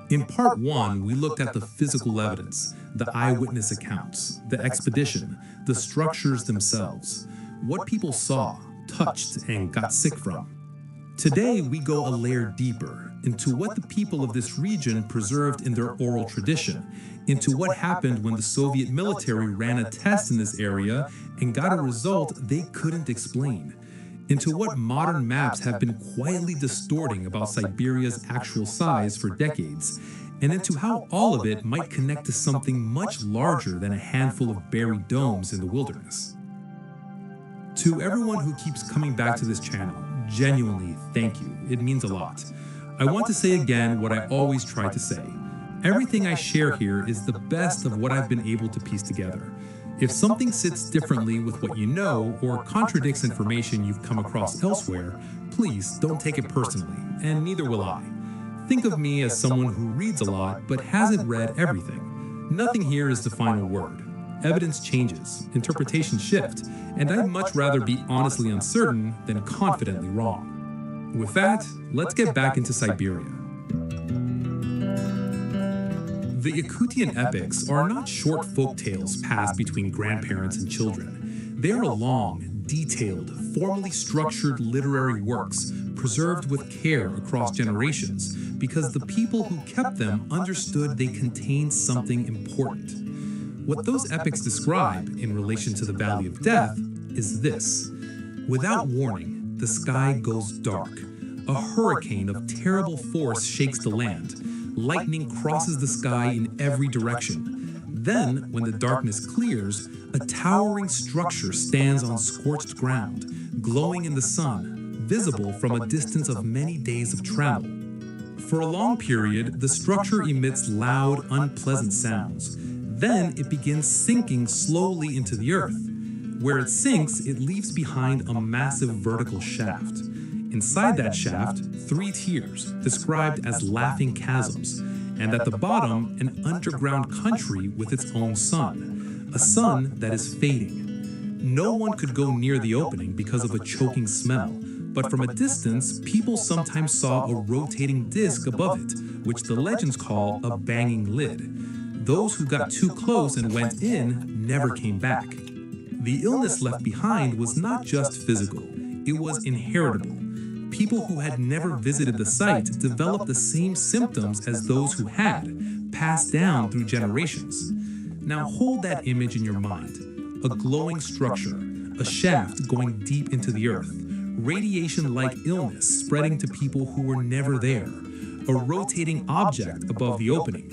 Speaker 22: In part 1, we looked at the physical evidence, the eyewitness accounts, the expedition, the structures themselves, what people saw, touched, and got sick from. Today, we go a layer deeper into what the people of this region preserved in their oral tradition, into what happened when the Soviet military ran a test in this area and got a result they couldn't explain, into what modern maps have been quietly distorting about Siberia's actual size for decades, and into how all of it might connect to something much larger than a handful of buried domes in the wilderness. To everyone who keeps coming back to this channel, genuinely thank you. It means a lot. I want to say again what I always try to say. Everything I share here is the best of what I've been able to piece together. If something sits differently with what you know or contradicts information you've come across elsewhere, please don't take it personally, and neither will I. Think of me as someone who reads a lot but hasn't read everything. Nothing here is the final word. Evidence changes, interpretations shift, and I'd much rather be honestly uncertain than confidently wrong. With that, let's get back into Siberia. The Yakutian epics are not short folk tales passed between grandparents and children. They are long, detailed, formally structured literary works preserved with care across generations because the people who kept them understood they contained something important. What those epics describe in relation to the Valley of Death is this. Without warning, the sky goes dark. A hurricane of terrible force shakes the land. Lightning crosses the sky in every direction. Then, when the darkness clears, a towering structure stands on scorched ground, glowing in the sun, visible from a distance of many days of travel. For a long period, the structure emits loud, unpleasant sounds. Then it begins sinking slowly into the earth. Where it sinks, it leaves behind a massive vertical shaft. Inside that shaft, 3 tiers, described as laughing chasms, and at the bottom, an underground country with its own sun, a sun that is fading. No one could go near the opening because of a choking smell, but from a distance, people sometimes saw a rotating disc above it, which the legends call a banging lid. Those who got too close and went in never came back. The illness left behind was not just physical, it was inheritable. People who had never visited the site developed the same symptoms as those who had, passed down through generations. Now hold that image in your mind. A glowing structure, a shaft going deep into the earth, radiation-like illness spreading to people who were never there, a rotating object above the opening.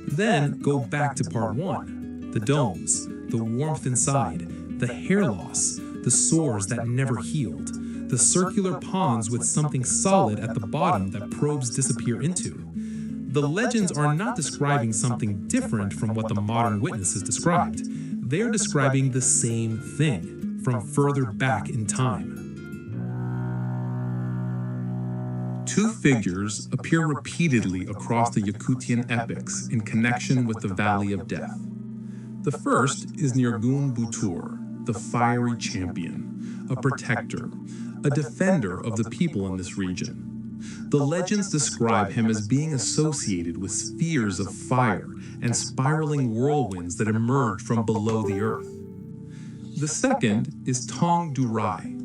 Speaker 22: Then go back to part 1, the domes, the warmth inside, the hair loss, the sores that never healed, the circular ponds with something solid at the bottom that probes disappear into. The legends are not describing something different from what the modern witnesses described. They are describing the same thing from further back in time. Two figures appear repeatedly across the Yakutian epics in connection with the Valley of Death. The first is Nirgun Butur, the fiery champion, a protector, a defender of the people in this region. The legends describe him as being associated with spheres of fire and spiraling whirlwinds that emerge from below the earth. The second is Tong Durai.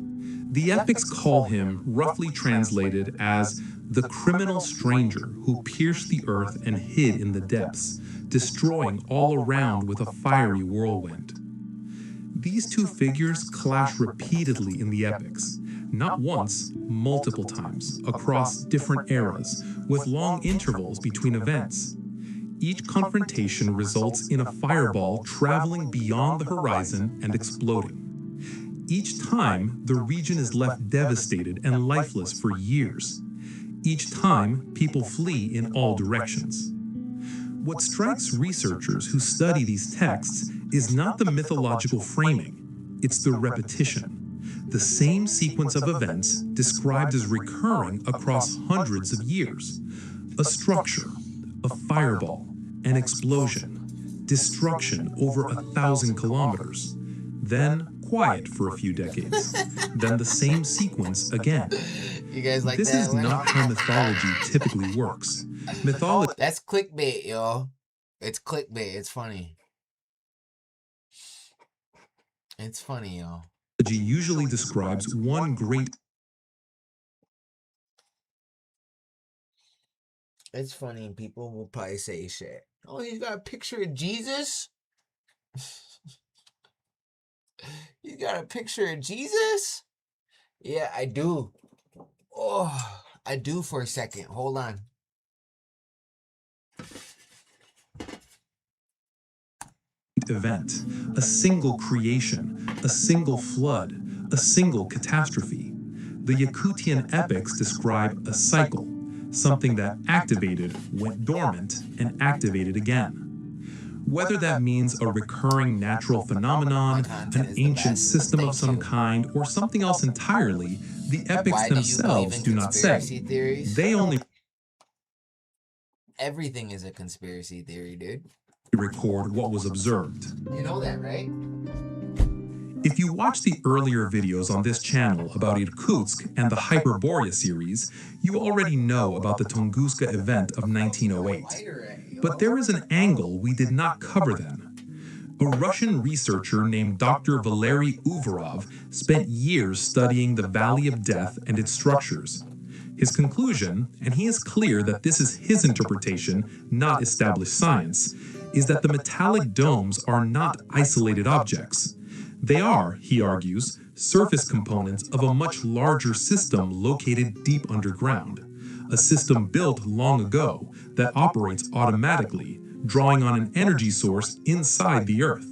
Speaker 22: The epics call him, roughly translated, as the criminal stranger who pierced the earth and hid in the depths, destroying all around with a fiery whirlwind. These two figures clash repeatedly in the epics, not once, multiple times, across different eras, with long intervals between events. Each confrontation results in a fireball traveling beyond the horizon and exploding. Each time, the region is left devastated and lifeless for years. Each time, people flee in all directions. What strikes researchers who study these texts is not the mythological framing, it's the repetition. The same sequence of events described as recurring across hundreds of years. A structure, a fireball, an explosion, destruction over 1,000 kilometers, then quiet for a few decades, then the same sequence again.
Speaker 1: You guys like
Speaker 22: this
Speaker 1: that?
Speaker 22: This is not how mythology typically works. Mythology.
Speaker 1: That's clickbait, yo. It's clickbait. It's funny. It's funny, yo.
Speaker 22: Usually describes one great.
Speaker 1: It's funny. People will probably say shit. Oh, he's got a picture of Jesus? You got a picture of Jesus? Yeah, I do. Oh, I do for a second. Hold on.
Speaker 22: Event, a single creation, a single flood, a single catastrophe. The Yakutian epics describe a cycle, something that activated, went dormant, and activated again. Whether that means a recurring natural phenomenon, an ancient system of some kind, or something else entirely, the epics themselves do not say. They only
Speaker 1: everything is a conspiracy theory, dude.
Speaker 22: Record what was observed.
Speaker 1: You know that, right?
Speaker 22: If you watch the earlier videos on this channel about Irkutsk and the Hyperborea series, you already know about the Tunguska event of 1908. But there is an angle we did not cover then. A Russian researcher named Dr. Valery Uvarov spent years studying the Valley of Death and its structures. His conclusion, and he is clear that this is his interpretation, not established science, is that the metallic domes are not isolated objects. They are, he argues, surface components of a much larger system located deep underground, a system built long ago that operates automatically, drawing on an energy source inside the Earth.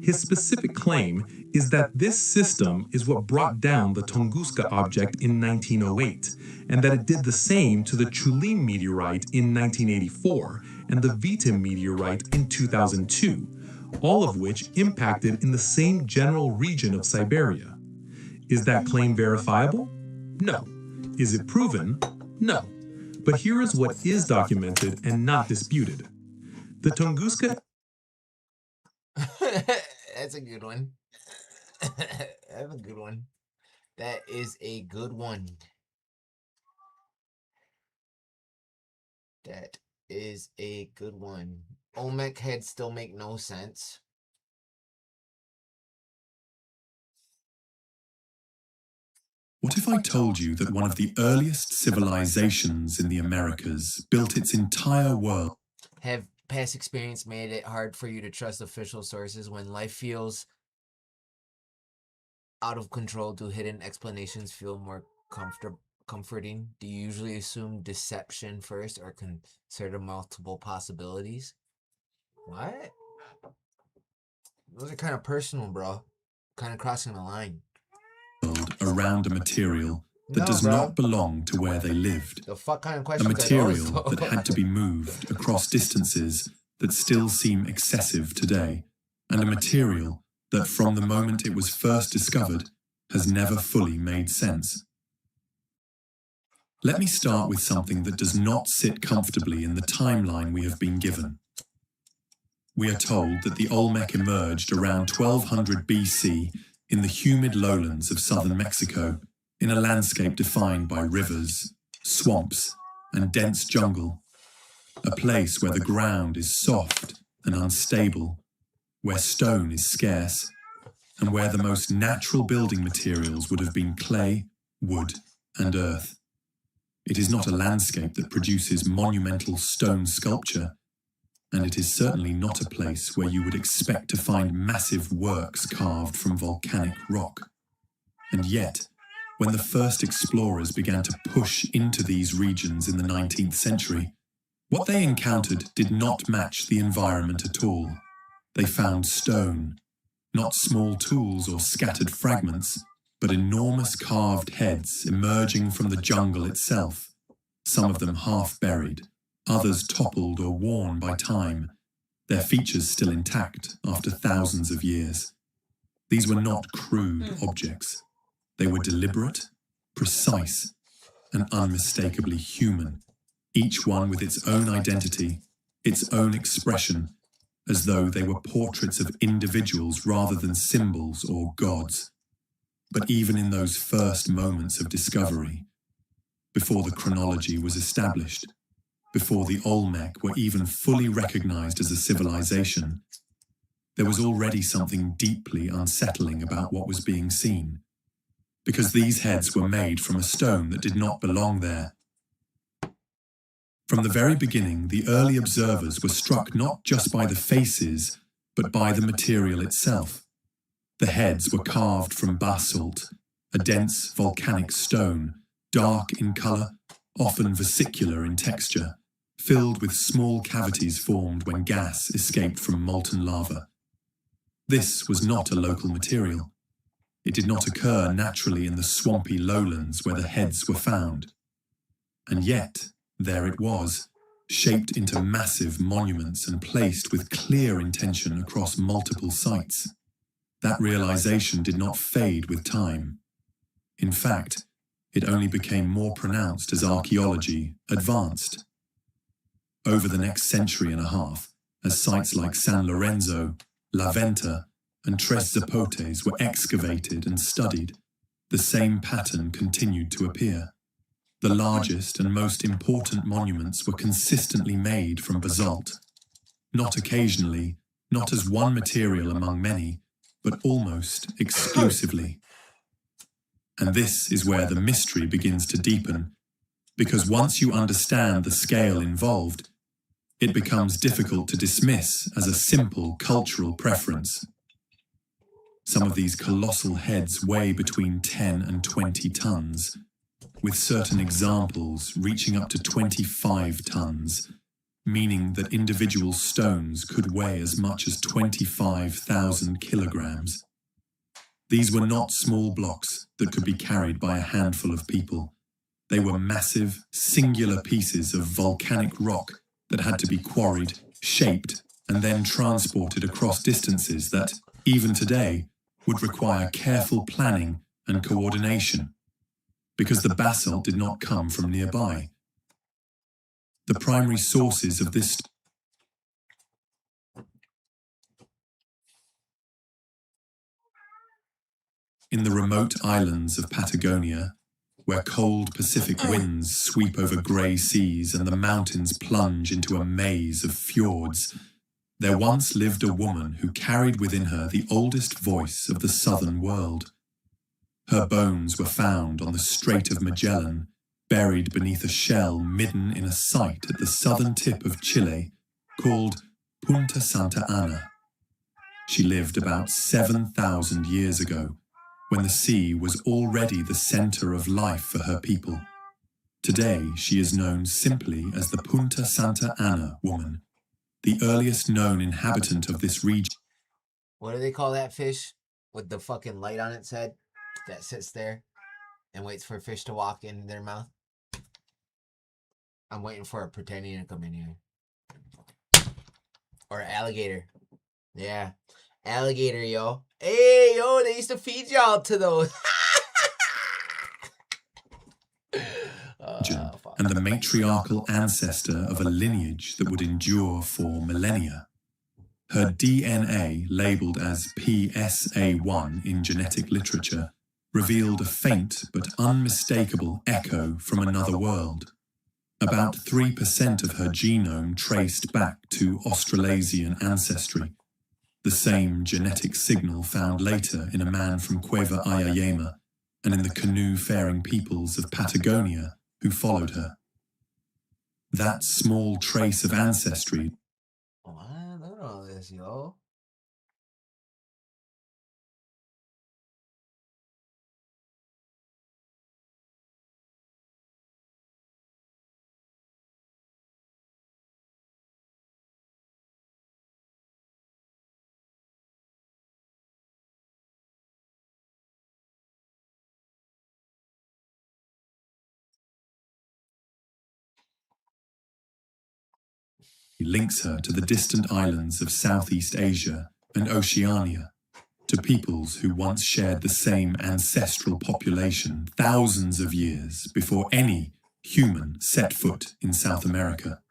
Speaker 22: His specific claim is that this system is what brought down the Tunguska object in 1908, and that it did the same to the Chulim meteorite in 1984 and the Vitim meteorite in 2002, all of which impacted in the same general region of Siberia. Is that claim verifiable? No. Is it proven? No. But here is what is documented and not disputed. The Tunguska
Speaker 1: That's a good one. That's a good one. That is a good one. That is a good one. Olmec heads still make no sense.
Speaker 9: What if I told you that one of the earliest civilizations in the Americas built its entire world?
Speaker 1: Have past experience made it hard for you to trust official sources when life feels out of control? Do hidden explanations feel more comforting? Do you usually assume deception first or consider multiple possibilities? What? Those are kind of personal, bro. Kind of crossing the line.
Speaker 9: Around a material that does not belong to where they lived.
Speaker 1: The fuck kind of
Speaker 9: A
Speaker 1: questions
Speaker 9: material that had to be moved across distances that still seem excessive today, and a material that from the moment it was first discovered has never fully made sense. Let me start with something that does not sit comfortably in the timeline we have been given. We are told that the Olmec emerged around 1200 BC in the humid lowlands of southern Mexico, in a landscape defined by rivers, swamps, and dense jungle, a place where the ground is soft and unstable, where stone is scarce, and where the most natural building materials would have been clay, wood, and earth. It is not a landscape that produces monumental stone sculpture, and it is certainly not a place where you would expect to find massive works carved from volcanic rock. And yet, when the first explorers began to push into these regions in the 19th century, what they encountered did not match the environment at all. They found stone, not small tools or scattered fragments, but enormous carved heads emerging from the jungle itself, some of them half buried, others toppled or worn by time, their features still intact after thousands of years. These were not crude objects. They were deliberate, precise, and unmistakably human, each one with its own identity, its own expression, as though they were portraits of individuals rather than symbols or gods. But even in those first moments of discovery, before the chronology was established, before the Olmec were even fully recognized as a civilization, there was already something deeply unsettling about what was being seen, because these heads were made from a stone that did not belong there. From the very beginning, the early observers were struck not just by the faces, but by the material itself. The heads were carved from basalt, a dense volcanic stone, dark in color, often vesicular in texture, filled with small cavities formed when gas escaped from molten lava. This was not a local material. It did not occur naturally in the swampy lowlands where the heads were found. And yet, there it was, shaped into massive monuments and placed with clear intention across multiple sites. That realization did not fade with time. In fact, it only became more pronounced as archaeology advanced. Over the next century and a half, as sites like San Lorenzo, La Venta, and Tres Zapotes were excavated and studied, the same pattern continued to appear. The largest and most important monuments were consistently made from basalt, not occasionally, not as one material among many, but almost exclusively. And this is where the mystery begins to deepen, because once you understand the scale involved, it becomes difficult to dismiss as a simple cultural preference. Some of these colossal heads weigh between 10 and 20 tons, with certain examples reaching up to 25 tons, meaning that individual stones could weigh as much as 25,000 kilograms. These were not small blocks that could be carried by a handful of people. They were massive, singular pieces of volcanic rock that had to be quarried, shaped, and then transported across distances that, even today, would require careful planning and coordination, because the basalt did not come from nearby. The primary sources of this In the remote islands of Patagonia, where cold Pacific winds sweep over grey seas and the mountains plunge into a maze of fjords, there once lived a woman who carried within her the oldest voice of the southern world. Her bones were found on the Strait of Magellan, buried beneath a shell midden in a site at the southern tip of Chile called Punta Santa Ana. She lived about 7,000 years ago, when the sea was already the center of life for her people. Today, she is known simply as the Punta Santa Ana woman, the earliest known inhabitant of this region.
Speaker 1: What do they call that fish with the fucking light on its head that sits there and waits for a fish to walk in their mouth? I'm waiting for a pretending to come in here. Or an alligator. Yeah. Alligator, yo. Hey, yo, they used to feed y'all to those.
Speaker 9: And the matriarchal ancestor of a lineage that would endure for millennia. Her DNA, labeled as PSA1 in genetic literature, revealed a faint but unmistakable echo from another world. About 3% of her genome traced back to Australasian ancestry, the same genetic signal found later in a man from Cueva Ayayema and in the canoe-faring peoples of Patagonia who followed her. That small trace of ancestry.
Speaker 1: Oh, I look at all this, yo.
Speaker 9: Links her to the distant islands of Southeast Asia and Oceania, to peoples who once shared the same ancestral population thousands of years before any human set foot in South America.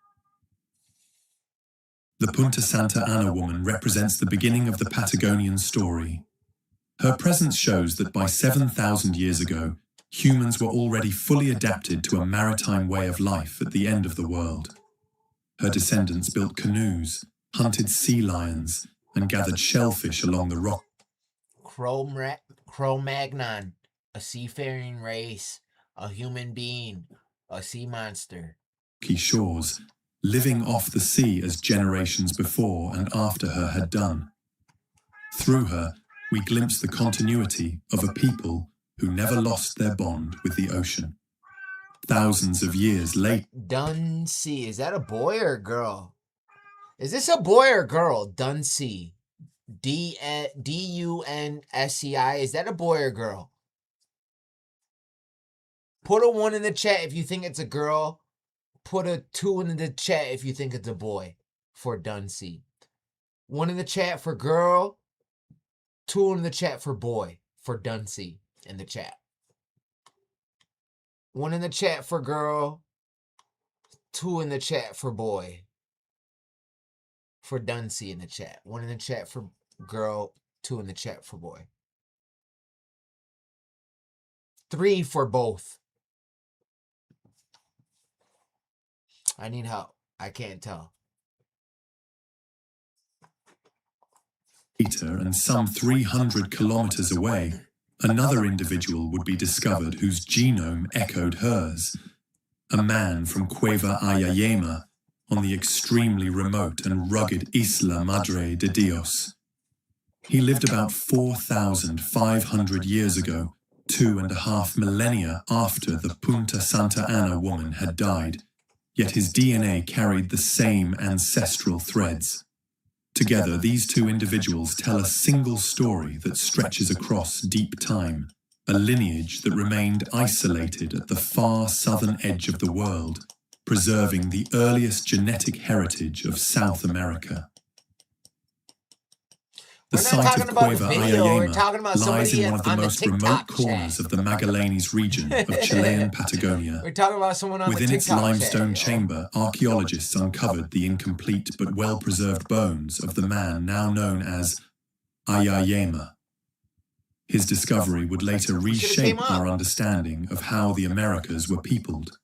Speaker 9: The Punta Santa Ana woman represents the beginning of the Patagonian story. Her presence shows that by 7,000 years ago, humans were already fully adapted to a maritime way of life at the end of the world. Her descendants built canoes, hunted sea lions, and gathered shellfish along the rock.
Speaker 1: Cro-Magnon, a seafaring race, a human being, a sea monster.
Speaker 9: Shores, living off the sea as generations before and after her had done. Through her, we glimpse the continuity of a people who never lost their bond with the ocean. Thousands of years later.
Speaker 1: Duncy, is that a boy or a girl? Is this a boy or a girl? Duncy. D-U-N-S-C-I. Is that a boy or a girl? Put a 1 in the chat if you think it's a girl. Put a 2 in the chat if you think it's a boy for Duncy. 1 in the chat for girl. 2 in the chat for boy for Duncy in the chat. 1 in the chat for girl. 2 in the chat for boy. For Duncy in the chat. 1 in the chat for girl. 2 in the chat for boy. 3 for both. I need help. I can't tell.
Speaker 9: And some 300 kilometers away, another individual would be discovered whose genome echoed hers. A man from Cueva Ayayema on the extremely remote and rugged Isla Madre de Dios. He lived about 4,500 years ago, 2.5 millennia after the Punta Santa Ana woman had died, yet his DNA carried the same ancestral threads. Together, these two individuals tell a single story that stretches across deep time, a lineage that remained isolated at the far southern edge of the world, preserving the earliest genetic heritage of South America. The site of Cueva Ayayema lies in one of the most remote corners of the Magallanes region of Chilean Patagonia.
Speaker 1: We're talking about someone on
Speaker 9: Within
Speaker 1: the
Speaker 9: its limestone chamber, archaeologists uncovered the incomplete but well-preserved bones of the man now known as Ayayema. His discovery would later reshape
Speaker 1: came up.
Speaker 9: our understanding of how the Americas were peopled.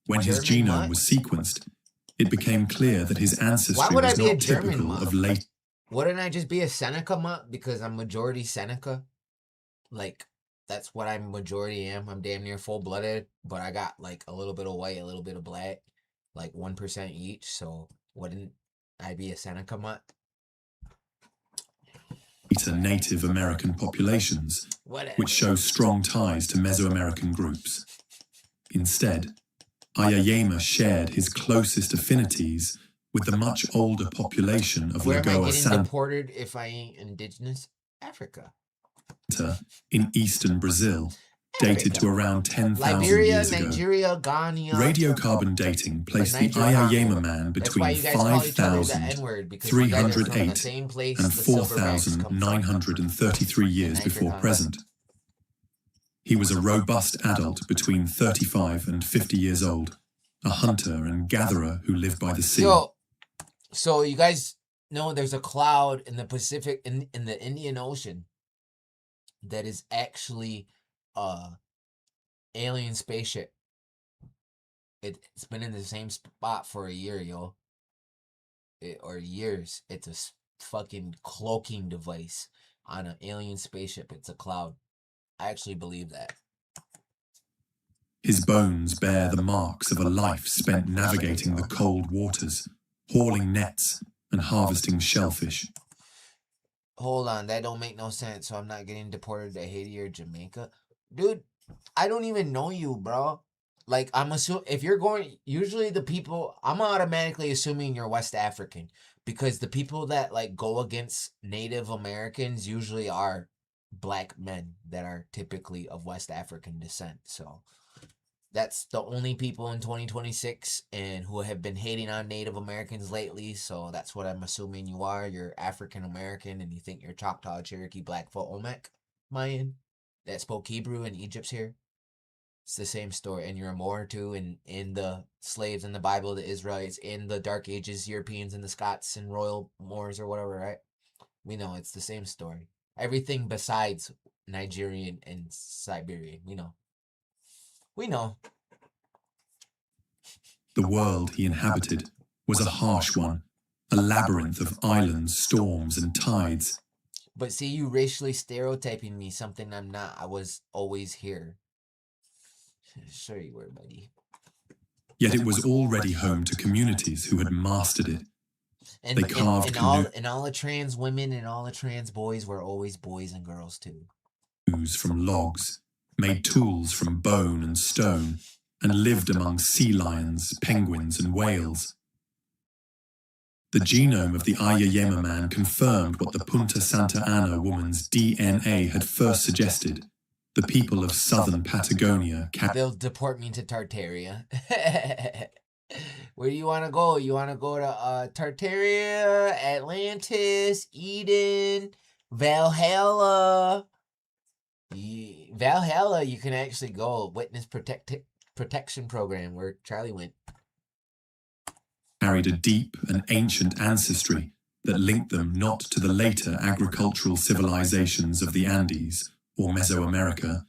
Speaker 9: When his
Speaker 1: German
Speaker 9: genome
Speaker 1: mutt?
Speaker 9: was sequenced, it became clear that his
Speaker 1: Why
Speaker 9: ancestry
Speaker 1: would I
Speaker 9: was
Speaker 1: be a
Speaker 9: not
Speaker 1: German
Speaker 9: typical
Speaker 1: mutt?
Speaker 9: of late.
Speaker 1: Wouldn't I just be a Seneca mutt because I'm majority Seneca? Like, that's what I majority am. I'm damn near full-blooded, but I got like a little bit of white, a little bit of black, like 1% each. So wouldn't I be a Seneca mutt?
Speaker 9: To Native American populations, which show strong ties to Mesoamerican groups. Instead, Ayayema shared his closest affinities with the much older population of
Speaker 1: Where am I
Speaker 9: Lagoa
Speaker 1: getting
Speaker 9: Santa
Speaker 1: deported if I ain't indigenous? Africa.
Speaker 9: in eastern Brazil, dated to around 10,000
Speaker 1: Liberia,
Speaker 9: years ago.
Speaker 1: Nigeria, Ghana.
Speaker 9: Radiocarbon dating placed the
Speaker 1: Nigeria.
Speaker 9: Ayayema man
Speaker 1: That's why
Speaker 9: between
Speaker 1: you guys call each other the N-word, because you guys are from the
Speaker 9: 5,308
Speaker 1: same place
Speaker 9: and
Speaker 1: the silverbacks come from.
Speaker 9: 4,933 years before present. He was a robust adult between 35 and 50 years old, a hunter and gatherer who lived by the sea.
Speaker 1: So you guys know there's a cloud in the Pacific, in the Indian Ocean, that is actually alien spaceship. It's been in the same spot for a year, yo. Or years. It's a fucking cloaking device on an alien spaceship. It's a cloud. I actually believe that.
Speaker 9: His bones bear the marks of a life spent navigating the cold waters, hauling nets, and harvesting shellfish.
Speaker 1: Hold on, that don't make no sense. So I'm not getting deported to Haiti or Jamaica? Dude, I don't even know you, bro. Like, I'm assuming, if you're going, usually the people, I'm automatically assuming you're West African, because the people that, like, go against Native Americans usually are black men that are typically of West African descent. So that's the only people in 2026 and who have been hating on Native Americans lately. So that's what I'm assuming you are. You're African American and you think you're Choctaw, Cherokee, Blackfoot, Olmec, Mayan that spoke Hebrew and Egypt's here. It's the same story. And you're a Moor too, and in the slaves in the Bible, the Israelites, in the Dark Ages, Europeans and the Scots and Royal Moors or whatever, right? We know it's the same story. Everything besides Nigerian and Siberian, we know. We know.
Speaker 9: The world he inhabited was a harsh one, a labyrinth of islands, storms, and tides.
Speaker 1: But see, you racially stereotyping me, something I'm not. I was always here. Sure you were, buddy.
Speaker 9: Yet it was already home to communities who had mastered it. They carved
Speaker 1: and all the trans women and all the trans boys were always boys and girls too.
Speaker 9: Canoes from logs, made tools from bone and stone, and lived among sea lions, penguins, and whales. The genome of the Ayayema man confirmed what the Punta Santa Ana woman's DNA had first suggested. The people of southern Patagonia
Speaker 1: They'll deport me to Tartaria. Where do you want to go? You want to go to Tartaria, Atlantis, Eden, Valhalla. Valhalla, you can actually go. Witness protection program where Charlie went.
Speaker 9: Carried a deep and ancient ancestry that linked them not to the later agricultural civilizations of the Andes or Mesoamerica,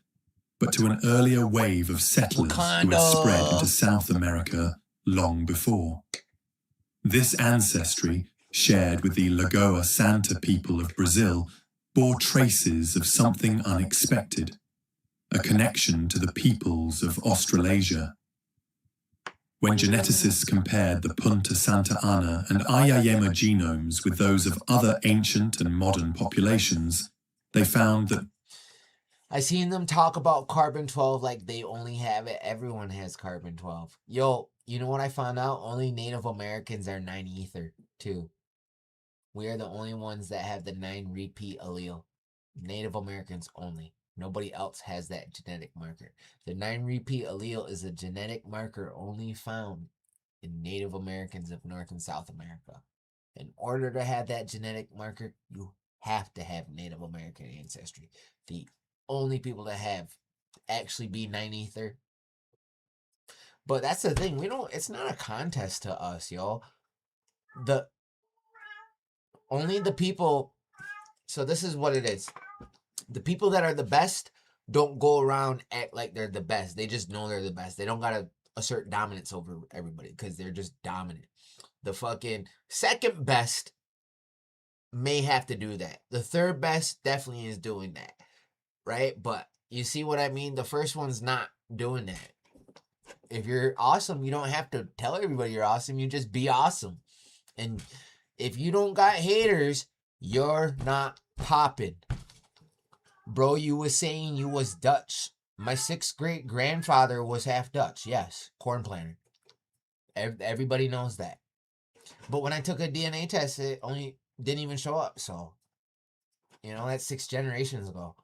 Speaker 9: but to an earlier wave of settlers who had spread into South America long before. This ancestry, shared with the Lagoa Santa people of Brazil, bore traces of something unexpected, a connection to the peoples of Australasia. When geneticists compared the Punta Santa Ana and Ayayema genomes with those of other ancient and modern populations, they found that
Speaker 1: I seen them talk about carbon-12 like they only have it. Everyone has carbon-12. Yo, you know what I found out? Only Native Americans are 9 ether, too. We are the only ones that have the 9 repeat allele. Native Americans only. Nobody else has that genetic marker. The 9 repeat allele is a genetic marker only found in Native Americans of North and South America. In order to have that genetic marker, you have to have Native American ancestry. The only people that have actually be 9 ether. But that's the thing. It's not a contest to us, y'all. Only the people. So this is what it is. The people that are the best don't go around act like they're the best. They just know they're the best. They don't gotta assert dominance over everybody because they're just dominant. The fucking second best may have to do that. The third best definitely is doing that, right? But you see what I mean? The first one's not doing that. If you're awesome, you don't have to tell everybody you're awesome. You just be awesome. And if you don't got haters, you're not popping. Bro, you was saying you was Dutch. My 6th great grandfather was half Dutch. Yes, corn planter. Everybody knows that. But when I took a DNA test, it only didn't even show up. So, you know, that's 6 generations ago.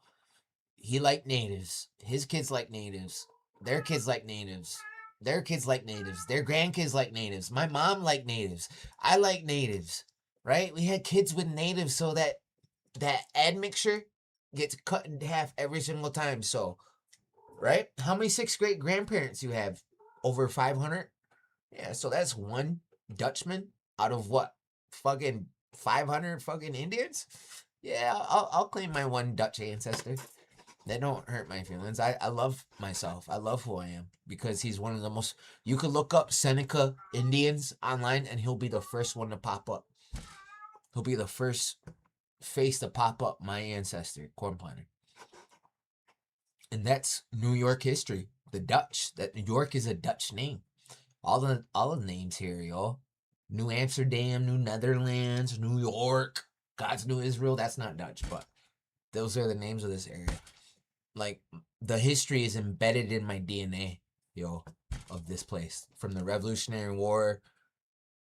Speaker 1: He liked natives. His kids like natives. Their kids like natives. Their kids like natives. Their grandkids like natives. My mom liked natives. I like natives. Right? We had kids with natives so that admixture gets cut in half every single time. So, right? How many 6th great grandparents you have? Over 500? Yeah, so that's one Dutchman out of what? Fucking 500 fucking Indians? Yeah, I'll claim my one Dutch ancestor. That don't hurt my feelings. I love myself. I love who I am because he's one of the most... You could look up Seneca Indians online and he'll be the first one to pop up. He'll be the first face to pop up, my ancestor, corn planter. And that's New York history. The Dutch. That New York is a Dutch name. All the names here, yo. New Amsterdam, New Netherlands, New York, God's New Israel. That's not Dutch, but those are the names of this area. Like, the history is embedded in my DNA, yo, of this place. From the Revolutionary War,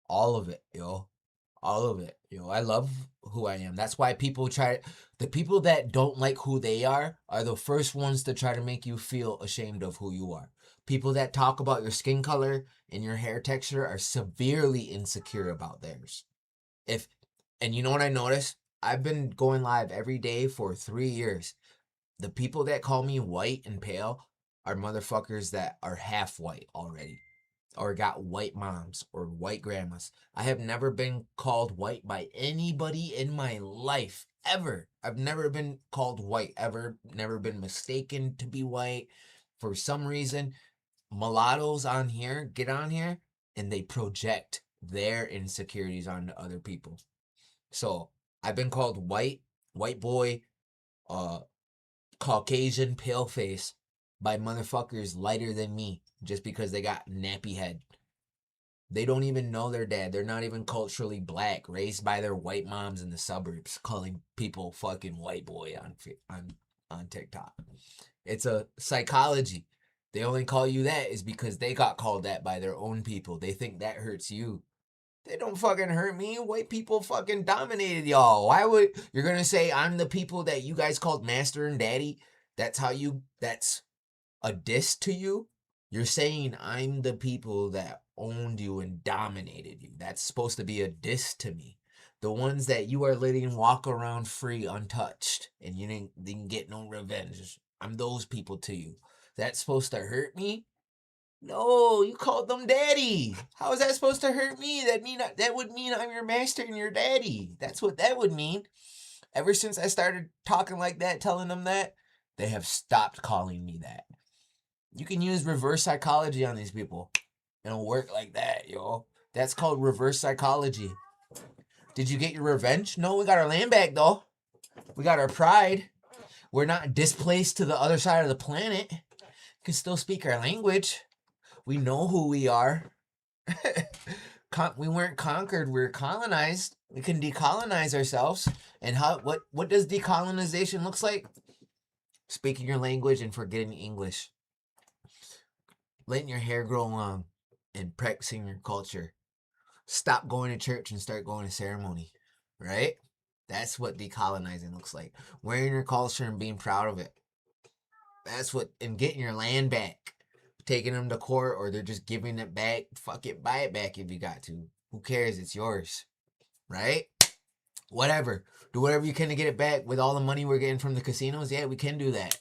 Speaker 1: all of it, yo. All of it, yo. I love who I am. That's why people the people that don't like who they are the first ones to try to make you feel ashamed of who you are. People that talk about your skin color and your hair texture are severely insecure about theirs. And you know what I noticed? I've been going live every day for 3 years. The people that call me white and pale are motherfuckers that are half white already. Or got white moms or white grandmas. I have never been called white by anybody in my life, ever. I've never been called white, ever. Never been mistaken to be white. For some reason, mulattoes on here get on here and they project their insecurities onto other people. So I've been called white boy, Caucasian, pale face by motherfuckers lighter than me just because they got nappy head. They don't even know their dad. They're not even culturally black, raised by their white moms in the suburbs, calling people fucking white boy on TikTok. It's a psychology. They only call you that is because they got called that by their own people. They think that hurts you. They don't fucking hurt me. White people fucking dominated y'all. Why would... You're gonna say I'm the people that you guys called master and daddy? That's a diss to you? You're saying I'm the people that owned you and dominated you. That's supposed to be a diss to me. The ones that you are letting walk around free untouched and you didn't get no revenge. I'm those people to you. That's supposed to hurt me? No, you called them daddy. How is that supposed to hurt me? That would mean I'm your master and your daddy. That's what that would mean. Ever since I started talking like that, telling them that, they have stopped calling me that. You can use reverse psychology on these people. It'll work like that, yo. That's called reverse psychology. Did you get your revenge? No, we got our land back, though. We got our pride. We're not displaced to the other side of the planet. We can still speak our language. We know who we are. We weren't conquered. We were colonized. We can decolonize ourselves. And what does decolonization looks like? Speaking your language and forgetting English. Letting your hair grow long and practicing your culture. Stop going to church and start going to ceremony. Right? That's what decolonizing looks like. Wearing your culture and being proud of it. That's what... And getting your land back. Taking them to court or they're just giving it back. Fuck it, buy it back if you got to. Who cares? It's yours. Right? Whatever. Do whatever you can to get it back with all the money we're getting from the casinos. Yeah, we can do that.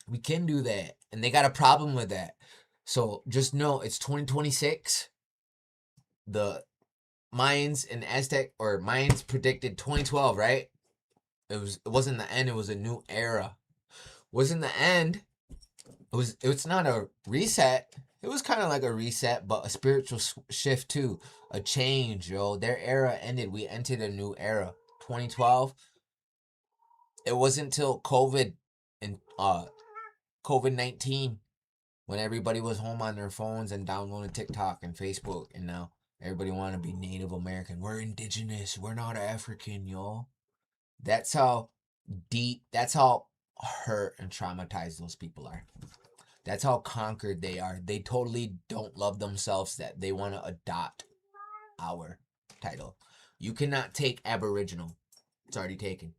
Speaker 1: We can do that. And they got a problem with that. So just know it's 2026. The Mayans and Aztec, or Mayans predicted 2012, right? It wasn't the end. It was a new era. Wasn't the end. It's not a reset. It was kind of like a reset, but a spiritual shift too, a change, yo. Their era ended. We entered a new era. 2012. It wasn't until COVID and COVID-19 when everybody was home on their phones and downloading TikTok and Facebook, and now everybody want to be Native American. We're indigenous. We're not African, yo. That's how deep. That's how hurt and traumatized those people are. That's how conquered they are. They totally don't love themselves that they want to adopt our title. You cannot take Aboriginal. It's already taken.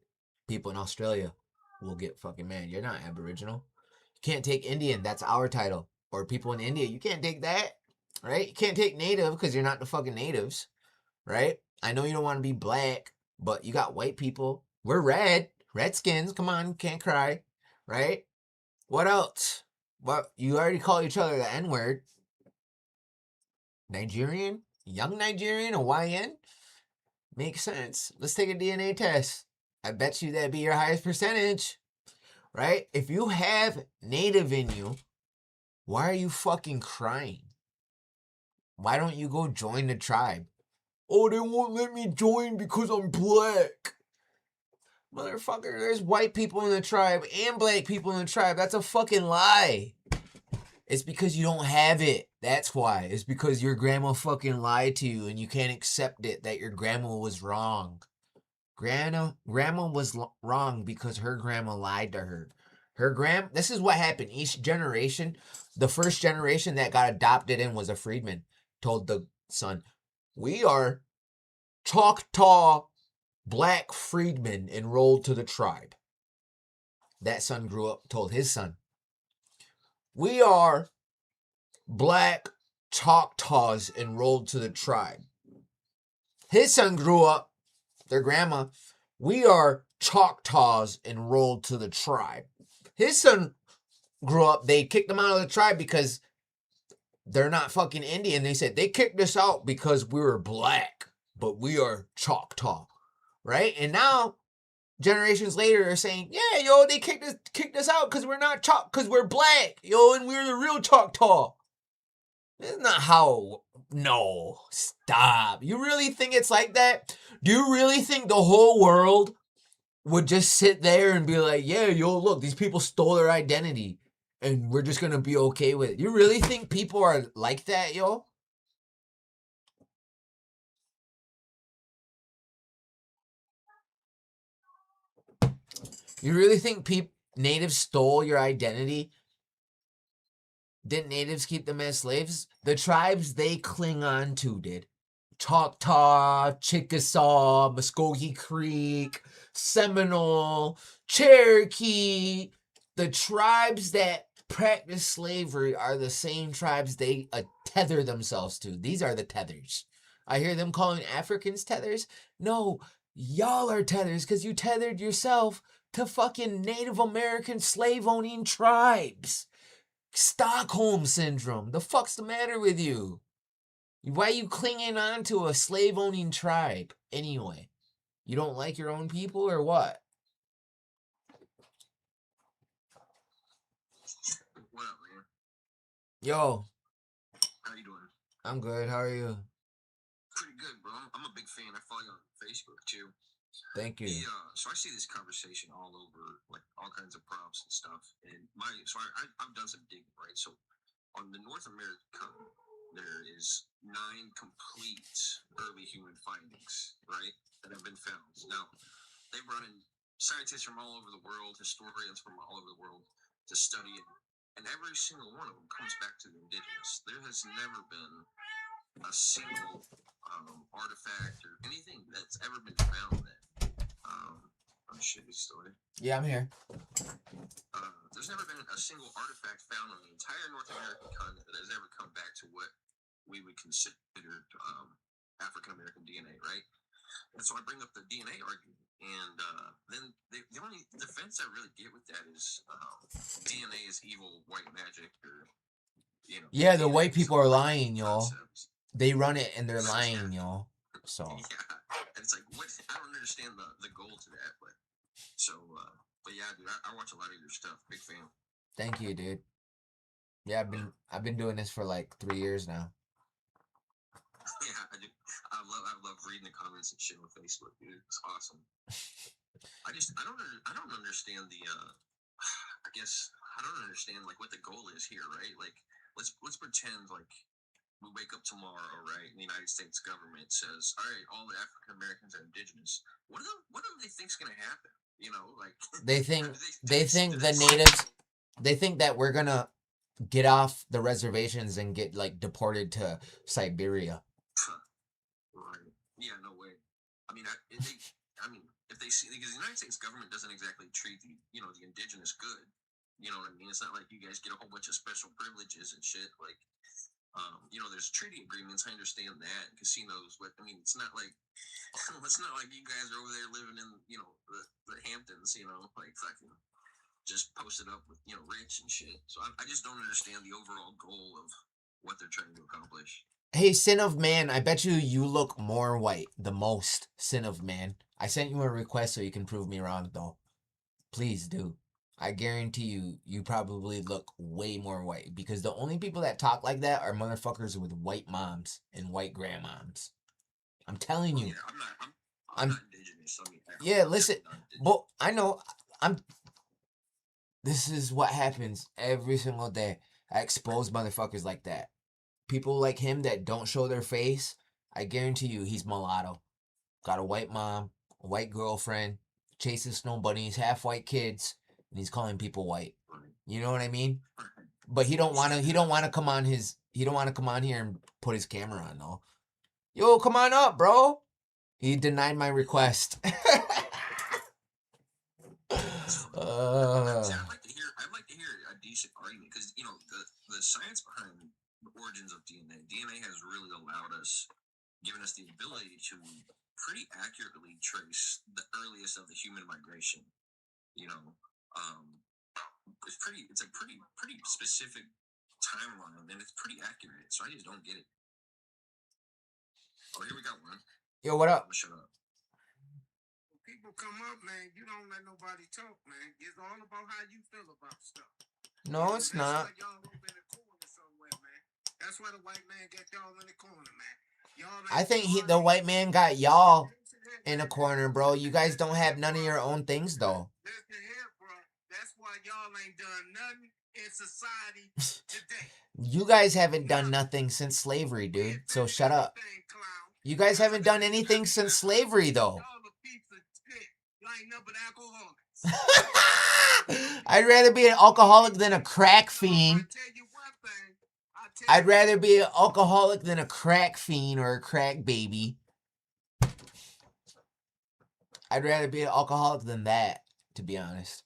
Speaker 1: People in Australia will get fucking mad. You're not Aboriginal. You can't take Indian. That's our title. Or people in India. You can't take that. Right? You can't take Native because you're not the fucking natives. Right? I know you don't want to be black, but you got white people. We're red. Redskins. Come on. Can't cry. Right? What else? What, you already call each other the N-word. Nigerian? Young Nigerian? Hawaiian? Makes sense. Let's take a DNA test. I bet you that'd be your highest percentage. Right? If you have native in you, why are you fucking crying? Why don't you go join the tribe? Oh, they won't let me join because I'm black. Motherfucker, there's white people in the tribe and black people in the tribe. That's a fucking lie. It's because you don't have it. That's why. It's because your grandma fucking lied to you and you can't accept it that your grandma was wrong. Grandma was wrong because her grandma lied to her. This is what happened. Each generation, the first generation that got adopted in was a freedman, told the son, we are Choctaw black freedmen enrolled to the tribe. That son grew up, told his son, we are black Choctaws enrolled to the tribe. His son grew up, their grandma, we are Choctaws enrolled to the tribe. His son grew up, they kicked him out of the tribe because they're not fucking Indian. They said, they kicked us out because we were black, but we are Choctaw. Right? And now, generations later, they're saying, yeah, yo, they kicked us out because we're not because we're black, yo, and we're the real Choctaw. That's not how. No, stop. You really think it's like that? Do you really think the whole world would just sit there and be like, yeah, yo, look, these people stole their identity and we're just going to be okay with it? You really think people are like that, yo? You really think natives stole your identity? Didn't natives keep them as slaves? The tribes they cling on to did. Choctaw, Chickasaw, Muskogee Creek, Seminole, Cherokee. The tribes that practice slavery are the same tribes they tether themselves to. These are the tethers. I hear them calling Africans tethers. No, y'all are tethers because you tethered yourself to fucking Native American slave-owning tribes. Stockholm Syndrome. The fuck's the matter with you? Why are you clinging on to a slave-owning tribe anyway? You don't like your own people or what?
Speaker 10: What up, man?
Speaker 1: Yo.
Speaker 10: How you doing?
Speaker 1: I'm good. How are you?
Speaker 10: Pretty good, bro. I'm a big fan. I follow you on Facebook, too.
Speaker 1: Thank you.
Speaker 10: So I see this conversation all over, like all kinds of prompts and stuff. And I've done some digging, right? So on the North American continent, there is 9 complete early human findings, right, that have been found. Now, they brought in scientists from all over the world, historians from all over the world to study it, and every single one of them comes back to the indigenous. There has never been a single artifact or anything that's ever been found that shit, is still there?
Speaker 1: Yeah, I'm here.
Speaker 10: There's never been a single artifact found on the entire North American continent that has ever come back to what we would consider African American DNA, right? And so I bring up the DNA argument, and then the only defense I really get with that is DNA is evil white magic, or
Speaker 1: Yeah, the white people are lying, y'all. They run it and they're lying, y'all. So
Speaker 10: yeah, and it's like, what? I don't understand the goal to that, but So, but yeah, dude, I watch a lot of your stuff. Big fan.
Speaker 1: Thank you, dude. Yeah, I've been doing this for like 3 years now.
Speaker 10: Yeah, I do. I love reading the comments and shit on Facebook, dude. It's awesome. I don't understand the I guess I don't understand like what the goal is here, right? Like let's pretend like we wake up tomorrow, right? And the United States government says, all right, all the African Americans are indigenous. What do they think's gonna happen? You know, like
Speaker 1: They think the natives, they think that we're gonna get off the reservations and get like deported to Siberia.
Speaker 10: Right. Yeah, no way. I mean, if they see, because the United States government doesn't exactly treat the indigenous good. You know what I mean? It's not like you guys get a whole bunch of special privileges and shit. Like, there's treaty agreements. I understand that casinos, but I mean, it's not like you guys are over there living in the Hamptons. Like fucking just posted up with rich and shit. So I just don't understand the overall goal of what they're trying to accomplish.
Speaker 1: Hey, Sin of Man, I bet you look more white. The most, Sin of Man. I sent you a request so you can prove me wrong, though. Please do. I guarantee you probably look way more white. Because the only people that talk like that are motherfuckers with white moms and white grandmoms. I'm telling you.
Speaker 10: Yeah, I'm not indigenous. I mean,
Speaker 1: yeah, listen. But I know, this is what happens every single day. I expose motherfuckers like that. People like him that don't show their face, I guarantee you he's mulatto. Got a white mom, a white girlfriend, chases snow bunnies, half white kids, and he's calling people white. You know what I mean? But he don't wanna come on here and put his camera on though. Yo, come on up, bro. He denied my request.
Speaker 10: I'd like to hear a decent argument because the science behind the origins of DNA. DNA has really allowed us, given us the ability to pretty accurately trace the earliest of the human migration. It's a pretty specific timeline, and it's pretty accurate. So I just don't get it. Oh, here we got one.
Speaker 1: Yo, what up?
Speaker 10: Shut up.
Speaker 11: People come up, man. You don't let nobody talk, man. It's all about how you feel about stuff.
Speaker 1: No, it's not.
Speaker 11: That's why y'all over in the corner somewhere, man. That's why the white man got y'all in the corner, man.
Speaker 1: I think the white man got y'all in a corner, bro. You guys don't have none of your own things, though.
Speaker 11: Listen here, bro. That's why y'all ain't done nothing in society today.
Speaker 1: You guys haven't done nothing since slavery, dude. So shut up. You guys haven't done anything since slavery, though. I'd rather be an alcoholic than a crack fiend. I'd rather be an alcoholic than a crack fiend or a crack baby. I'd rather be an alcoholic than that, to be honest.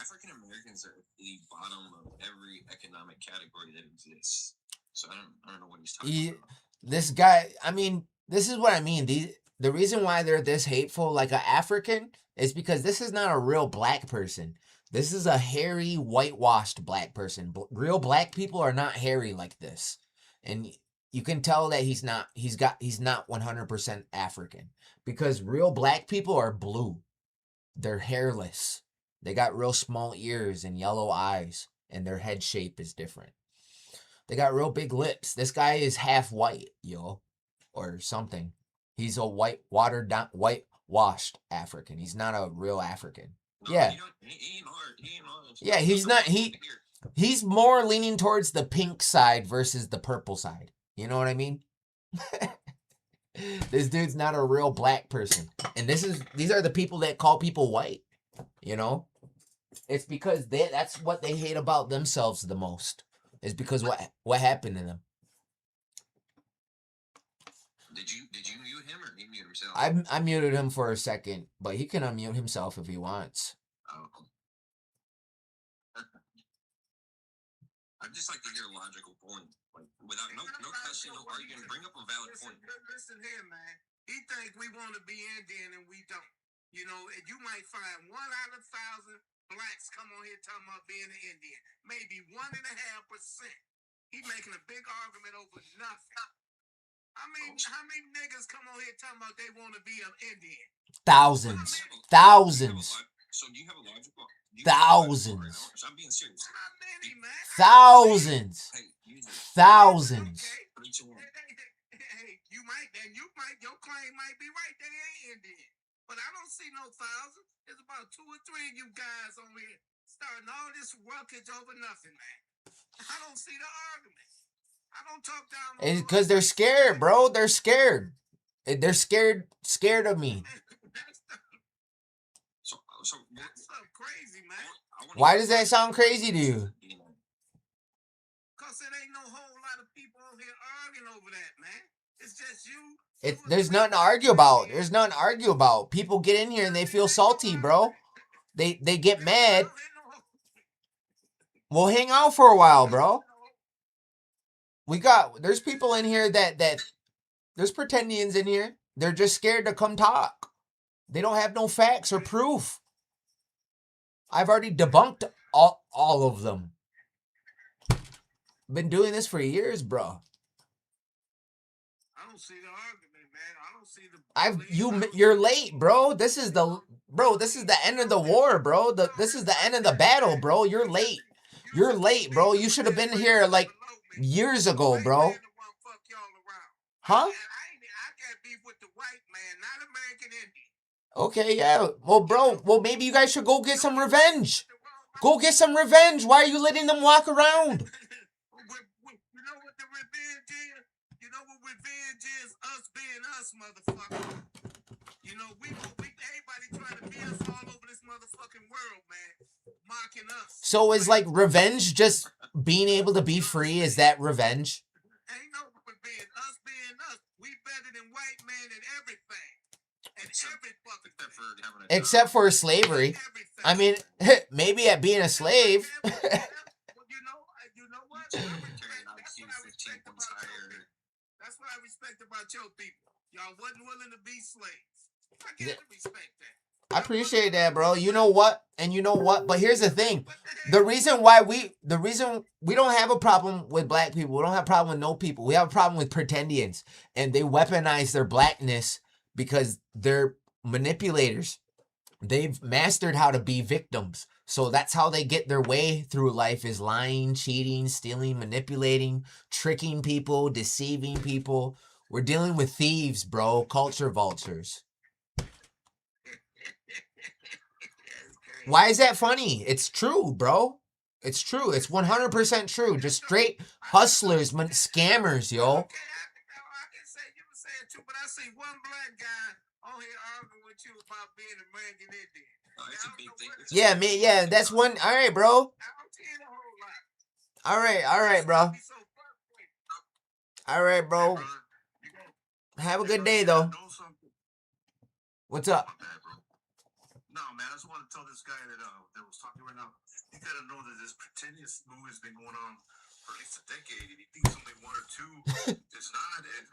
Speaker 10: African Americans are at the bottom of every economic category that exists. So I don't know what he's talking about.
Speaker 1: This guy, I mean, this is what I mean. The reason why they're this hateful, like an African, is because this is not a real black person. This is a hairy, whitewashed black person. Real black people are not hairy like this. And you can tell that he's not 100% African. Because real black people are blue. They're hairless. They got real small ears and yellow eyes. And their head shape is different. They got real big lips. This guy is half white, yo. Or something. He's a whitewashed African. He's not a real African.
Speaker 10: No,
Speaker 1: yeah.
Speaker 10: He ain't ours.
Speaker 1: Yeah, he's not. He's more leaning towards the pink side versus the purple side. You know what I mean? This dude's not a real black person. And these are the people that call people white. You know? It's because that's what they hate about themselves the most. Is because what happened to them.
Speaker 10: Did you mute him or he mute himself?
Speaker 1: I muted him for a second, but he can unmute himself if he wants.
Speaker 10: Oh. I'd just like to hear a logical point. Like without no cussing, no arguing, bring up a valid point.
Speaker 11: Listen here, man. He think we want to be Indian and we don't. You might find 1 out of 1,000 blacks come on here talking about being an Indian. Maybe 1.5%. He making a big argument over nothing.
Speaker 12: How many niggas come on here talking about they want to be an Indian?
Speaker 1: Thousands. Thousands.
Speaker 10: So do you have a logical?
Speaker 1: Thousands.
Speaker 10: I'm being serious.
Speaker 12: How many, man?
Speaker 1: Thousands. Thousands.
Speaker 12: Hey, you might, your claim might be right. They ain't Indian. But I don't see no thousands. There's about 2 or 3 of you guys on here starting all this ruckus over nothing, man. I don't see the argument. I don't talk down.
Speaker 1: It's because they're scared, bro. They're scared. They're scared of me.
Speaker 10: So
Speaker 12: that's so crazy, man.
Speaker 1: Why does that sound crazy to you?
Speaker 12: Because there ain't no whole lot of people on here arguing over that, man. It's just you.
Speaker 1: There's nothing to argue about. There's nothing to argue about. People get in here and they feel salty, bro. They get mad. We'll hang out for a while, bro. There's people in here that there's pretendians in here. They're just scared to come talk. They don't have no facts or proof. I've already debunked all of them. Been doing this for years, bro.
Speaker 12: I don't see the argument, man. I don't see the.
Speaker 1: You're late, bro. This is the end of the war, bro. This is the end of the battle, bro. You're late. You're late, bro. You should have been here like years ago, bro. Huh?
Speaker 12: I got beef with the white man, not American Indian.
Speaker 1: Okay, yeah. Well, bro, maybe you guys should go get some revenge. Go get some revenge. Why are you letting them walk around?
Speaker 12: You know what the revenge is? You know what revenge is? Us being us, motherfucker. You know, everybody trying to be us all over this motherfucking world, man. Mocking us.
Speaker 1: So is like revenge just being able to be free? Is that revenge?
Speaker 12: Ain't no revenge. Us being us. We better than white man in everything. And every fucking thing.
Speaker 1: Except for slavery. I mean, maybe at being a slave.
Speaker 12: You know what? That's what I respect about your people. Y'all wasn't willing to be slaves. I got to respect that.
Speaker 1: I appreciate that, bro. You know what? And you know what? But here's the thing. The reason we don't have a problem with black people. We don't have a problem with no people. We have a problem with pretendians. And they weaponize their blackness because they're manipulators. They've mastered how to be victims. So that's how they get their way through life, is lying, cheating, stealing, manipulating, tricking people, deceiving people. We're dealing with thieves, bro. Culture vultures. Why is that funny? It's true, bro. It's true. It's 100% true. Just straight hustlers, scammers, yo.
Speaker 12: I can say you were saying too, but I see one black guy on here arguing with you about being American Indian.
Speaker 10: It's a big thing.
Speaker 1: Yeah, man. Yeah, that's one. All right, bro. All right, bro. All right, bro. Have a good day, though. What's up?
Speaker 11: No, man, I just want to tell this guy that was talking right now. You gotta know that this pretentious movement has been going on for at least a decade, and he thinks only 1 or 2. It's not. And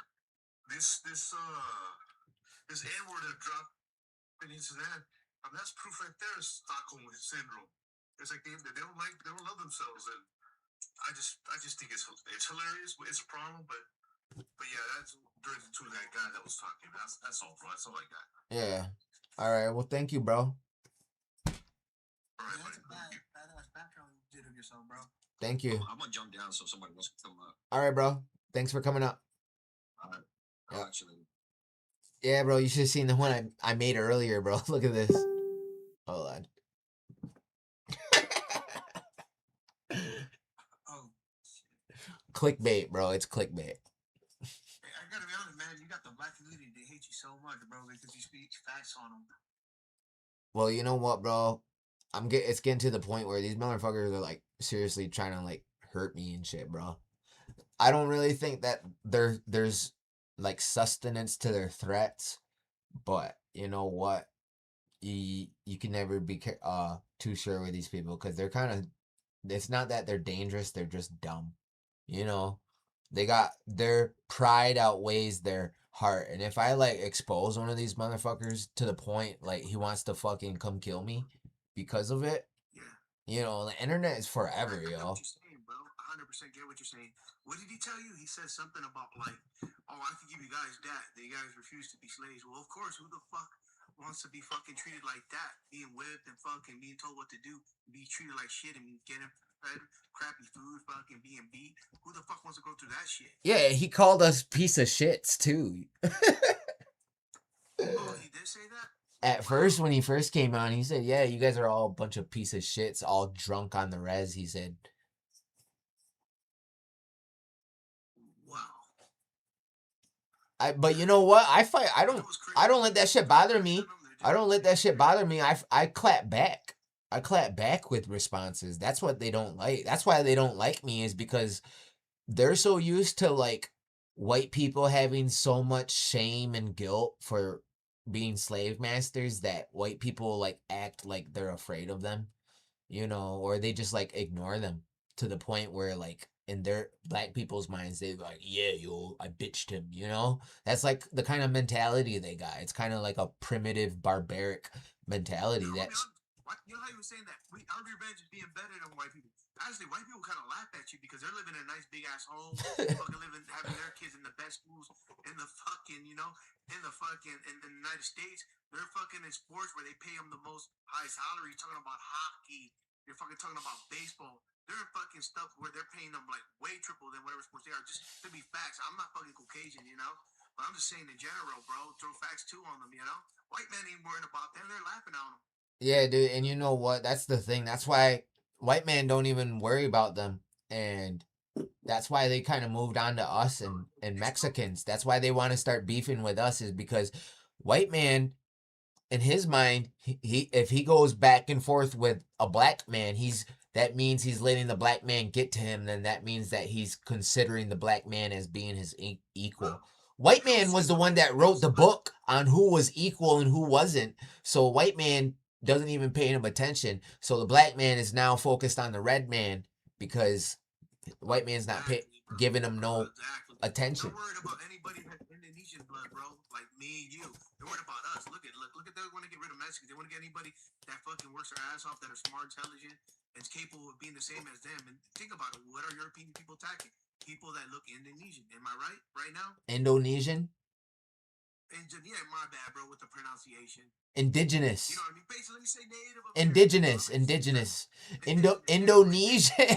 Speaker 11: this N-word that dropped in his head, I mean, that's proof right there. Stockholm syndrome. It's like they don't love themselves, and I just think it's hilarious. It's a problem, but yeah, that's directed to that guy that was talking. That's all, bro. That's all I got.
Speaker 1: Yeah. All right. Well, thank you, bro. Thank you.
Speaker 10: I'm gonna jump down so somebody else can come up.
Speaker 1: All right, bro. Thanks for coming up.
Speaker 10: I'll actually.
Speaker 1: Yeah, bro. You should have seen the one I made earlier, bro. Look at this. Hold on. Clickbait, bro. It's clickbait.
Speaker 11: I gotta be honest, man. You got the black community. They hate you so much, bro, because you speak facts on them.
Speaker 1: Well, you know what, bro? It's getting to the point where these motherfuckers are like seriously trying to like hurt me and shit, bro. I don't really think that there's like sustenance to their threats, but you know what? You can never be too sure with these people because they're kind of. It's not that they're dangerous; they're just dumb. You know, they got their pride outweighs their heart, and if I like expose one of these motherfuckers to the point like he wants to fucking come kill me because of it, you know, the internet is forever, yo.
Speaker 12: 100% get what you're saying. What did he tell you? He said something about like, oh, I could give you guys that. You guys refuse to be slaves. Well, of course, who the fuck wants to be fucking treated like that? Being whipped and fucking being told what to do, be treated like shit and getting fed crappy food, fucking being beat. Who the fuck wants to go through that shit?
Speaker 1: Yeah, he called us piece of shits too.
Speaker 12: Oh, he did say that?
Speaker 1: At first, when he first came on, he said, yeah, you guys are all a bunch of piece of shits, all drunk on the res, he said. But you know what? I don't let that shit bother me. I don't let that shit bother me. I clap back. I clap back with responses. That's what they don't like. That's why they don't like me, is because they're so used to like white people having so much shame and guilt for being slave masters that white people like act like they're afraid of them, you know, or they just like ignore them to the point where like in their black people's minds they're like, yeah, yo, I bitched him, you know. That's like the kind of mentality they got. It's kind of like a primitive barbaric mentality. That's
Speaker 12: You know how you were saying that our revenge is being better than white people. Actually, white people kind of laugh at you because they're living in a nice big ass home, fucking living, having their kids in the best schools in the fucking, you know, in the United States. They're fucking in sports where they pay them the most high salary. You're talking about hockey. You're fucking talking about baseball. They're in fucking stuff where they're paying them like way triple than whatever sports they are. Just to be facts. I'm not fucking Caucasian, you know, but I'm just saying in general, bro. Throw facts too on them, you know. White men ain't worried about them. They're laughing at them.
Speaker 1: yeah, dude, and you know what? That's the thing. That's why white men don't even worry about them, and that's why they kind of moved on to us and Mexicans. That's why they want to start beefing with us, is because white man, in his mind, he if he goes back and forth with a black man, that means he's letting the black man get to him. Then that means that he's considering the black man as being his equal. White man was the one that wrote the book on who was equal and who wasn't. So white man doesn't even pay him attention. So the black man is now focused on the red man because the white man's not giving him no attention.
Speaker 12: They're worried about anybody who has Indonesian blood, bro. Like me and you. They're worried about us. Look at they want to get rid of Mexicans. They want to get anybody that fucking works their ass off, that are smart, intelligent, and is capable of being the same as them. And think about it. What are European people attacking? People that look Indonesian. Am I right? Right now?
Speaker 1: Indonesian?
Speaker 12: Yeah, my bad, bro, with the pronunciation.
Speaker 1: Indigenous.
Speaker 12: You know what I mean? Basically, let me say Native
Speaker 1: Indigenous. Indonesian.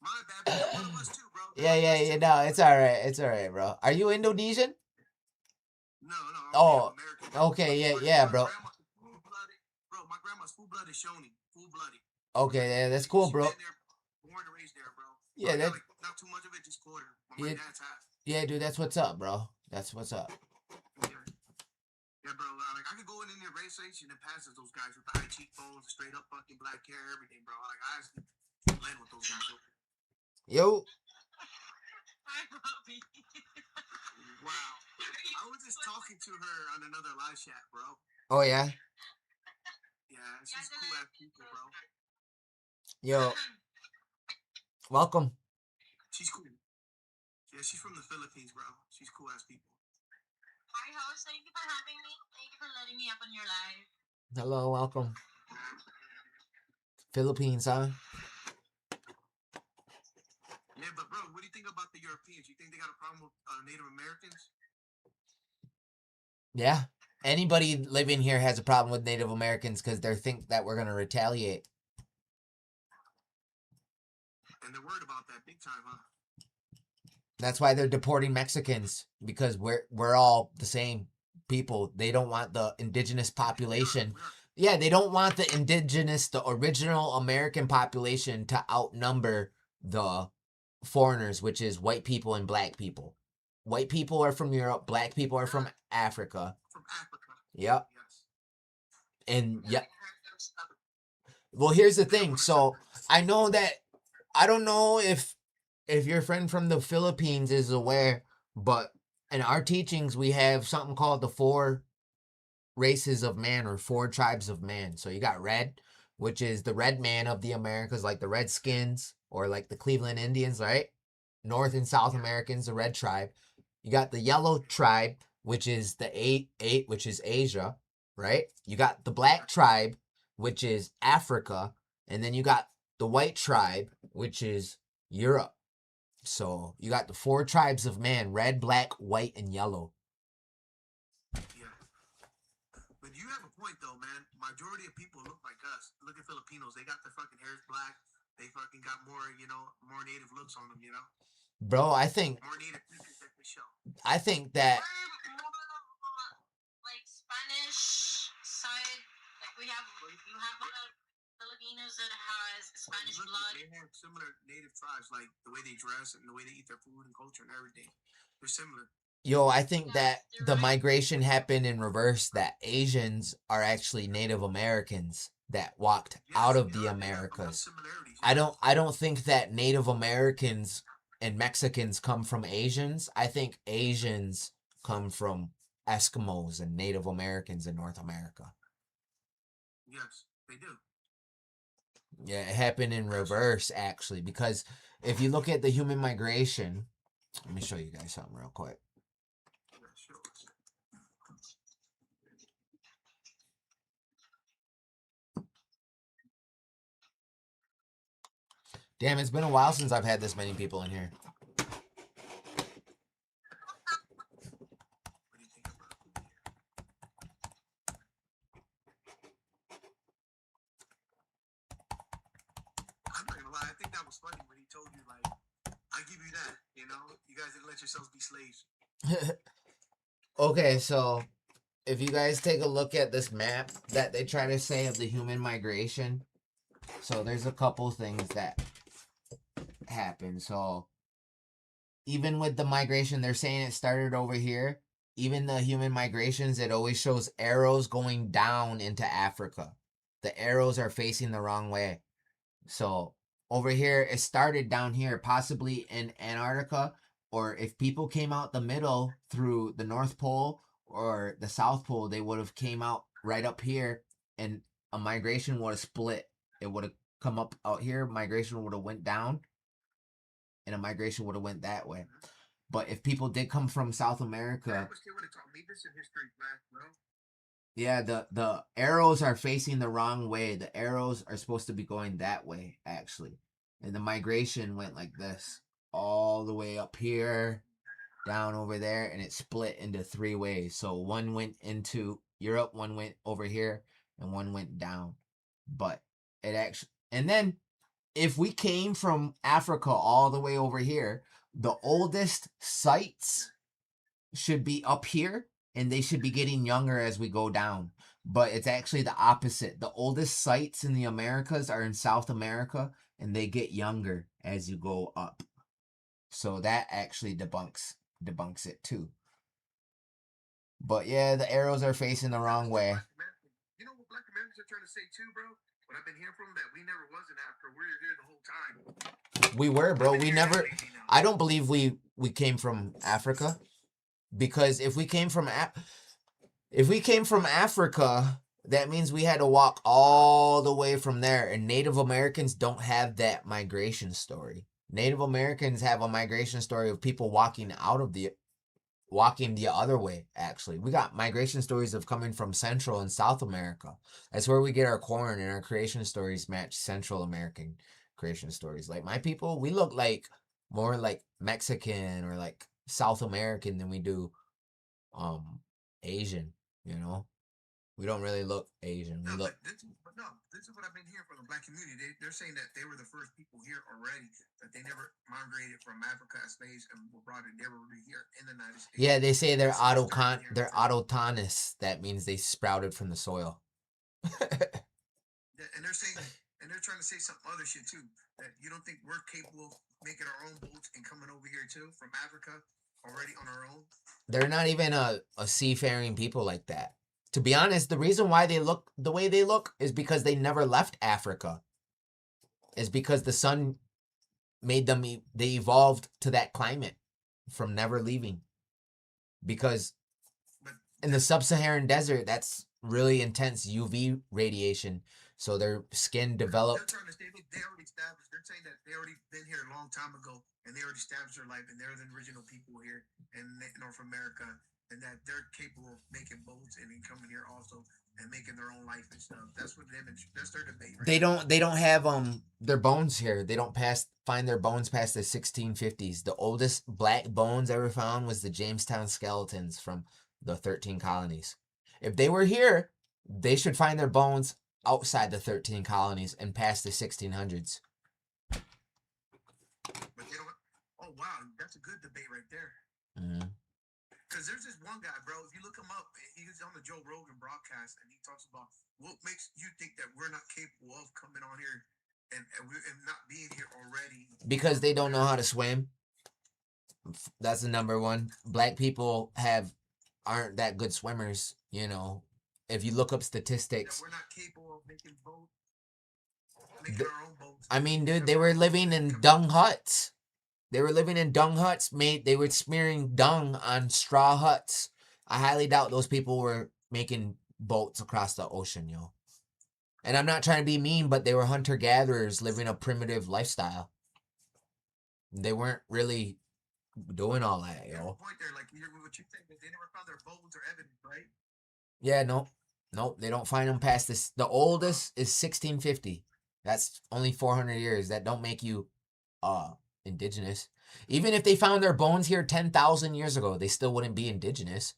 Speaker 12: My bad, but they're one of us too, bro.
Speaker 1: Yeah. No, it's all right, bro. Are you Indonesian?
Speaker 12: No.
Speaker 1: Oh, okay, yeah, bro.
Speaker 12: Bro, my grandma's full-blooded Shoney. Full-blooded.
Speaker 1: Okay, yeah, that's cool, bro.
Speaker 12: Born and raised there, bro.
Speaker 1: Yeah,
Speaker 12: that. Like, not too much of it, just quarter. My dad's half.
Speaker 1: Yeah, dude, that's what's up, bro. That's what's up.
Speaker 12: Yeah, bro. Like, I could go in there race station and pass those guys with the high cheekbones, the straight up fucking black hair, everything, bro. Like, I actually blend with those guys.
Speaker 1: Yo.
Speaker 12: Wow. I was just talking to her on another live chat, bro.
Speaker 1: Oh, yeah?
Speaker 12: Yeah, she's cool ass people, bro.
Speaker 1: Yo. Welcome.
Speaker 12: She's cool. Yeah, she's from the Philippines, bro. She's cool ass people.
Speaker 13: Hi, host. Thank you for having me. Thank you for letting me up on your live.
Speaker 1: Hello, welcome. Philippines, huh?
Speaker 12: Yeah, but bro, what do you think about the Europeans? You think they got a problem with Native Americans?
Speaker 1: Yeah. Anybody living here has a problem with Native Americans because they think that we're gonna retaliate.
Speaker 12: And they're worried about that big time, huh?
Speaker 1: That's why they're deporting Mexicans, because we're all the same people. They don't want the indigenous population. Yeah, they don't want the original American population to outnumber the foreigners, which is white people and black people. White people are from Europe, black people are from Africa.
Speaker 12: From Africa.
Speaker 1: Yep. And yeah. Well, here's the thing. So I know that, I don't know if your friend from the Philippines is aware, but in our teachings we have something called the 4 races of man, or 4 tribes of man. So you got red, which is the red man of the Americas, like the Redskins or like the Cleveland Indians, right? North and South Americans, the red tribe. You got the yellow tribe, which is the eight, which is Asia, right? You got the black tribe, which is Africa, and then you got the white tribe, which is Europe. So you got the 4 tribes of man: red, black, white, and yellow.
Speaker 12: Yeah. But you have a point though, man. Majority of people look like us. Look at Filipinos. They got their fucking hairs black. They fucking got more, more native looks on them,
Speaker 1: Bro, I think
Speaker 12: More native features that they show.
Speaker 1: that
Speaker 13: Like Spanish side, like you have Filipinos that has Spanish blood.
Speaker 12: They have similar native tribes, like the way they dress and the way they eat their food and culture and everything. They're similar.
Speaker 1: I think that the migration happened in reverse, that Asians are actually Native Americans that walked out of the Americas. I don't think that Native Americans and Mexicans come from Asians. I think Asians come from Eskimos and Native Americans in North America.
Speaker 12: Yes, they do.
Speaker 1: Yeah, it happened in reverse actually, because if you look at the human migration, let me show you guys something real quick. Damn, it's been a while since I've had this many people in here.
Speaker 12: I'm not gonna lie, I think that was funny when he told you, like, I give you that, you guys didn't let yourselves be slaves.
Speaker 1: Okay, so if you guys take a look at this map that they try to say of the human migration, so there's a couple things that happen. So even with the migration, they're saying it started over here. Even the human migrations, it always shows arrows going down into Africa. The arrows are facing the wrong way. So over here, it started down here, possibly in Antarctica, or if people came out the middle through the North Pole or the South Pole, they would have came out right up here, and a migration would have split. It would have come up out here, migration would have went down, and a migration would have went that way. But if people did come from South America, yeah, the arrows are facing the wrong way. The arrows are supposed to be going that way, actually. And the migration went like this, all the way up here, down over there, and it split into 3 ways. So one went into Europe, one went over here, and one went down. But it actually, and then if we came from Africa all the way over here, the oldest sites should be up here, and they should be getting younger as we go down. But it's actually the opposite. The oldest sites in the Americas are in South America, and they get younger as you go up. So that actually debunks it too. But yeah, the arrows are facing the wrong way.
Speaker 12: You know what Black Americans are trying to say too, bro? What I've been hearing from them, that we never was in Africa. We were here the whole time.
Speaker 1: We were, bro. We never. I don't believe we came from Africa, because if we came from Africa, that means we had to walk all the way from there. And Native Americans don't have that migration story. Native Americans have a migration story of people walking the other way. Actually, we got migration stories of coming from Central and South America. That's where we get our corn, and our creation stories match Central American creation stories. Like my people, we look like more like Mexican or like South American than we do Asian. We don't really look Asian. We look.
Speaker 12: This is what I've been hearing from the Black community. They're saying that they were the first people here already, that they never migrated from Africa as slaves and were brought in. They were here in the United States.
Speaker 1: Yeah, they say they're autochthonous. That means they sprouted from the soil.
Speaker 12: And they're saying, and they're trying to say some other shit too, that you don't think we're capable of making our own boats and coming over here too from Africa already on our own.
Speaker 1: They're not even a seafaring people like that. To be honest, the reason why they look the way they look is because they never left Africa. Is because the sun made them, they evolved to that climate from never leaving. Because in the sub-Saharan desert, that's really intense UV radiation. So their skin developed.
Speaker 12: They already established, they're saying that they already been here a long time ago, and they already established their life, and they're the original people here in North America, and that they're capable of making boats and then coming here also and making their own life and stuff. That's what that's their debate. Right
Speaker 1: They don't have their bones here. They don't find their bones past the 1650s. The oldest black bones ever found was the Jamestown skeletons from the 13 colonies. If they were here, they should find their bones outside the 13 colonies and past the 1600s.
Speaker 12: But they don't. Oh wow, that's a good debate right there.
Speaker 1: Mm-hmm.
Speaker 12: Because there's this one guy, bro. If you look him up, he's on the Joe Rogan broadcast, and he talks about what makes you think that we're not capable of coming on here and not being here already.
Speaker 1: Because they don't know how to swim. That's the number one. Black people aren't that good swimmers. You know, if you look up statistics,
Speaker 12: that we're not capable of making boats, making our own boats.
Speaker 1: I mean, dude, they were living in dung huts. They were living in dung huts. They were smearing dung on straw huts. I highly doubt those people were making boats across the ocean, yo. And I'm not trying to be mean, but they were hunter-gatherers living a primitive lifestyle. They weren't really doing all that, yo.
Speaker 12: Point there, like what you think, they never found their bones or evidence, right?
Speaker 1: Yeah, nope. They don't find them past this. The oldest is 1650. That's only 400 years. That don't make you indigenous. Even if they found their bones here 10,000 years ago, they still wouldn't be indigenous.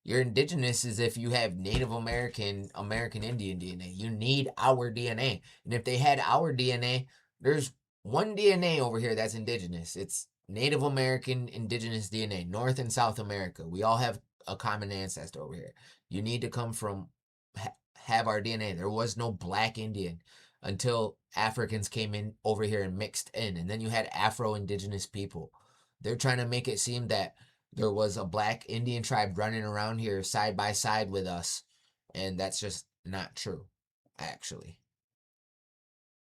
Speaker 1: You're indigenous is if you have Native American Indian DNA. You need our DNA. And if they had our DNA, there's one DNA over here that's indigenous. It's Native American indigenous DNA, North and South America. We all have a common ancestor over here. You need to come from, have our DNA. There was no black Indian until Africans came in over here and mixed in. And then you had Afro-Indigenous people. They're trying to make it seem that there was a black Indian tribe running around here side by side with us. And that's just not true, actually.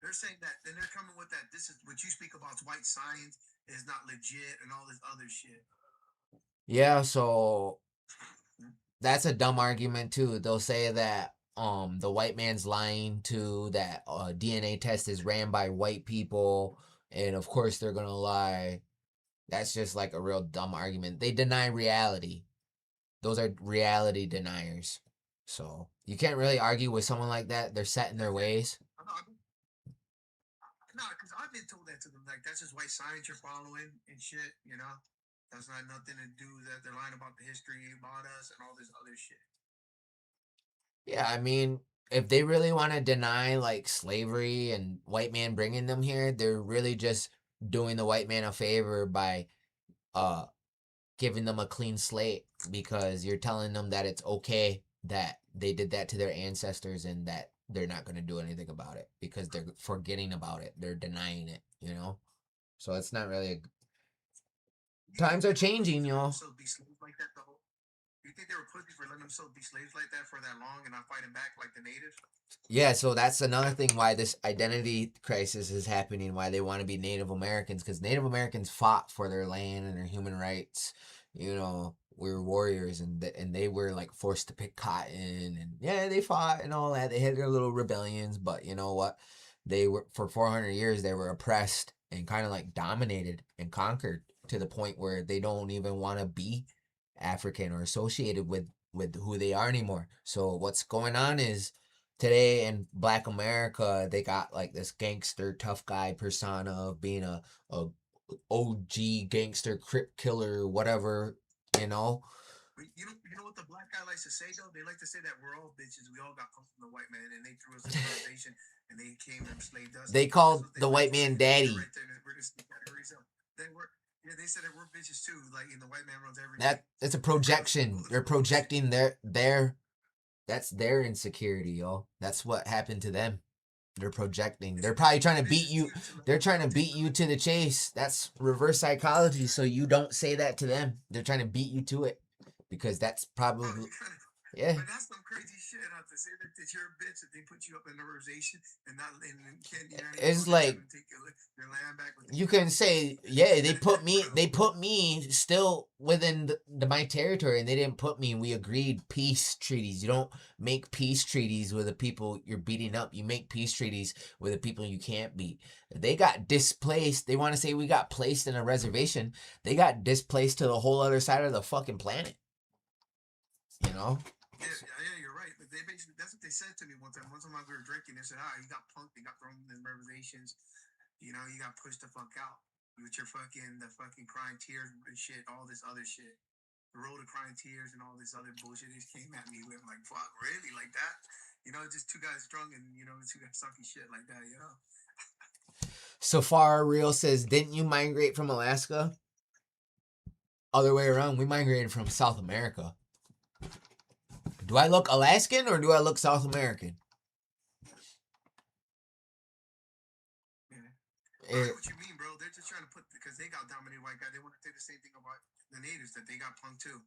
Speaker 12: They're saying that, then they're coming with that, this is what you speak about, white science is not legit and all this other shit.
Speaker 1: Yeah, so that's a dumb argument too. They'll say that the white man's lying too, that DNA test is ran by white people, and of course they're gonna lie. That's just like a real dumb argument. They deny reality. Those are reality deniers. So you can't really argue with someone like that. They're set in their ways.
Speaker 12: No, because I've been told that to them. Like, that's just white science you're following and shit, you know? That's not nothing to do that they're lying about the history about us and all this other shit.
Speaker 1: Yeah, I mean, if they really want to deny like slavery and white man bringing them here, they're really just doing the white man a favor by giving them a clean slate, because you're telling them that it's okay that they did that to their ancestors and that they're not going to do anything about it because they're forgetting about it. They're denying it, you know? So it's not really times are changing, yo.
Speaker 12: You think they were pussies for letting themselves be slaves like that for that long and not fighting back like the natives?
Speaker 1: Yeah, so that's another thing why this identity crisis is happening, why they want to be Native Americans, because Native Americans fought for their land and their human rights. You know, we were warriors, and they were like forced to pick cotton, and yeah, they fought and all that. They had their little rebellions, but you know what? They were, for 400 years, they were oppressed and kind of like dominated and conquered to the point where they don't even want to be African or associated with who they are anymore. So what's going on is today in Black America, they got like this gangster tough guy persona of being a OG gangster crip killer, whatever, you know.
Speaker 12: You know what the black guy likes to say though? They like to say that we're all bitches. We all got come from the white man, and they threw us in civilization, and they came and enslaved us.
Speaker 1: They called the white man daddy.
Speaker 12: Right there, we're just categories up. They said that we're bitches too. Like, the white man runs everything.
Speaker 1: It's a projection. They're projecting that's their insecurity, yo. That's what happened to them. They're projecting. They're probably trying to beat you. They're trying to beat you to the chase. That's reverse psychology. So you don't say that to them. They're trying to beat you to it, because that's probably yeah.
Speaker 12: But that's some crazy shit. To say that you're a bitch, that they put you up in memorization and not
Speaker 1: it's like
Speaker 12: your land back.
Speaker 1: You can say, yeah, they put me still within my territory, and they didn't put me. We agreed peace treaties. You don't make peace treaties with the people you're beating up. You make peace treaties with the people you can't beat. They got displaced. They want to say we got placed in a reservation. They got displaced to the whole other side of the fucking planet. You know?
Speaker 12: Yeah, you're right. they basically, that's what they said to me one time. One time we were drinking, they said, you got punked, you got thrown in revelations. You know, you got pushed the fuck out with the fucking crying tears and shit, all this other shit. The road of crying tears and all this other bullshit they just came at me with. Like, fuck, really? Like that? You know, just two guys drunk and, you know, two guys talking shit like that, you know?
Speaker 1: So far, Real says, didn't you migrate from Alaska? Other way around, we migrated from South America. Do I look Alaskan or do I look South American?
Speaker 12: I know what you mean, bro. They're just trying to put, because they got dominated white guy. They want to say the same thing about the natives, that they got punked too.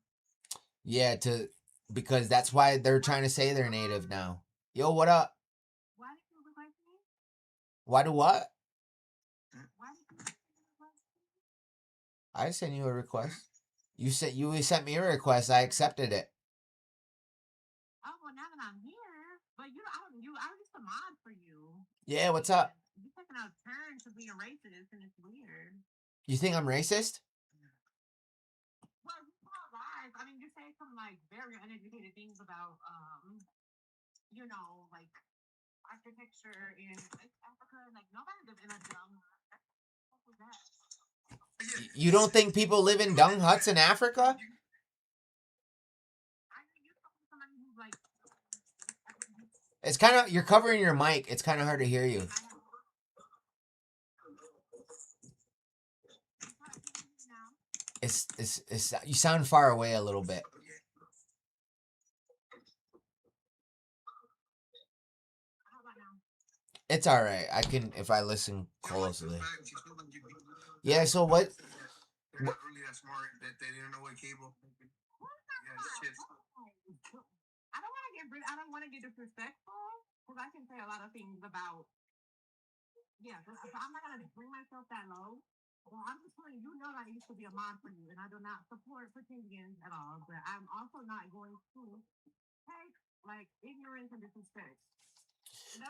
Speaker 1: Yeah, because that's why they're trying to say they're native now. Yo, what up?
Speaker 13: Why did you look like me?
Speaker 1: Why do what?
Speaker 13: Why did you look like me?
Speaker 1: I sent you a request. You sent me a request. I accepted it.
Speaker 13: Oh, well, now that I'm here, but I was just a mod for you.
Speaker 1: Yeah, what's up?
Speaker 13: You're taking a turn to being racist, and it's weird.
Speaker 1: You think I'm racist?
Speaker 13: Well, you saw live. I mean, you say some like very uneducated things about, you know, like architecture in Africa. Like nobody lives in a dumb hut. What was that?
Speaker 1: You don't think people live in dung huts in Africa? It's kind of, you're covering your mic. It's kind of hard to hear you. It's you sound far away a little bit. It's all right. I can, if I listen closely. Yeah, so what?
Speaker 12: They're not really that smart. That they don't know what cable. Yeah, shit.
Speaker 13: I don't want to get disrespectful because I can say a lot of things about. Yeah, so I'm not gonna bring myself that low. Well, I'm just telling you, know that I used to be a mod for you, and I do not support pretendians at all. But I'm also not going to take like ignorance and disrespect.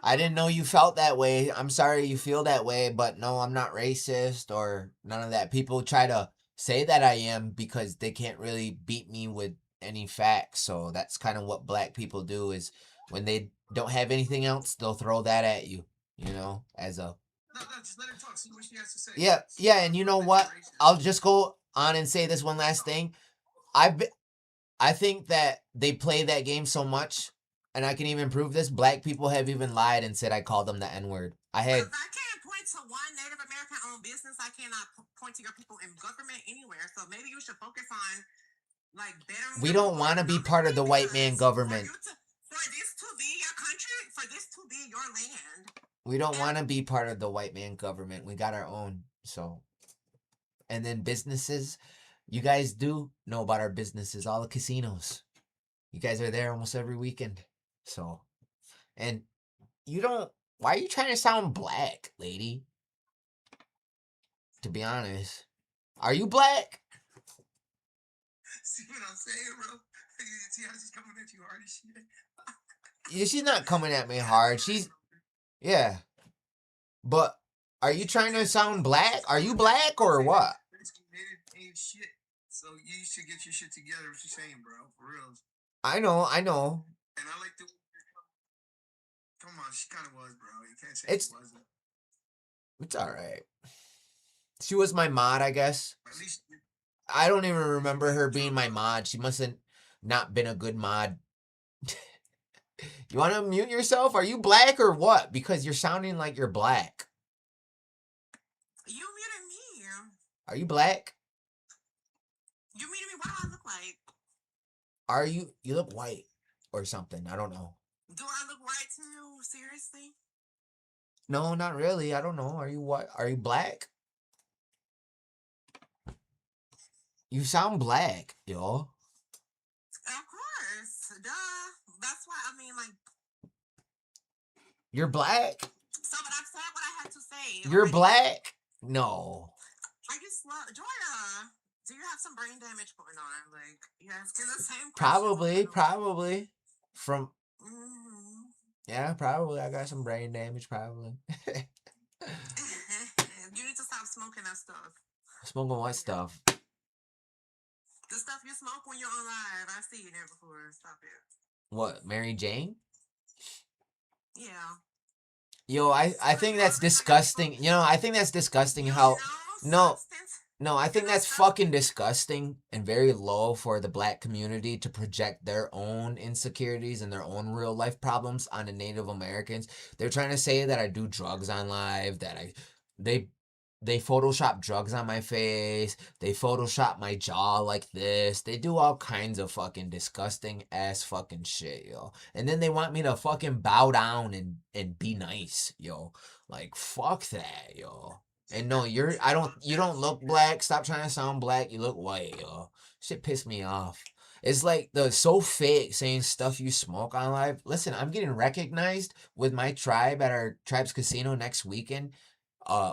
Speaker 1: I didn't know you felt that way. I'm sorry you feel that way, but no, I'm not racist or none of that. People try to say that I am because they can't really beat me with any facts. So that's kind of what black people do, is when they don't have anything else, they'll throw that at you, you know, as a...
Speaker 12: No, just let her talk. See what she has to say.
Speaker 1: Yeah, and you know what? I'll just go on and say this one last thing. I think that they play that game so much, and I can even prove this. Black people have even lied and said I called them the N-word.
Speaker 15: I can't point to one Native American-owned business. I cannot point to your people in government anywhere. So maybe you should focus on like better.
Speaker 1: We don't want to be part of the white man government.
Speaker 15: For this to be your country, for this to be your land.
Speaker 1: We don't want to be part of the white man government. We got our own. So, and then businesses. You guys do know about our businesses, all the casinos. You guys are there almost every weekend. So, and you don't, why are you trying to sound black, lady? To be honest. Are you black?
Speaker 12: See what I'm saying, bro? See how she's coming at you hard as shit?
Speaker 1: Yeah, she's not coming at me hard. Yeah. But are you trying to sound black? Are you black or what?
Speaker 12: Ain't shit. So you should get your shit together. What she's saying, bro? For real.
Speaker 1: I know.
Speaker 12: And I like the. Come on, she kind of was, bro. You can't say she wasn't.
Speaker 1: It's all right. She was my mod, I guess.
Speaker 12: At least.
Speaker 1: I don't even remember her being my mod. She must have not been a good mod. You want to mute yourself? Are you black or what? Because you're sounding like you're black.
Speaker 15: You muted me.
Speaker 1: Are you black?
Speaker 15: You muted me. What do I look like?
Speaker 1: Are you? You look white or something. I don't know.
Speaker 15: Do I look white to you? Seriously?
Speaker 1: No, not really. I don't know. Are you what? Are you black? You sound black, yo.
Speaker 15: Of course. Duh. That's why, I mean, like...
Speaker 1: You're black?
Speaker 15: So, but I've said what I had to say.
Speaker 1: You're black? No.
Speaker 15: Are you slow? Joya, do you have some brain damage going on? Like, you're asking the same
Speaker 1: question. Probably. From... Yeah, probably. I got some brain damage, probably.
Speaker 15: You need to stop smoking that stuff.
Speaker 1: Smoking what stuff?
Speaker 15: The stuff you smoke when you're on live. I've seen it before. Stop it.
Speaker 1: What, Mary Jane?
Speaker 15: Yeah.
Speaker 1: Yo, I think that's disgusting. You know, I think that's disgusting how no, I think that's fucking disgusting and very low for the black community to project their own insecurities and their own real life problems on the Native Americans. They're trying to say that I do drugs on live, that they Photoshop drugs on my face. They Photoshop my jaw like this. They do all kinds of fucking disgusting ass fucking shit, yo. And then they want me to fucking bow down and be nice, yo. Like, fuck that, yo. And no, you don't look black. Stop trying to sound black. You look white, yo. Shit pissed me off. It's like the so fake saying stuff you smoke on live. Listen, I'm getting recognized with my tribe at our tribe's casino next weekend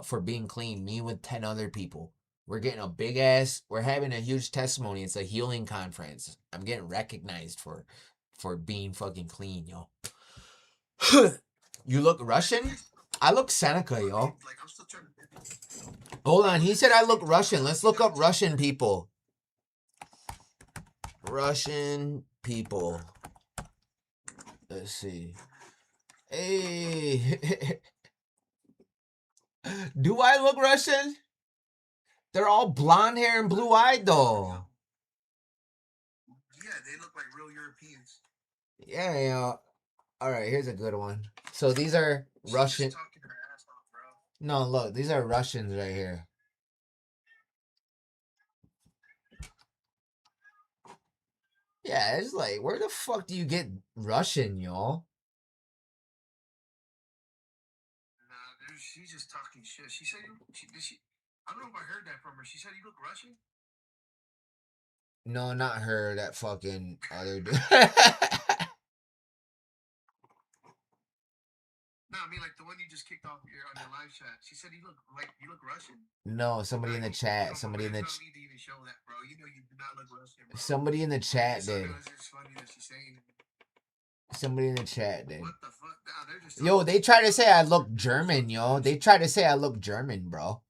Speaker 1: for being clean, me with 10 other people. We're getting a big ass, we're having a huge testimony. It's a healing conference. I'm getting recognized for being fucking clean, yo. You look Russian? I look Seneca, yo. Hold on, he said I look Russian. Let's look up Russian people. Russian people. Let's see. Hey. Do I look Russian? They're all blonde hair and blue eyed though.
Speaker 12: Yeah, they look like real Europeans.
Speaker 1: Yeah, yeah. All right, here's a good one. So these are Russian. No, look, these are Russians right here. Yeah, it's like, where the fuck do you get Russian, y'all?
Speaker 12: Nah, dude, she's just talking shit. She said, I don't know if I heard that from her. She said you look Russian?
Speaker 1: No, not her. That fucking other dude.
Speaker 12: No, I mean like the one you just kicked off on your live chat. She said you look Russian.
Speaker 1: No, somebody in the chat. Somebody in the
Speaker 12: need to even show that, bro. You know you do not look Russian, bro.
Speaker 1: somebody in the chat did.
Speaker 12: It's just funny that she's saying it.
Speaker 1: Somebody in the chat did.
Speaker 12: What the fuck? Nah, they're just
Speaker 1: Yo, they try to say I look German, yo. They try to say I look German, bro.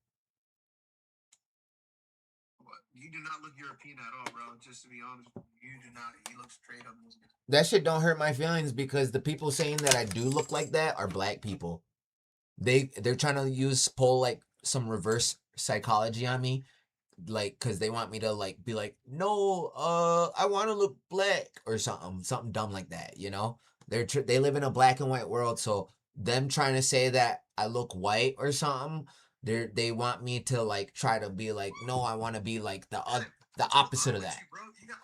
Speaker 12: You do not look European at all, bro. Just to be honest, you do not. You look straight up Muslim.
Speaker 1: That shit don't hurt my feelings because the people saying that I do look like that are black people. They're trying to pull like some reverse psychology on me, like because they want me to like be like, no, I want to look black or something dumb like that. You know, they live in a black and white world, so them trying to say that I look white or something, they want me to like try to be like, no, I want to be like the opposite of that.
Speaker 12: Bro, you got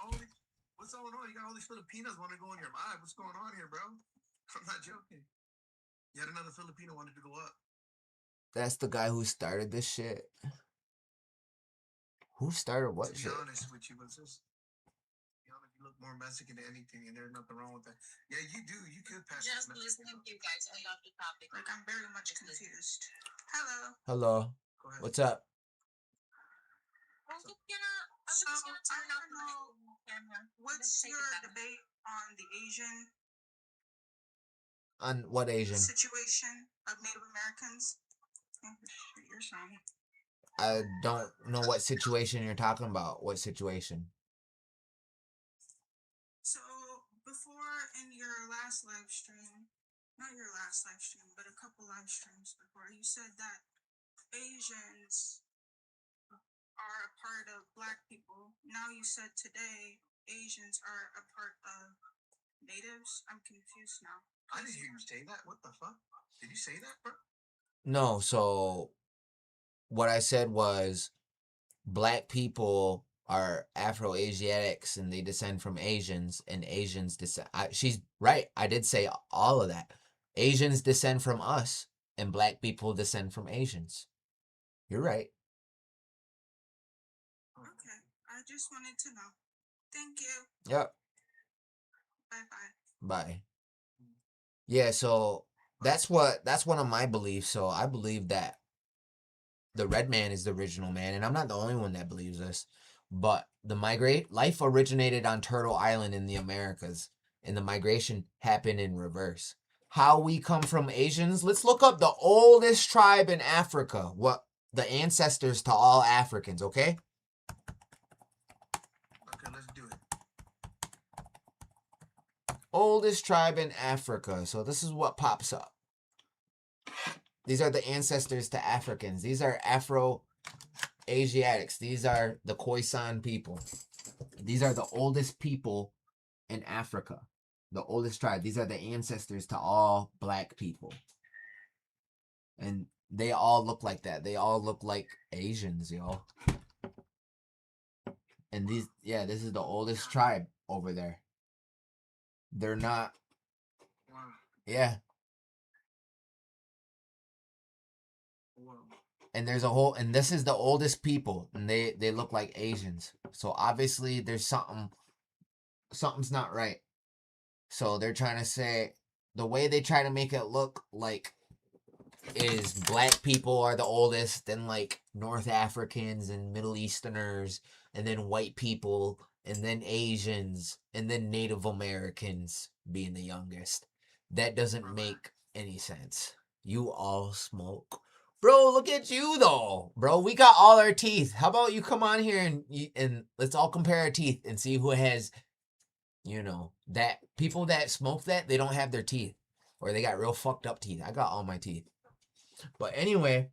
Speaker 12: what's going on? You got all these Filipinos want to go on your live. What's going on here, bro? I'm not joking. Yet another Filipino wanted to go up.
Speaker 1: That's the guy who started this shit. Who started what shit?
Speaker 12: To be honest with you, but just you look more Mexican than anything, and there's nothing wrong with that. Yeah, you do. You could pass.
Speaker 15: Just listening to you guys, I love the topic.
Speaker 12: Like I'm very much confused. Hello.
Speaker 1: Hello. What's up?
Speaker 15: I'm just gonna turn off the camera.
Speaker 12: What's your debate on the Asian
Speaker 1: On what Asian?
Speaker 12: situation of Native Americans? You're saying.
Speaker 1: I don't know what situation you're talking about. What situation?
Speaker 12: So, before in your last live stream, not your last live stream, but a couple live streams before, you said that Asians are a part of Black people. Now you said today Asians are a part of Natives. I'm confused now. I didn't hear you say that. What the fuck? Did you say that, bro?
Speaker 1: No, so what I said was black people are Afro-Asiatics and they descend from Asians, and Asians descend. She's right. I did say all of that. Asians descend from us and black people descend from Asians. You're right.
Speaker 12: Okay. I just wanted to know. Thank you.
Speaker 1: Yep.
Speaker 12: Bye-bye.
Speaker 1: Bye. Yeah, so that's one of my beliefs. So I believe that the red man is the original man, and I'm not the only one that believes this. But life originated on Turtle Island in the Americas, and the migration happened in reverse. How we come from Asians? Let's look up the oldest tribe in Africa. What the ancestors to all Africans, okay?
Speaker 12: Okay, let's do it.
Speaker 1: Oldest tribe in Africa. So this is what pops up. These are the ancestors to Africans. These are Afro-Asiatics. These are the Khoisan people. These are the oldest people in Africa. The oldest tribe. These are the ancestors to all black people. And they all look like that. They all look like Asians, yo. And these, yeah, this is the oldest tribe over there. They're not, yeah. And there's a whole, and this is the oldest people, and they look like Asians. So obviously there's something's not right. So they're trying to say, the way they try to make it look like is black people are the oldest, then like North Africans and Middle Easterners, and then white people, and then Asians, and then Native Americans being the youngest. That doesn't make any sense. You all smoke. Bro, look at you though. Bro, we got all our teeth. How about you come on here and let's all compare our teeth and see who has, you know, that people that smoke that, they don't have their teeth. Or they got real fucked up teeth. I got all my teeth. But anyway,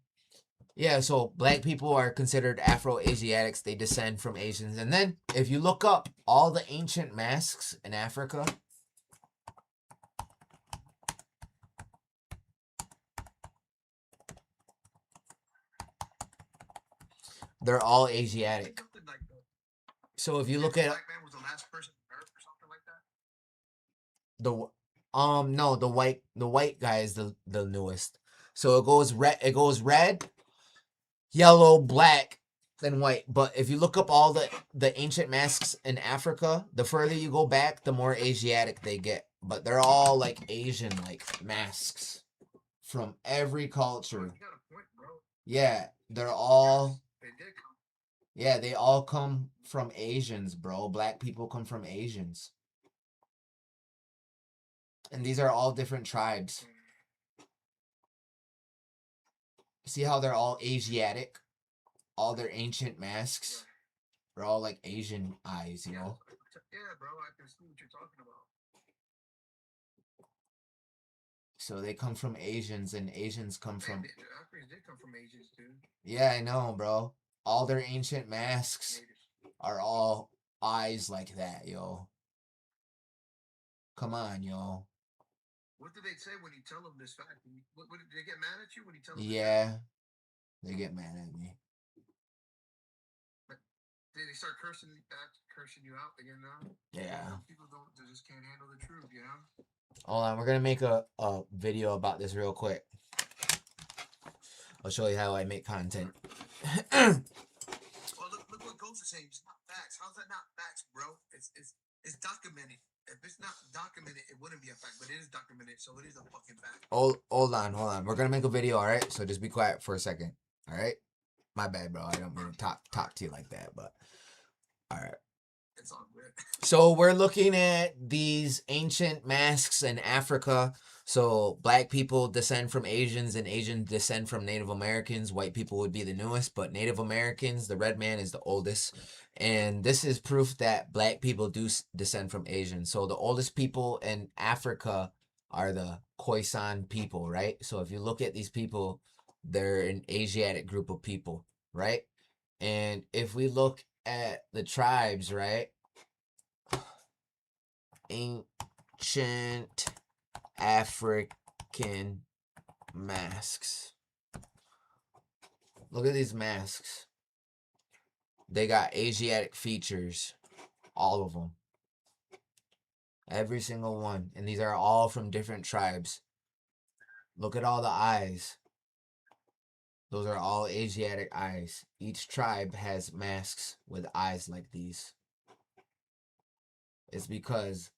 Speaker 1: yeah, so black people are considered Afro-Asiatics. They descend from Asians. And then if you look up all the ancient masks in Africa, they're all Asiatic. So if you look at
Speaker 10: Black man was the last person on Earth or something like that.
Speaker 1: no, the white guy is the newest. So it goes red, yellow, black, then white. But if you look up all the ancient masks in Africa, the further you go back, the more Asiatic they get. But they're all like Asian like masks from every culture. Yeah, they're all. Yeah, they all come from Asians, bro. Black people come from Asians. And these are all different tribes. See how they're all Asiatic? All their ancient masks. They're all like Asian eyes, you know?
Speaker 10: Yeah, bro, I can see what you're talking about.
Speaker 1: So they come from Asians, and Asians come from...
Speaker 10: Africans did come from Asians, dude.
Speaker 1: Yeah, I know, bro. All their ancient masks are all eyes like that, yo. Come on, yo.
Speaker 10: What do they say when you tell them this fact? What, did they get mad at you when you tell them?
Speaker 1: Yeah, they get mad at me.
Speaker 10: But they start cursing you out again now?
Speaker 1: Yeah.
Speaker 10: People they just can't handle the truth, you know?
Speaker 1: Hold on, we're gonna make a video about this real quick. I'll show you how I make content.
Speaker 10: Well, look what Ghost is saying. It's not facts. How's that not facts, bro? It's documented. If it's not documented, it wouldn't be a fact, but it is documented, so it is a fucking fact.
Speaker 1: Hold on. We're gonna make a video, alright? So just be quiet for a second. Alright? My bad, bro. I don't mean to talk to you like that, but alright.
Speaker 10: It's all good.
Speaker 1: So we're looking at these ancient masks in Africa. So black people descend from Asians and Asians descend from Native Americans. White people would be the newest, but Native Americans, the red man, is the oldest. And this is proof that black people do descend from Asians. So the oldest people in Africa are the Khoisan people, right? So if you look at these people, they're an Asiatic group of people, right? And if we look at the tribes, right? Ancient African masks. Look at these masks. They got Asiatic features. All of them. Every single one. And these are all from different tribes. Look at all the eyes. Those are all Asiatic eyes. Each tribe has masks with eyes like these. It's because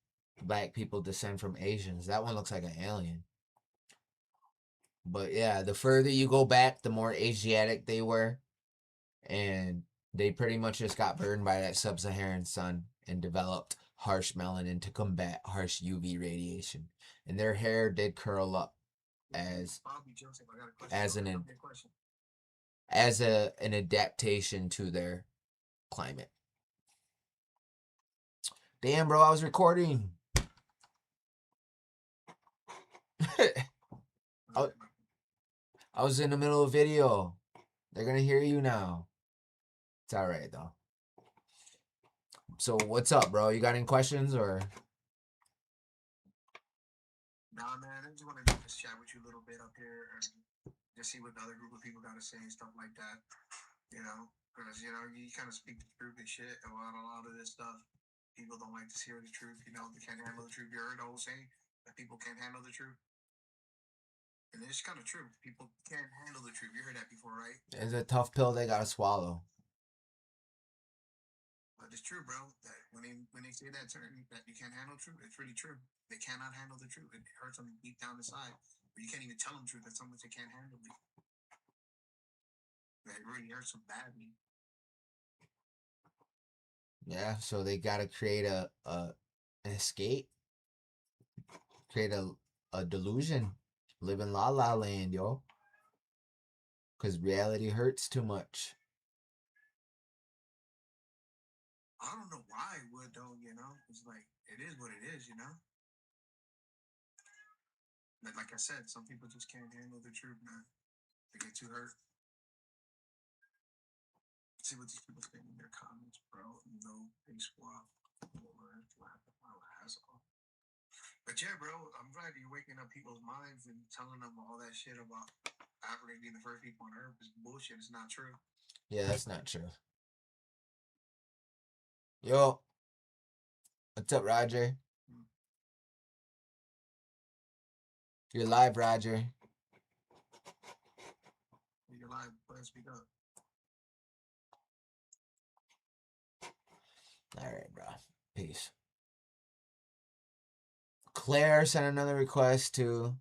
Speaker 1: black people descend from Asians. That one looks like an alien. But yeah, the further you go back, the more Asiatic they were. And they pretty much just got burned by that sub-Saharan sun and developed harsh melanin to combat harsh UV radiation. And their hair did curl up as an adaptation to their climate. Damn, bro, I was recording. I was in the middle of a video. They're gonna hear you now. It's all right though. So what's up, bro? You got any questions or?
Speaker 16: Nah, man, I just wanted to just chat with you a little bit up here and just see what the other group of people got to say and stuff like that. You know, because you kind of speak the truth and shit about a lot of this stuff. People don't like to hear the truth. You know, they can't handle the truth. You heard the whole saying that people can't handle the truth. And it's kind of true. People can't handle the truth. You heard that before, right?
Speaker 1: It's a tough pill they gotta swallow.
Speaker 16: But it's true, bro. That when they say that term that you can't handle truth, it's really true. They cannot handle the truth. It hurts them deep down inside. But you can't even tell them truth. That's how much they can't handle it. It really hurts them badly.
Speaker 1: Yeah, so they gotta create an escape, create a delusion, live in la la land, yo. Cause reality hurts too much.
Speaker 16: I don't know why it would though. You know, it's like it is what it is. You know. But like I said, some people just can't handle the truth, man. They get too hurt. See what these people think in their comments, bro. No face swap. But yeah, bro, I'm glad you're waking up people's minds and telling them all that shit about Africa being the first people on Earth is bullshit. It's not true.
Speaker 1: Yeah, that's not true. Yo, what's up, Roger? You're live, Roger.
Speaker 16: You're live. Let's speak up.
Speaker 1: All right, bro. Peace. Claire sent another request to.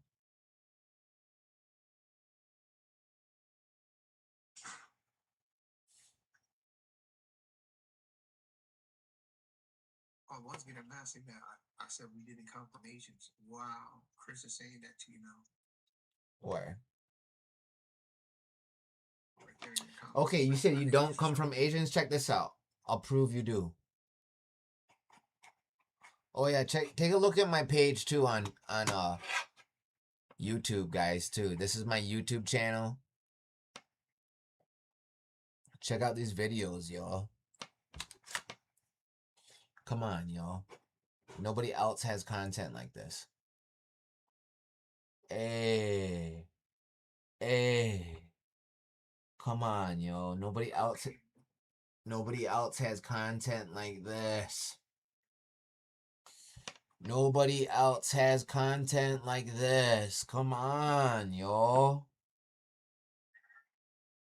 Speaker 16: Oh, once again, I'm not saying that. I said we did in confirmations. Wow. Chris is saying that to you now.
Speaker 1: Where?
Speaker 16: Right there in your comments.
Speaker 1: Okay, you said you don't come from Asians. Check this out. I'll prove you do. Oh yeah, take a look at my page too on YouTube, guys, too. This is my YouTube channel. Check out these videos, y'all. Come on, y'all. Nobody else has content like this. Hey. Come on, yo. Nobody else has content like this. Nobody else has content like this. Come on, yo.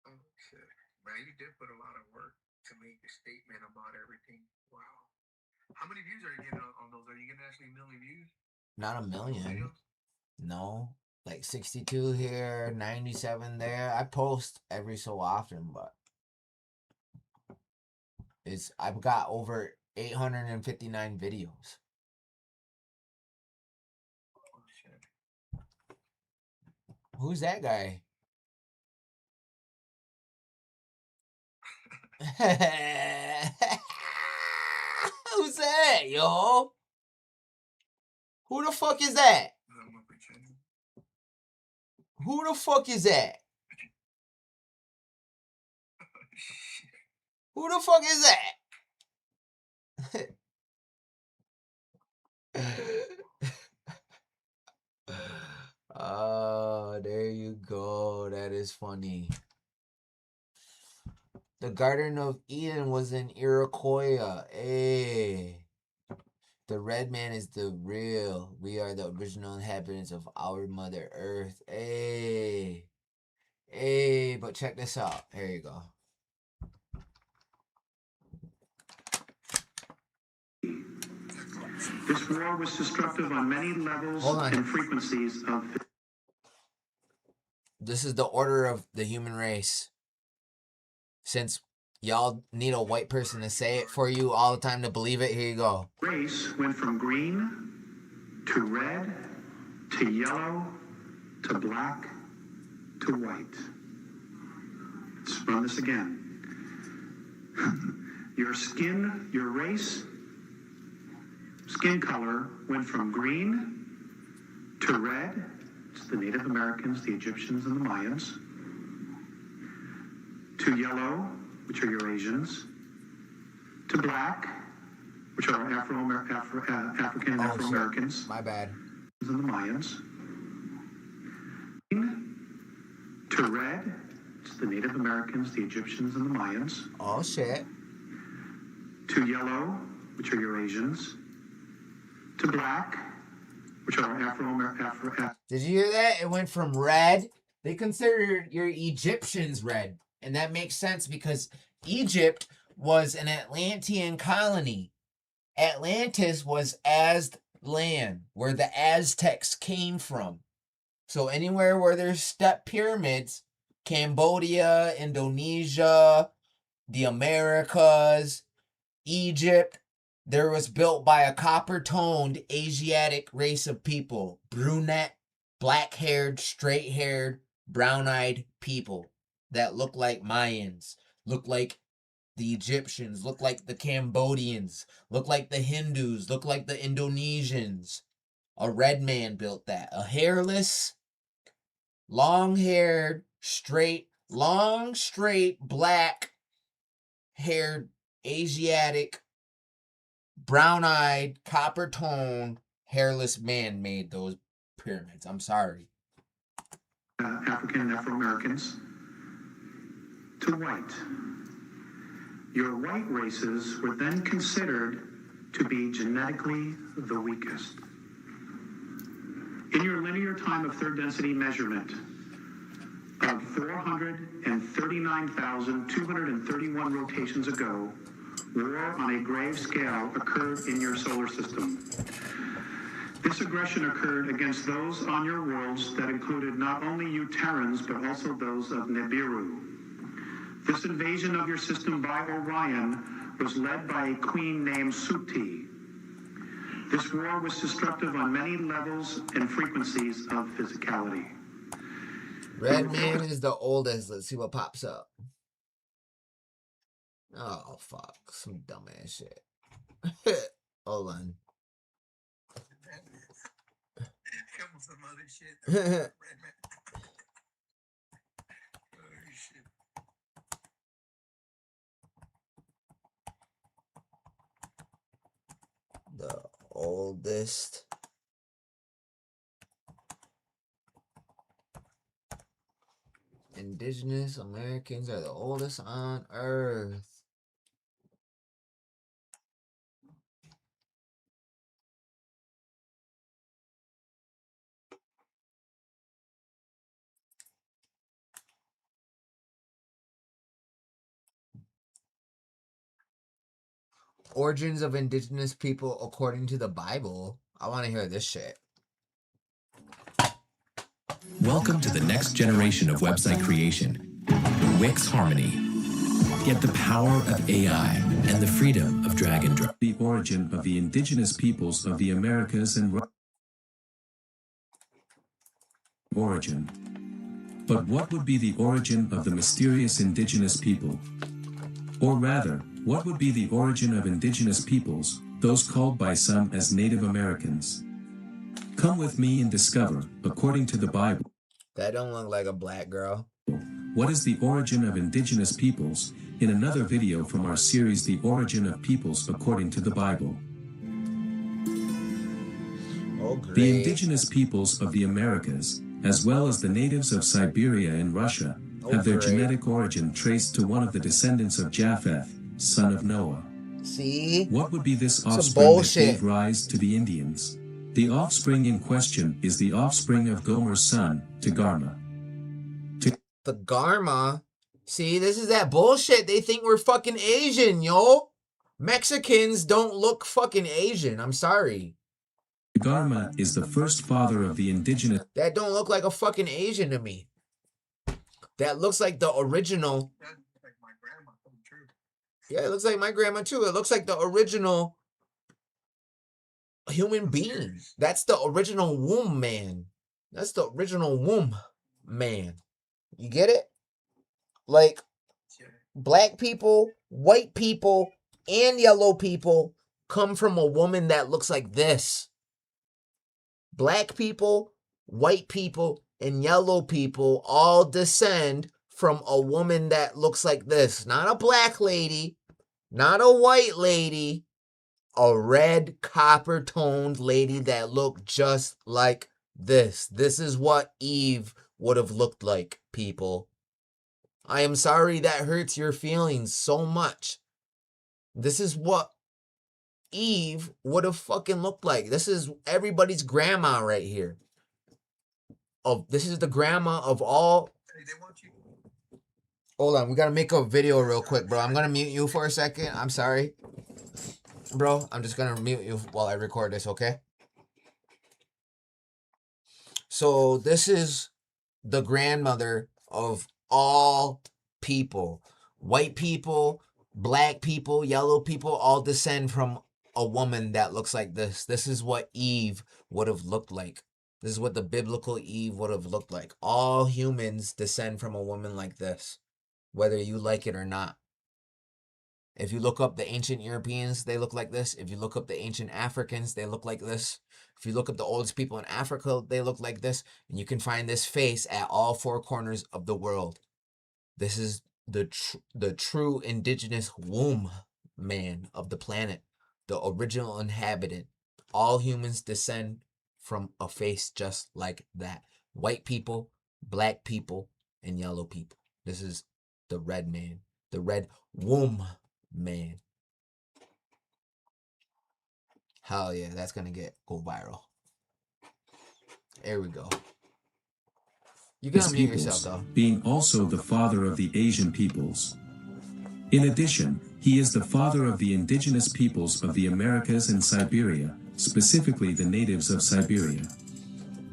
Speaker 16: Okay. Man, you did put a lot of work to make a statement about everything. Wow. How many views are you getting on those? Are you getting actually a million views?
Speaker 1: Not a million. No. Like 62 here, 97 there. I post every so often, but I've got over 859 videos.
Speaker 16: Oh, shit.
Speaker 1: Who's that guy? Who's that, yo? Who the fuck is that? Who the fuck is that? Who the fuck is that? Oh, there you go. That is funny. The Garden of Eden was in Iroquois. Hey. The red man is the real. We are the original inhabitants of our Mother Earth. Hey. Hey, but check this out. Here you go.
Speaker 17: This war was destructive on many levels and frequencies of...
Speaker 1: This is the order of the human race. Since y'all need a white person to say it for you all the time to believe it, here you go.
Speaker 17: Race went from green to red to yellow to black to white. Let's run this again. Your skin, your race, skin color went from green to red it's the Native Americans, the Egyptians, and the Mayans. To yellow, which are your Asians. To black, which are African and Afro-Americans.
Speaker 1: My bad.
Speaker 17: And the Mayans. To red, it's the Native Americans, the Egyptians, and the Mayans.
Speaker 1: Oh, shit.
Speaker 17: To yellow, which are your Asians. To black, which are Afro.
Speaker 1: Did you hear that? It went from red. They consider your Egyptians red. And that makes sense because Egypt was an Atlantean colony. Atlantis was land, where the Aztecs came from. So anywhere where there's step pyramids, Cambodia, Indonesia, the Americas, Egypt, there was built by a copper-toned Asiatic race of people. Brunette, black-haired, straight-haired, brown-eyed people that look like Mayans, look like the Egyptians, look like the Cambodians, look like the Hindus, look like the Indonesians. A red man built that. A hairless, long-haired, straight, black-haired, Asiatic, brown-eyed, copper-toned, hairless man made those pyramids. I'm sorry.
Speaker 17: African and Afro-Americans. To white. Your white races were then considered to be genetically the weakest. In your linear time of third density measurement of 439,231 rotations ago, war on a grave scale occurred in your solar system. This aggression occurred against those on your worlds that included not only you Terrans, but also those of Nibiru. This invasion of your system by Orion was led by a queen named Suti. This war was destructive on many levels and frequencies of physicality.
Speaker 1: Red man is the oldest. Let's see what pops up. Oh, fuck. Some dumbass shit. Hold on.
Speaker 16: Some other shit.
Speaker 1: The oldest. Indigenous Americans are the oldest on Earth. Origins of indigenous people according to the Bible. I want to hear this shit.
Speaker 5: Welcome to the next generation of website creation, Wix Harmony. Get the power of AI and the freedom of drag and drop.
Speaker 6: The origin of the indigenous peoples of the Americas and origin. But what would be the origin of the mysterious indigenous people? Or rather, what would be the origin of indigenous peoples, those called by some as Native Americans? Come with me and discover, according to the Bible.
Speaker 1: That don't look like a black girl.
Speaker 6: What is the origin of indigenous peoples, in another video from our series The Origin of Peoples According to the Bible.
Speaker 1: Oh, great.
Speaker 6: The indigenous peoples of the Americas, as well as the natives of Siberia and Russia, have their genetic origin traced to one of the descendants of Japheth, son of Noah.
Speaker 1: See?
Speaker 6: What would be this offspring that gave rise to the Indians? The offspring in question is the offspring of Gomer's son, Togarma.
Speaker 1: The Garma? See, this is that bullshit. They think we're fucking Asian, yo. Mexicans don't look fucking Asian. I'm sorry.
Speaker 6: Togarma is the first father of the indigenous.
Speaker 1: That don't look like a fucking Asian to me. That looks like the original. Yeah, it looks like my grandma too. It looks like the original human being. That's the original womb man. That's the original womb man. You get it? Like, black people, white people, and yellow people come from a woman that looks like this. Black people, white people and yellow people all descend from a woman that looks like this. Not a black lady, not a white lady, a red copper toned lady that looked just like this. This is what Eve would have looked like, people. I am sorry that hurts your feelings so much. This is what Eve would have fucking looked like. This is everybody's grandma right here. This is the grandma of all. Hold on, we gotta make a video real quick, bro. I'm gonna mute you for a second. I'm sorry. Bro, I'm just gonna mute you while I record this, okay? So this is the grandmother of all people. White people, black people, yellow people all descend from a woman that looks like this. This is what Eve would have looked like. This is what the biblical Eve would have looked like. All humans descend from a woman like this, whether you like it or not. If you look up the ancient Europeans, they look like this. If you look up the ancient Africans, they look like this. If you look up the oldest people in Africa, they look like this. And you can find this face at all four corners of the world. This is the true indigenous womb man of the planet, the original inhabitant. All humans descend from a face just like that. White people, black people, and yellow people. This is the red man, the red womb man. Hell yeah, that's gonna go viral. There we go. You can unmute yourself though.
Speaker 6: Being also the father of the Asian peoples. In addition, he is the father of the indigenous peoples of the Americas and Siberia, specifically the natives of Siberia.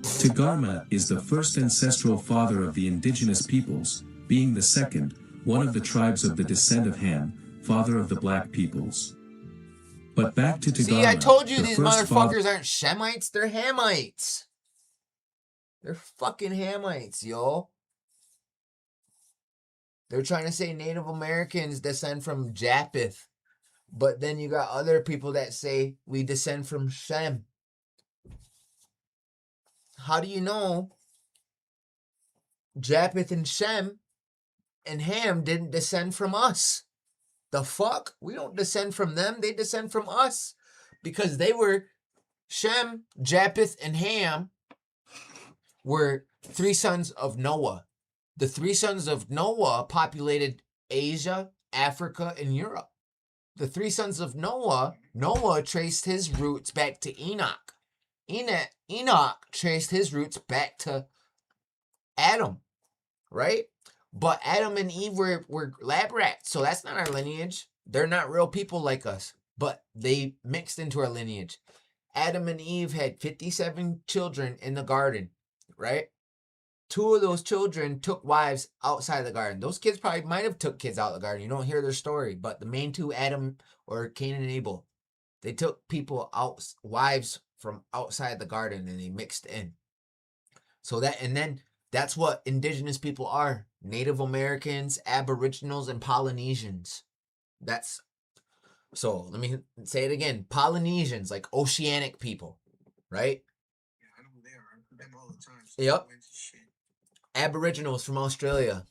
Speaker 6: Tagarma is the first ancestral father of the indigenous peoples, being the second, one of the tribes of the descent of Ham, father of the black peoples. But back to Tagarma.
Speaker 1: See, I told you these motherfuckers aren't Shemites, they're Hamites. They're fucking Hamites, yo. They're trying to say Native Americans descend from Japheth. But then you got other people that say we descend from Shem. How do you know Japheth and Shem and Ham didn't descend from us? The fuck? We don't descend from them. They descend from us. Because they were Shem, Japheth, and Ham were three sons of Noah. The three sons of Noah populated Asia, Africa, and Europe. The three sons of Noah traced his roots back to Enoch. Enoch traced his roots back to Adam, right? But Adam and Eve were lab rats, so that's not our lineage. They're not real people like us, but they mixed into our lineage. Adam and Eve had 57 children in the garden, right? 2 of those children took wives outside the garden. Those kids probably might have took kids out of the garden. You don't hear their story, but the main 2, Adam or Cain and Abel, they took wives from outside the garden and they mixed in. So that's what indigenous people are. Native Americans, Aboriginals, and Polynesians. So let me say it again. Polynesians, like oceanic people, right?
Speaker 16: Yeah, I know who they are. I heard them all the time.
Speaker 1: Yep. Aboriginals from Australia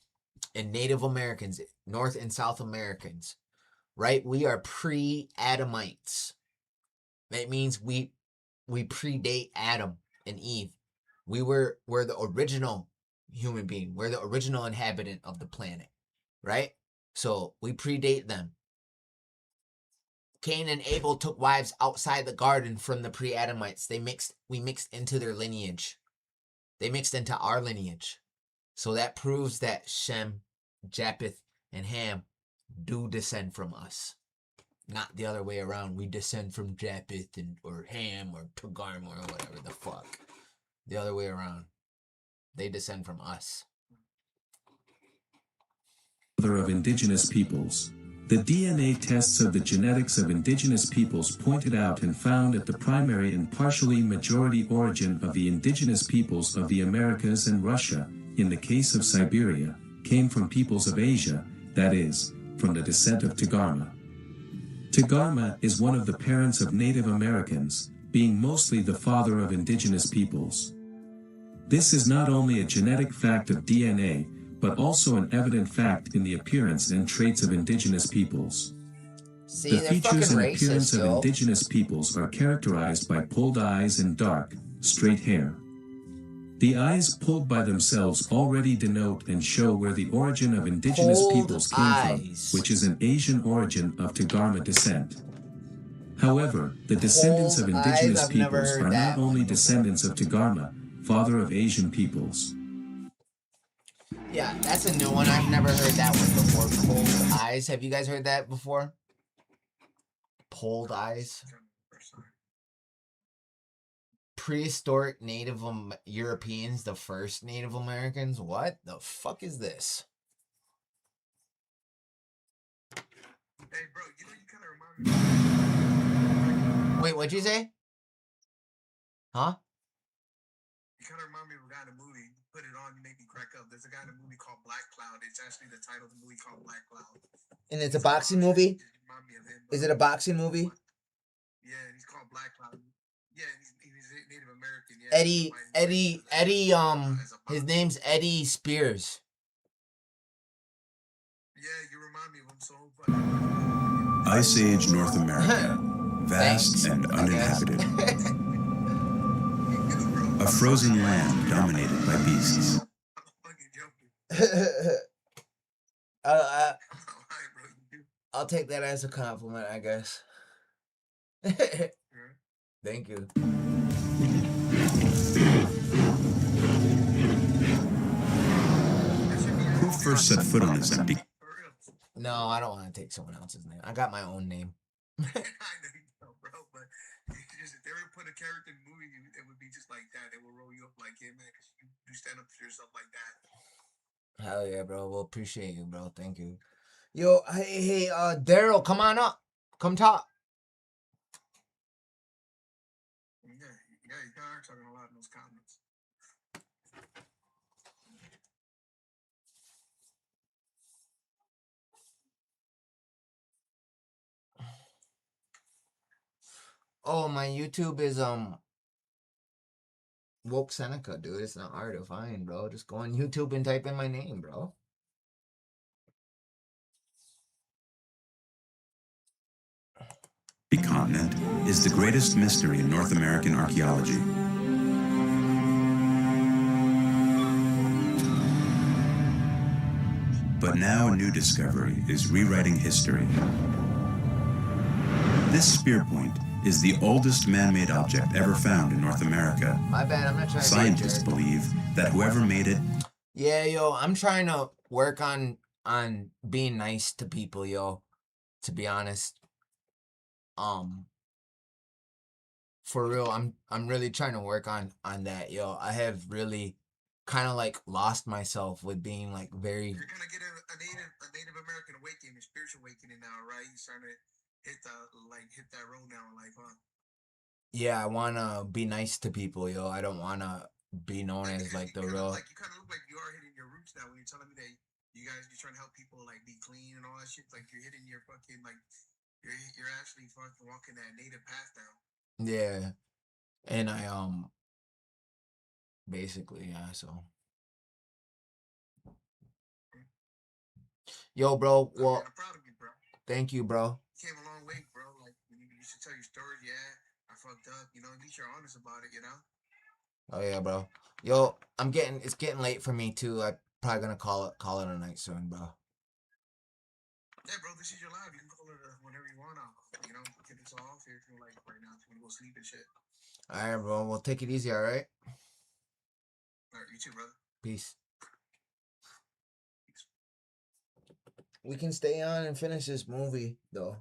Speaker 1: and Native Americans, North and South Americans, right? We are pre-Adamites. That means we predate Adam and Eve. We're the original human being. We're the original inhabitant of the planet, right? So we predate them. Cain and Abel took wives outside the garden from the pre-Adamites. We mixed into their lineage. They mixed into our lineage. So that proves that Shem, Japheth, and Ham do descend from us. Not the other way around. We descend from Japheth or Ham or Togarma or whatever the fuck. The other way around. They descend from us.
Speaker 6: Father of indigenous peoples. The DNA tests of the genetics of indigenous peoples pointed out and found at the primary and partially majority origin of the indigenous peoples of the Americas and Russia, in the case of Siberia, came from peoples of Asia, that is, from the descent of Tagarma. Tagarma is one of the parents of Native Americans, being mostly the father of indigenous peoples. This is not only a genetic fact of DNA, but also an evident fact in the appearance and traits of indigenous peoples.
Speaker 1: See,
Speaker 6: The
Speaker 1: they're
Speaker 6: features
Speaker 1: fucking
Speaker 6: and appearance
Speaker 1: racist,
Speaker 6: of
Speaker 1: yo.
Speaker 6: indigenous peoples are characterized by pulled eyes and dark, straight hair. The eyes pulled by themselves already denote and show where the origin of indigenous
Speaker 1: Pulled
Speaker 6: peoples came
Speaker 1: eyes.
Speaker 6: from, which is an Asian origin of Tagarma descent. However, the descendants of
Speaker 1: Pulled eyes,
Speaker 6: indigenous
Speaker 1: I've never
Speaker 6: peoples
Speaker 1: heard
Speaker 6: are
Speaker 1: that
Speaker 6: not only
Speaker 1: one
Speaker 6: descendants of Tagarma, father of Asian peoples.
Speaker 1: Yeah, that's a new one. I've never heard that one before. Pulled eyes. Have you guys heard that before? Pulled eyes. Prehistoric Native Europeans, the first Native Americans. What the fuck is this?
Speaker 16: Hey, bro, you know you kind of remind me.
Speaker 1: Wait, what'd you say? Huh?
Speaker 16: You kind of remind me of a guy in a movie. Put it on, you make me crack up. There's a guy in a movie called Black Cloud. It's actually the title of the movie called Black Cloud.
Speaker 1: And it's a boxing movie? Is it a boxing movie?
Speaker 16: Yeah, he's called Black Cloud. Yeah, he's Native American. Yeah,
Speaker 1: Eddie, his name's Eddie Spears.
Speaker 16: Yeah, you remind me of him so fucking.
Speaker 18: Ice Age North America, vast and uninhabited. A frozen land dominated by beasts.
Speaker 1: I'll take that as a compliment, I guess. Thank you.
Speaker 18: Who first set foot on this empty?
Speaker 1: No, I don't want to take someone else's name. I got my own name.
Speaker 16: I know you know, bro, but if they were to put a character in the movie, it would be just like that. They will roll you up like him, man, because you stand up for yourself like that.
Speaker 1: Hell yeah, bro. Well, appreciate you, bro. Thank you. Yo, hey, Daryl, come on up. Come talk.
Speaker 16: Yeah, you are talking a lot in those comments.
Speaker 1: Oh, my YouTube is Woke Seneca, dude. It's not hard to find, bro. Just go on YouTube and type in my name, bro.
Speaker 18: The continent is the greatest mystery in North American archaeology. But now a new discovery is rewriting history. This spear point is the oldest man-made object ever found in North America.
Speaker 1: My bad, I'm not trying to
Speaker 18: Scientists believe that whoever made it...
Speaker 1: Yeah, yo, I'm trying to work on being nice to people, yo. To be honest. For real, I'm really trying to work on that, yo. I have really kind of like lost myself with being like very...
Speaker 16: You're gonna get a Native American awakening, a spiritual awakening now, right? You're starting to hit that road now in life, huh?
Speaker 1: Yeah, I want to be nice to people, yo. I don't want to be known as like the real...
Speaker 16: Like you kind of look like you are hitting your roots now when you're telling me that you're trying to help people like be clean and all that shit. Like you're hitting your fucking like you're actually fucking walking that native path now.
Speaker 1: Yeah. And I basically, yeah, so yo, bro, well,
Speaker 16: I'm proud of you, bro.
Speaker 1: Thank you, bro.
Speaker 16: You came a long way, bro. Like you should tell your story. Yeah, I fucked up. You know, at least you're honest about it. You know.
Speaker 1: Oh yeah, bro. Yo, it's getting late for me too. I'm probably gonna call it a night soon, bro.
Speaker 16: Yeah, bro, this is your life. You can call it whenever you want. You know, get this off here. If you're like right now, if you want to go sleep and shit.
Speaker 1: All right, bro. Well, take it easy. All right.
Speaker 16: All right, you too, brother.
Speaker 1: Peace. We can stay on and finish this movie though.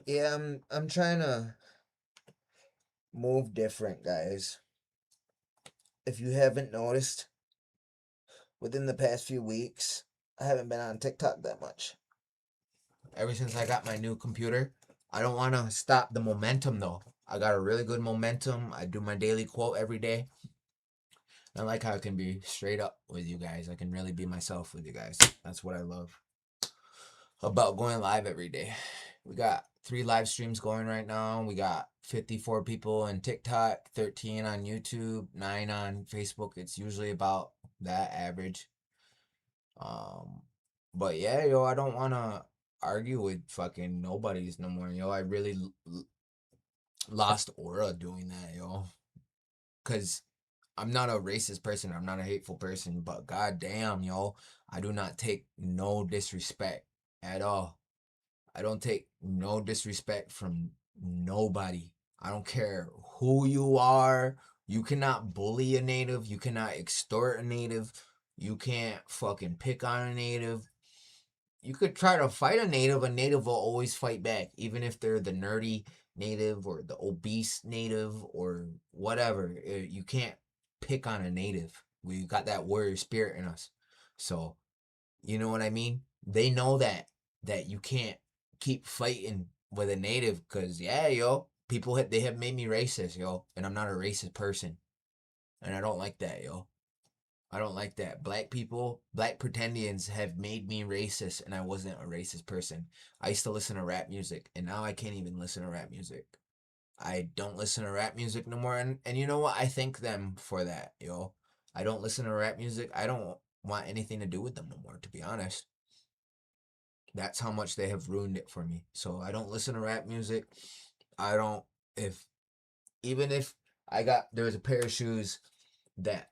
Speaker 1: Yeah, I'm trying to move different, guys. If you haven't noticed, within the past few weeks, I haven't been on TikTok that much. Ever since I got my new computer, I don't want to stop the momentum though. I got a really good momentum. I do my daily quote every day. I like how I can be straight up with you guys. I can really be myself with you guys. That's what I love. about going live every day. We got 3 live streams going right now. We got 54 people on TikTok, 13 on YouTube, 9 on Facebook. It's usually about that average. But yeah, yo, I don't want to argue with fucking nobodies no more, yo. I really lost aura doing that, yo. Cause I'm not a racist person. I'm not a hateful person. But goddamn, yo, I do not take no disrespect at all. I don't take no disrespect from nobody. I don't care who you are. You cannot bully a native. You cannot extort a native. You can't fucking pick on a native. You could try to fight a native will always fight back, even if they're the nerdy native or the obese native or whatever. You can't pick on a native. We got that warrior spirit in us. So, you know what I mean? They know that you can't keep fighting with a native because, yeah, yo, they have made me racist, yo, and I'm not a racist person. And I don't like that, yo. I don't like that. Black pretendians have made me racist, and I wasn't a racist person. I used to listen to rap music, and now I can't even listen to rap music. I don't listen to rap music no more, and you know what? I thank them for that, yo. I don't listen to rap music. I don't want anything to do with them no more, to be honest. That's how much they have ruined it for me. So I don't listen to rap music. I don't, even if there was a pair of shoes that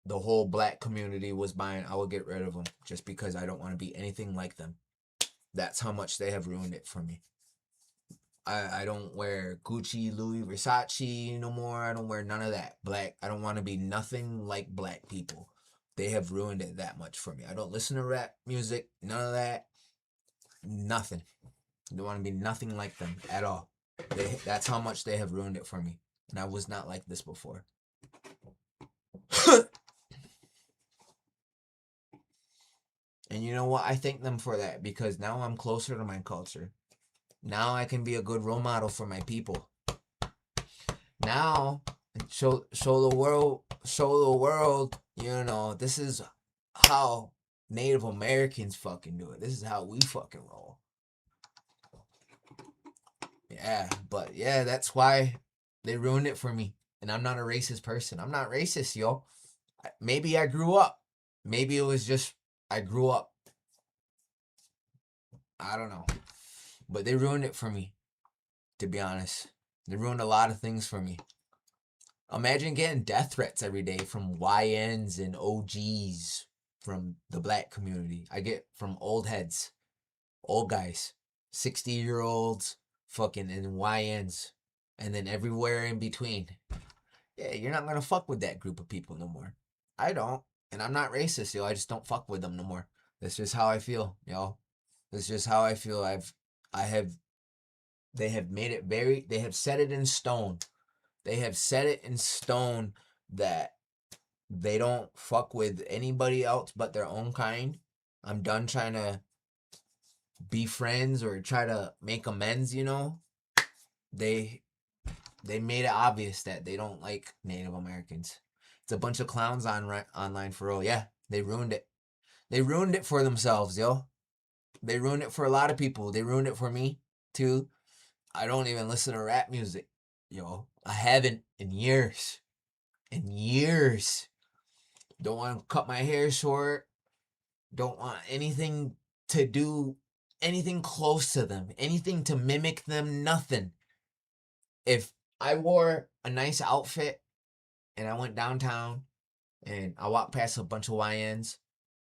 Speaker 1: the whole black community was buying, I would get rid of them just because I don't want to be anything like them. That's how much they have ruined it for me. I don't wear Gucci, Louis, Versace no more. I don't wear none of that. I don't want to be nothing like black people. They have ruined it that much for me. I don't listen to rap music, none of that. Nothing. I don't want to be nothing like them at all. That's how much they have ruined it for me. And I was not like this before. And you know what? I thank them for that because now I'm closer to my culture. Now I can be a good role model for my people. Now show the world, you know, this is how Native Americans fucking do it. This is how we fucking roll. Yeah, but yeah, that's why they ruined it for me. And I'm not a racist person. I'm not racist, yo. Maybe I grew up. Maybe it was just I grew up. I don't know. But they ruined it for me, to be honest. They ruined a lot of things for me. Imagine getting death threats every day from YNs and OGs from the black community. I get from old heads, old guys, 60-year-olds, fucking, and YNs, and then everywhere in between. Yeah, you're not gonna fuck with that group of people no more. I don't, and I'm not racist, yo. I just don't fuck with them no more. That's just how I feel, yo. That's just how I feel. They have made it they have set it in stone. They have set it in stone that they don't fuck with anybody else but their own kind. I'm done trying to be friends or try to make amends, you know. They made it obvious that they don't like Native Americans. It's a bunch of clowns online for real. Yeah, they ruined it. They ruined it for themselves, yo. They ruined it for a lot of people. They ruined it for me, too. I don't even listen to rap music, yo. I haven't in years. In years. Don't want to cut my hair short. Don't want anything to do, anything close to them. Anything to mimic them, nothing. If I wore a nice outfit and I went downtown and I walked past a bunch of YNs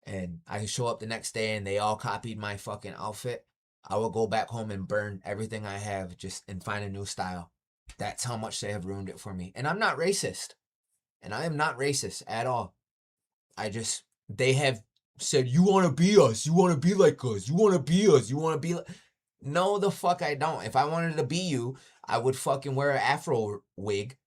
Speaker 1: and I show up the next day and they all copied my fucking outfit, I will go back home and burn everything I have and find a new style. That's how much they have ruined it for me. And I'm not racist. And I am not racist at all. They have said, you want to be us. You want to be like us. You want to be us. You want to be like... No, the fuck I don't. If I wanted to be you, I would fucking wear an afro wig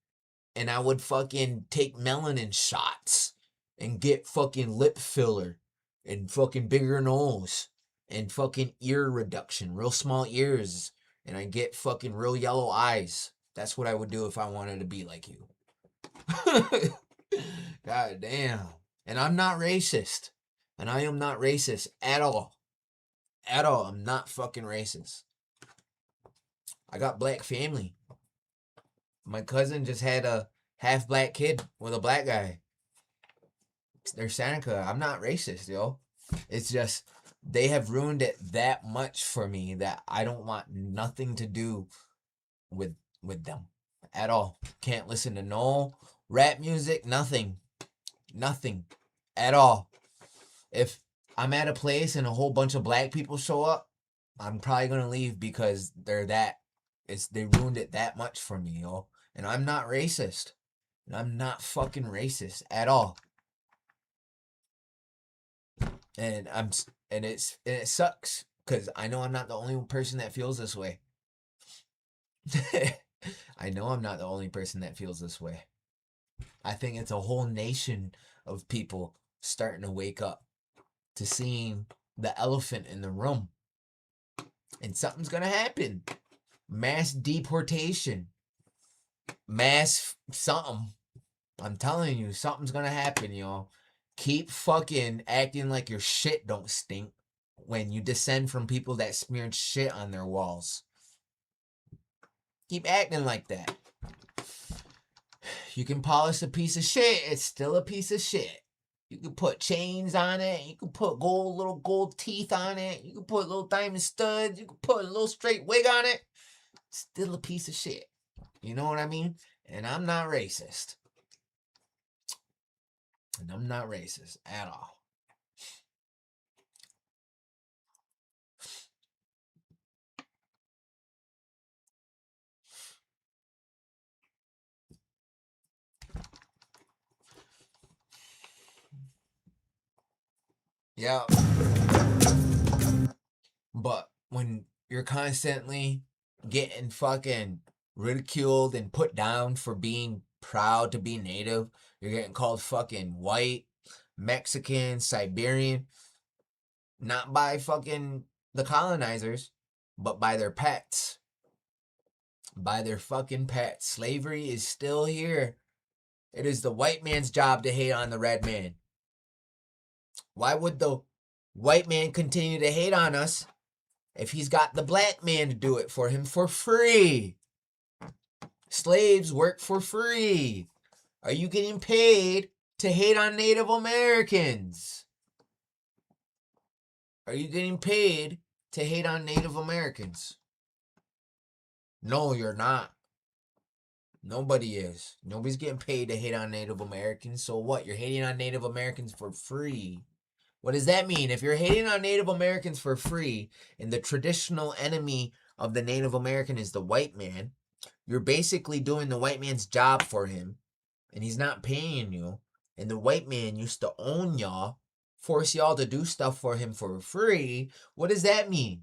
Speaker 1: and I would fucking take melanin shots and get fucking lip filler and fucking bigger nose and fucking ear reduction, real small ears, and I get fucking real yellow eyes. That's what I would do if I wanted to be like you. God damn. And I'm not racist. And I am not racist at all. At all. I'm not fucking racist. I got black family. My cousin just had a half black kid with a black guy. They're Seneca. I'm not racist, yo. It's just they have ruined it that much for me that I don't want nothing to do with them at all. Can't listen to no rap music, nothing at all. If I'm at a place and a whole bunch of black people show up, I'm probably gonna leave because they ruined it that much for me, yo. And I'm not racist. And I'm not fucking racist at all. And it sucks because I know I'm not the only person that feels this way. I know I'm not the only person that feels this way. I think it's a whole nation of people starting to wake up to seeing the elephant in the room. And something's gonna happen. Mass deportation. Mass something. I'm telling you, something's gonna happen, y'all. Keep fucking acting like your shit don't stink when you descend from people that smeared shit on their walls. Keep acting like that. You can polish a piece of shit, it's still a piece of shit. You can put chains on it, you can put little gold teeth on it, you can put little diamond studs, you can put a little straight wig on it. Still a piece of shit. You know what I mean? And I'm not racist. And I'm not racist at all. Yeah. But when you're constantly getting fucking ridiculed and put down for being proud to be native, you're getting called fucking white, Mexican, Siberian, not by fucking the colonizers, but by their pets. By their fucking pets. Slavery is still here. It is the white man's job to hate on the red man. Why would the white man continue to hate on us if he's got the black man to do it for him for free? Slaves work for free. Are you getting paid to hate on Native Americans? Are you getting paid to hate on Native Americans? No, you're not. Nobody is. Nobody's getting paid to hate on Native Americans. So what? You're hating on Native Americans for free. What does that mean? If you're hating on Native Americans for free and the traditional enemy of the Native American is the white man, you're basically doing the white man's job for him and he's not paying you. And the white man used to own y'all, force y'all to do stuff for him for free. What does that mean?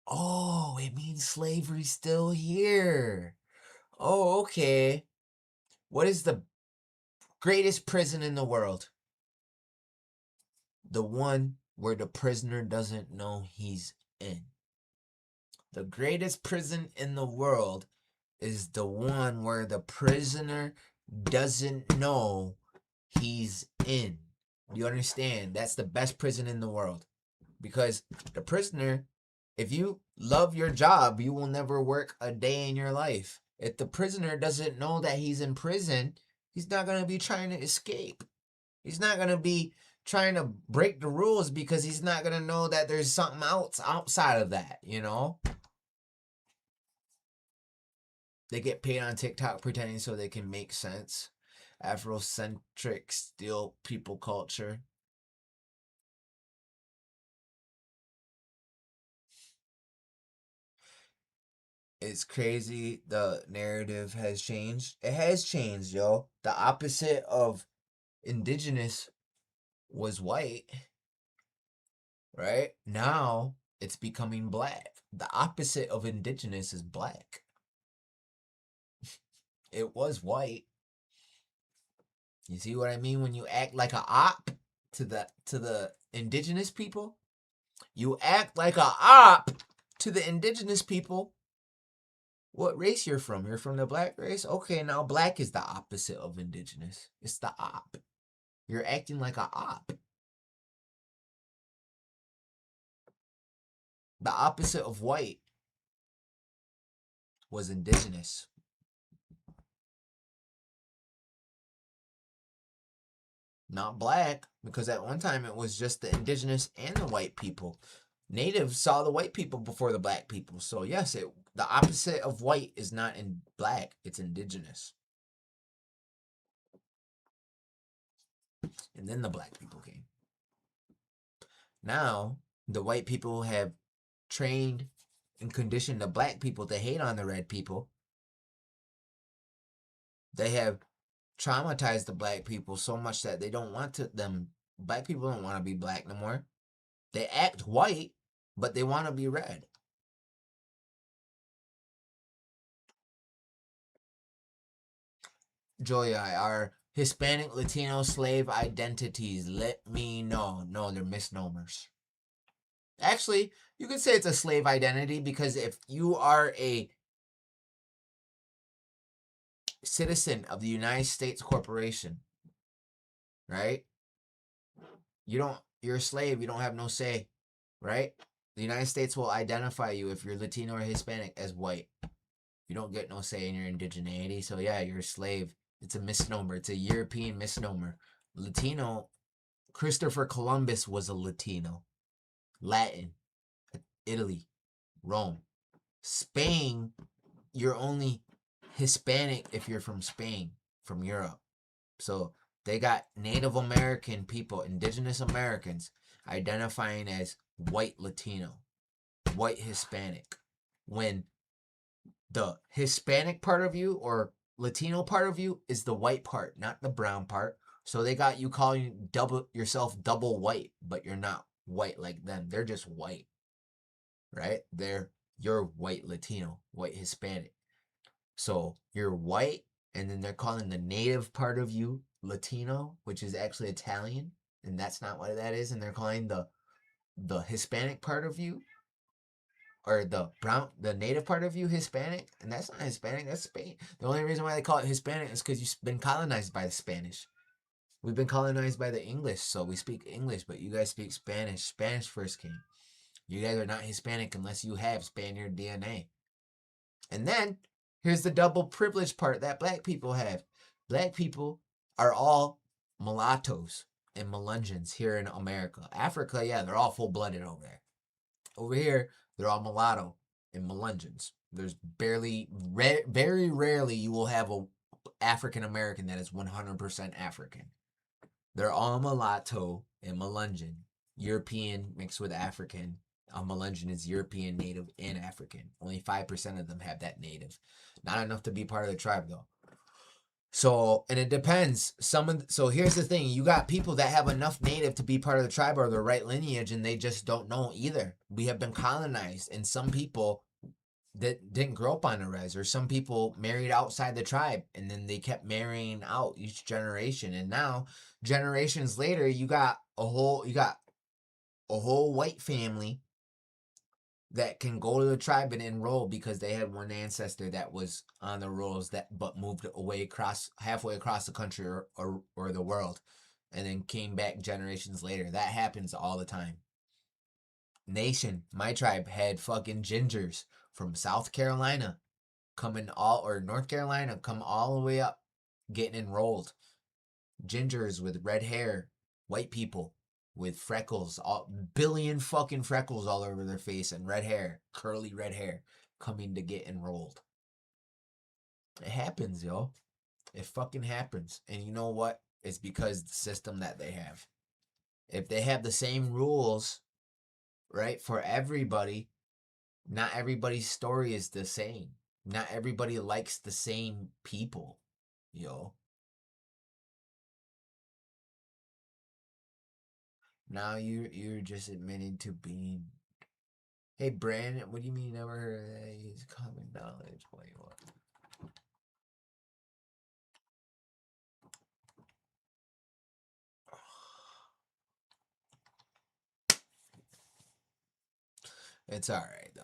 Speaker 1: Oh, it means slavery's still here. Oh, okay. What is the greatest prison in the world? The one where the prisoner doesn't know he's in. The greatest prison in the world is the one where the prisoner doesn't know he's in. Do you understand? That's the best prison in the world. Because the prisoner, if you love your job, you will never work a day in your life. If the prisoner doesn't know that he's in prison, he's not going to be trying to escape. He's not going to be trying to break the rules because he's not going to know that there's something else outside of that, you know? They get paid on TikTok pretending so they can make sense. Afrocentric still people culture. It's crazy the narrative has changed. It has changed, yo. The opposite of indigenous was white, right? Now it's becoming black. The opposite of indigenous is black. It was white. You see what I mean? When you act like a op to the indigenous people, you act like a op to the indigenous people. What race you're from? You're from the black race? Okay, now black is the opposite of indigenous. It's the op. You're acting like a op. The opposite of white was indigenous. Not black, because at one time it was just the indigenous and the white people. Natives saw the white people before the black people. So yes, the opposite of white is not in black, it's indigenous. And then the black people came. Now, the white people have trained and conditioned the black people to hate on the red people. They have traumatized the black people so much that they don't want black people don't want to be black no more. They act white, but they want to be red. Joya, are Hispanic, Latino, slave identities? Let me know. No, they're misnomers. Actually, you could say it's a slave identity because if you are a citizen of the United States Corporation, right? You're a slave, you don't have no say, right? The United States will identify you if you're Latino or Hispanic as white. You don't get no say in your indigeneity, so yeah, you're a slave. It's a misnomer. It's a European misnomer. Latino, Christopher Columbus was a Latino. Latin, Italy, Rome. Spain, you're only Hispanic if you're from Spain, from Europe. So they got Native American people, indigenous Americans, identifying as white Latino, white Hispanic. When the Hispanic part of you or Latino part of you is the white part, not the brown part. So they got you calling yourself double white, but you're not white like them. They're just white, right? You're white Latino, white Hispanic. So you're white, and then they're calling the native part of you Latino, which is actually Italian, and that's not what that is. And they're calling the Hispanic part of you, or the native part of you Hispanic, and that's not Hispanic, that's Spain. The only reason why they call it Hispanic is because you've been colonized by the Spanish. We've been colonized by the English, so we speak English, but you guys speak Spanish. Spanish first came. You guys are not Hispanic unless you have Spaniard DNA. And then, here's the double privilege part that black people have. Black people are all mulattoes and Melungeons here in America. Africa, yeah, they're all full-blooded over there. Over here, they're all mulatto and Melungeons. There's very rarely you will have a African American that is 100% African. They're all mulatto and Melungeon. European mixed with African. A Melungeon is European, Native, and African. Only 5% of them have that Native. Not enough to be part of the tribe, though. So, and it depends. So here's the thing. You got people that have enough Native to be part of the tribe or the right lineage, and they just don't know either. We have been colonized, and some people that didn't grow up on the res, or some people married outside the tribe, and then they kept marrying out each generation. And now, generations later, you got a whole white family that can go to the tribe and enroll because they had one ancestor that was on the rolls but moved away halfway across the country or the world, and then came back generations later. That happens all the time. My tribe had fucking gingers from South Carolina or North Carolina come all the way up getting enrolled. Gingers with red hair, white people with freckles, billion fucking freckles all over their face, and red hair, curly red hair, coming to get enrolled. It happens, yo. It fucking happens. And you know what? It's because the system that they have. If they have the same rules, right, for everybody, not everybody's story is the same. Not everybody likes the same people, yo. Now you're just admitting to being. Hey, Brandon, what do you mean you never heard of that? It's common knowledge. Wait, what? It's alright, though.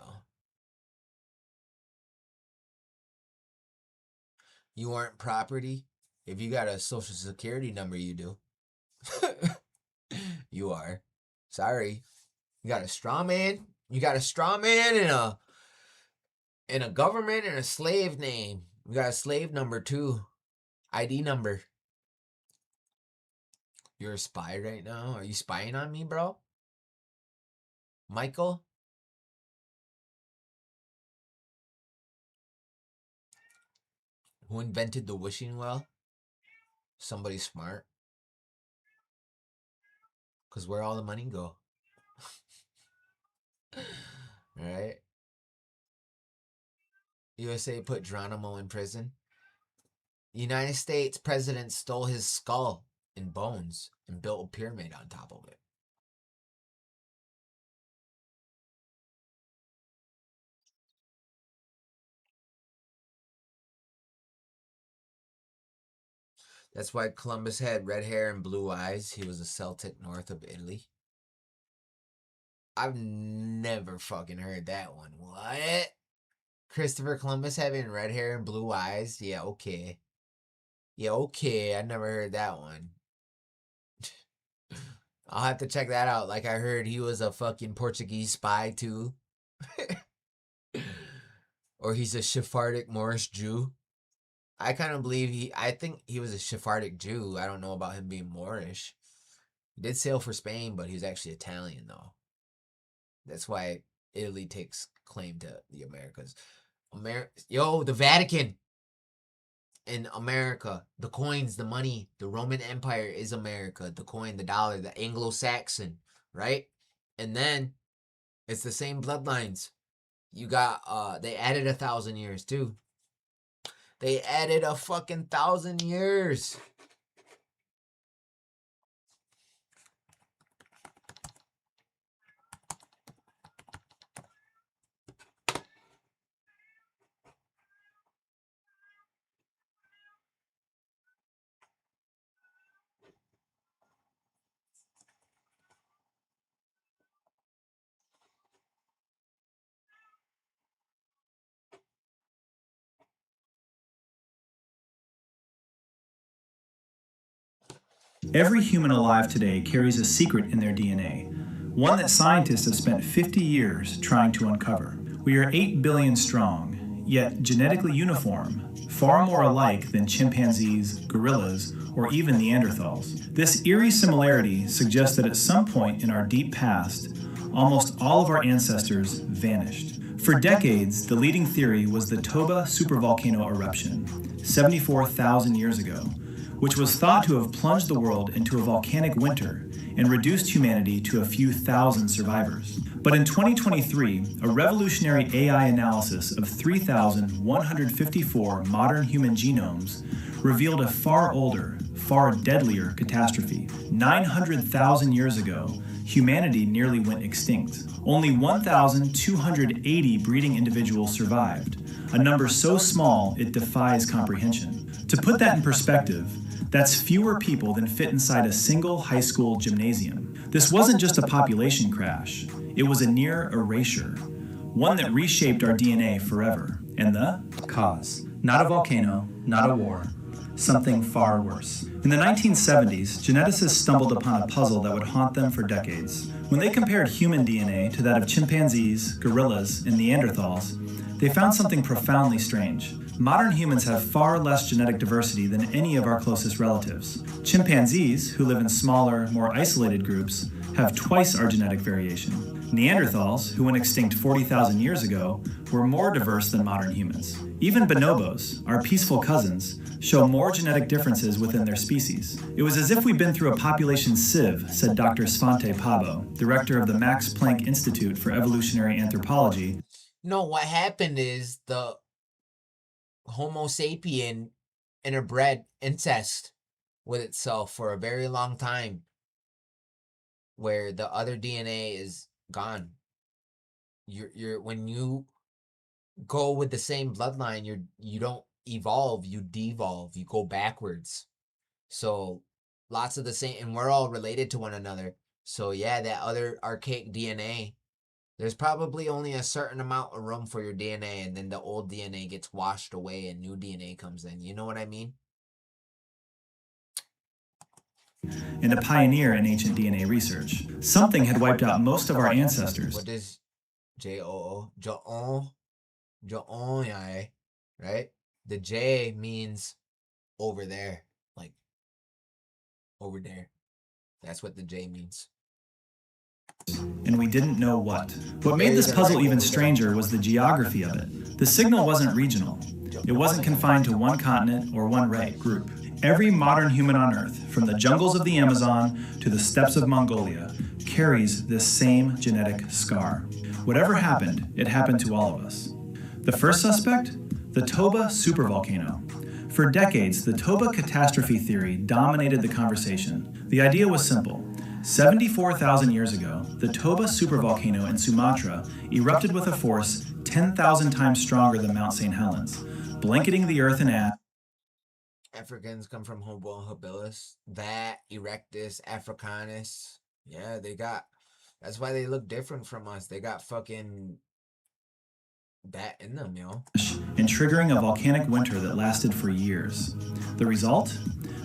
Speaker 1: You aren't property? If you got a social security number, you do. You are. Sorry. You got a straw man? You got a straw man and a government and a slave name. We got a slave number too. ID number. You're a spy right now? Are you spying on me, bro? Michael? Who invented the wishing well? Somebody smart. Because where all the money go? Right? USA put Geronimo in prison. United States president stole his skull and bones and built a pyramid on top of it. That's why Columbus had red hair and blue eyes. He was a Celtic north of Italy. I've never fucking heard that one. What? Christopher Columbus having red hair and blue eyes? Yeah, okay. Yeah, okay. I never heard that one. I'll have to check that out. Like I heard he was a fucking Portuguese spy too. Or he's a Sephardic Moorish Jew. I kind of believe I think he was a Sephardic Jew. I don't know about him being Moorish. He did sail for Spain, but he was actually Italian though. That's why Italy takes claim to the Americas. The Vatican in America. The coins, the money, the Roman Empire is America. The coin, the dollar, the Anglo-Saxon, right? And then it's the same bloodlines. You got they added 1,000 years too. They added a fucking 1,000 years.
Speaker 19: Every human alive today carries a secret in their DNA, one that scientists have spent 50 years trying to uncover. We are 8 billion strong, yet genetically uniform, far more alike than chimpanzees, gorillas, or even Neanderthals. This eerie similarity suggests that at some point in our deep past, almost all of our ancestors vanished. For decades, the leading theory was the Toba supervolcano eruption, 74,000 years ago, which was thought to have plunged the world into a volcanic winter and reduced humanity to a few thousand survivors. But in 2023, a revolutionary AI analysis of 3,154 modern human genomes revealed a far older, far deadlier catastrophe. 900,000 years ago, humanity nearly went extinct. Only 1,280 breeding individuals survived, a number so small it defies comprehension. To put that in perspective, that's fewer people than fit inside a single high school gymnasium. This wasn't just a population crash, it was a near erasure, one that reshaped our DNA forever. And the cause, not a volcano, not a war, something far worse. In the 1970s, geneticists stumbled upon a puzzle that would haunt them for decades. When they compared human DNA to that of chimpanzees, gorillas, and Neanderthals, they found something profoundly strange. Modern humans have far less genetic diversity than any of our closest relatives. Chimpanzees, who live in smaller, more isolated groups, have twice our genetic variation. Neanderthals, who went extinct 40,000 years ago, were more diverse than modern humans. Even bonobos, our peaceful cousins, show more genetic differences within their species. It was as if we'd been through a population sieve, said Dr. Svante Pabo, director of the Max Planck Institute for Evolutionary Anthropology.
Speaker 1: No, what happened is the Homo sapien interbred incest with itself for a very long time, where the other DNA is gone. You're when you go with the same bloodline, you don't evolve, you devolve, you go backwards. So lots of the same, and we're all related to one another. So yeah, that other archaic DNA, there's probably only a certain amount of room for your DNA, and then the old DNA gets washed away and new DNA comes in. You know what I mean?
Speaker 19: And a pioneer in ancient DNA research. Something had wiped out most of our ancestors.
Speaker 1: J-O-O. Jo'onyai, right? The J means over there. Like, over there. That's what the J means.
Speaker 19: And we didn't know what. What made this puzzle even stranger was the geography of it. The signal wasn't regional. It wasn't confined to one continent or one group. Every modern human on Earth, from the jungles of the Amazon to the steppes of Mongolia, carries this same genetic scar. Whatever happened, it happened to all of us. The first suspect? The Toba supervolcano. For decades, the Toba catastrophe theory dominated the conversation. The idea was simple. 74,000 years ago, the Toba supervolcano in Sumatra erupted with a force 10,000 times stronger than Mount St. Helens, blanketing the Earth in ash.
Speaker 1: Africans come from Homo habilis, that Erectus Africanus. Yeah, that's why they look different from us. They got fucking that in them, yo.
Speaker 19: And triggering a volcanic winter that lasted for years. The result?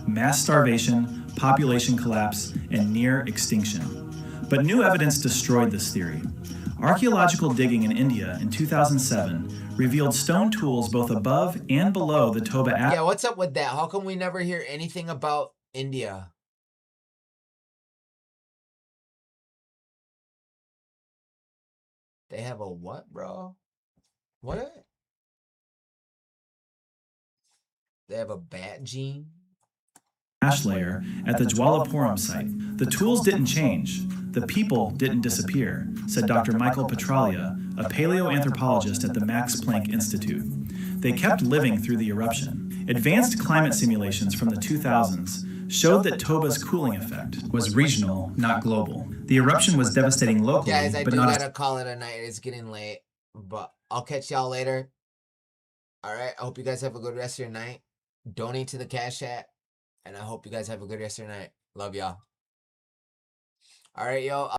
Speaker 19: Mass starvation, population collapse, and near extinction. But new evidence destroyed this theory. Archaeological digging in India in 2007 revealed stone tools both above and below the Toba.
Speaker 1: Yeah, what's up with that? How come we never hear anything about India? They have a what, bro? What? They have a bat gene?
Speaker 19: Ash layer at the Jwalapuram site. The tools didn't change. The people didn't disappear, said Dr. Michael Petralia, a paleoanthropologist at the Max Planck Institute. They kept living through the eruption. Advanced climate simulations from the 2000s showed that Toba's cooling effect was regional, not global. The eruption was devastating locally,
Speaker 1: Guys, I
Speaker 19: but
Speaker 1: do
Speaker 19: not
Speaker 1: gotta call it a night. It's getting late, but I'll catch y'all later. All right. I hope you guys have a good rest of your night. Donate to the Cash App, and I hope you guys have a good rest of your night. Love y'all. All right, yo.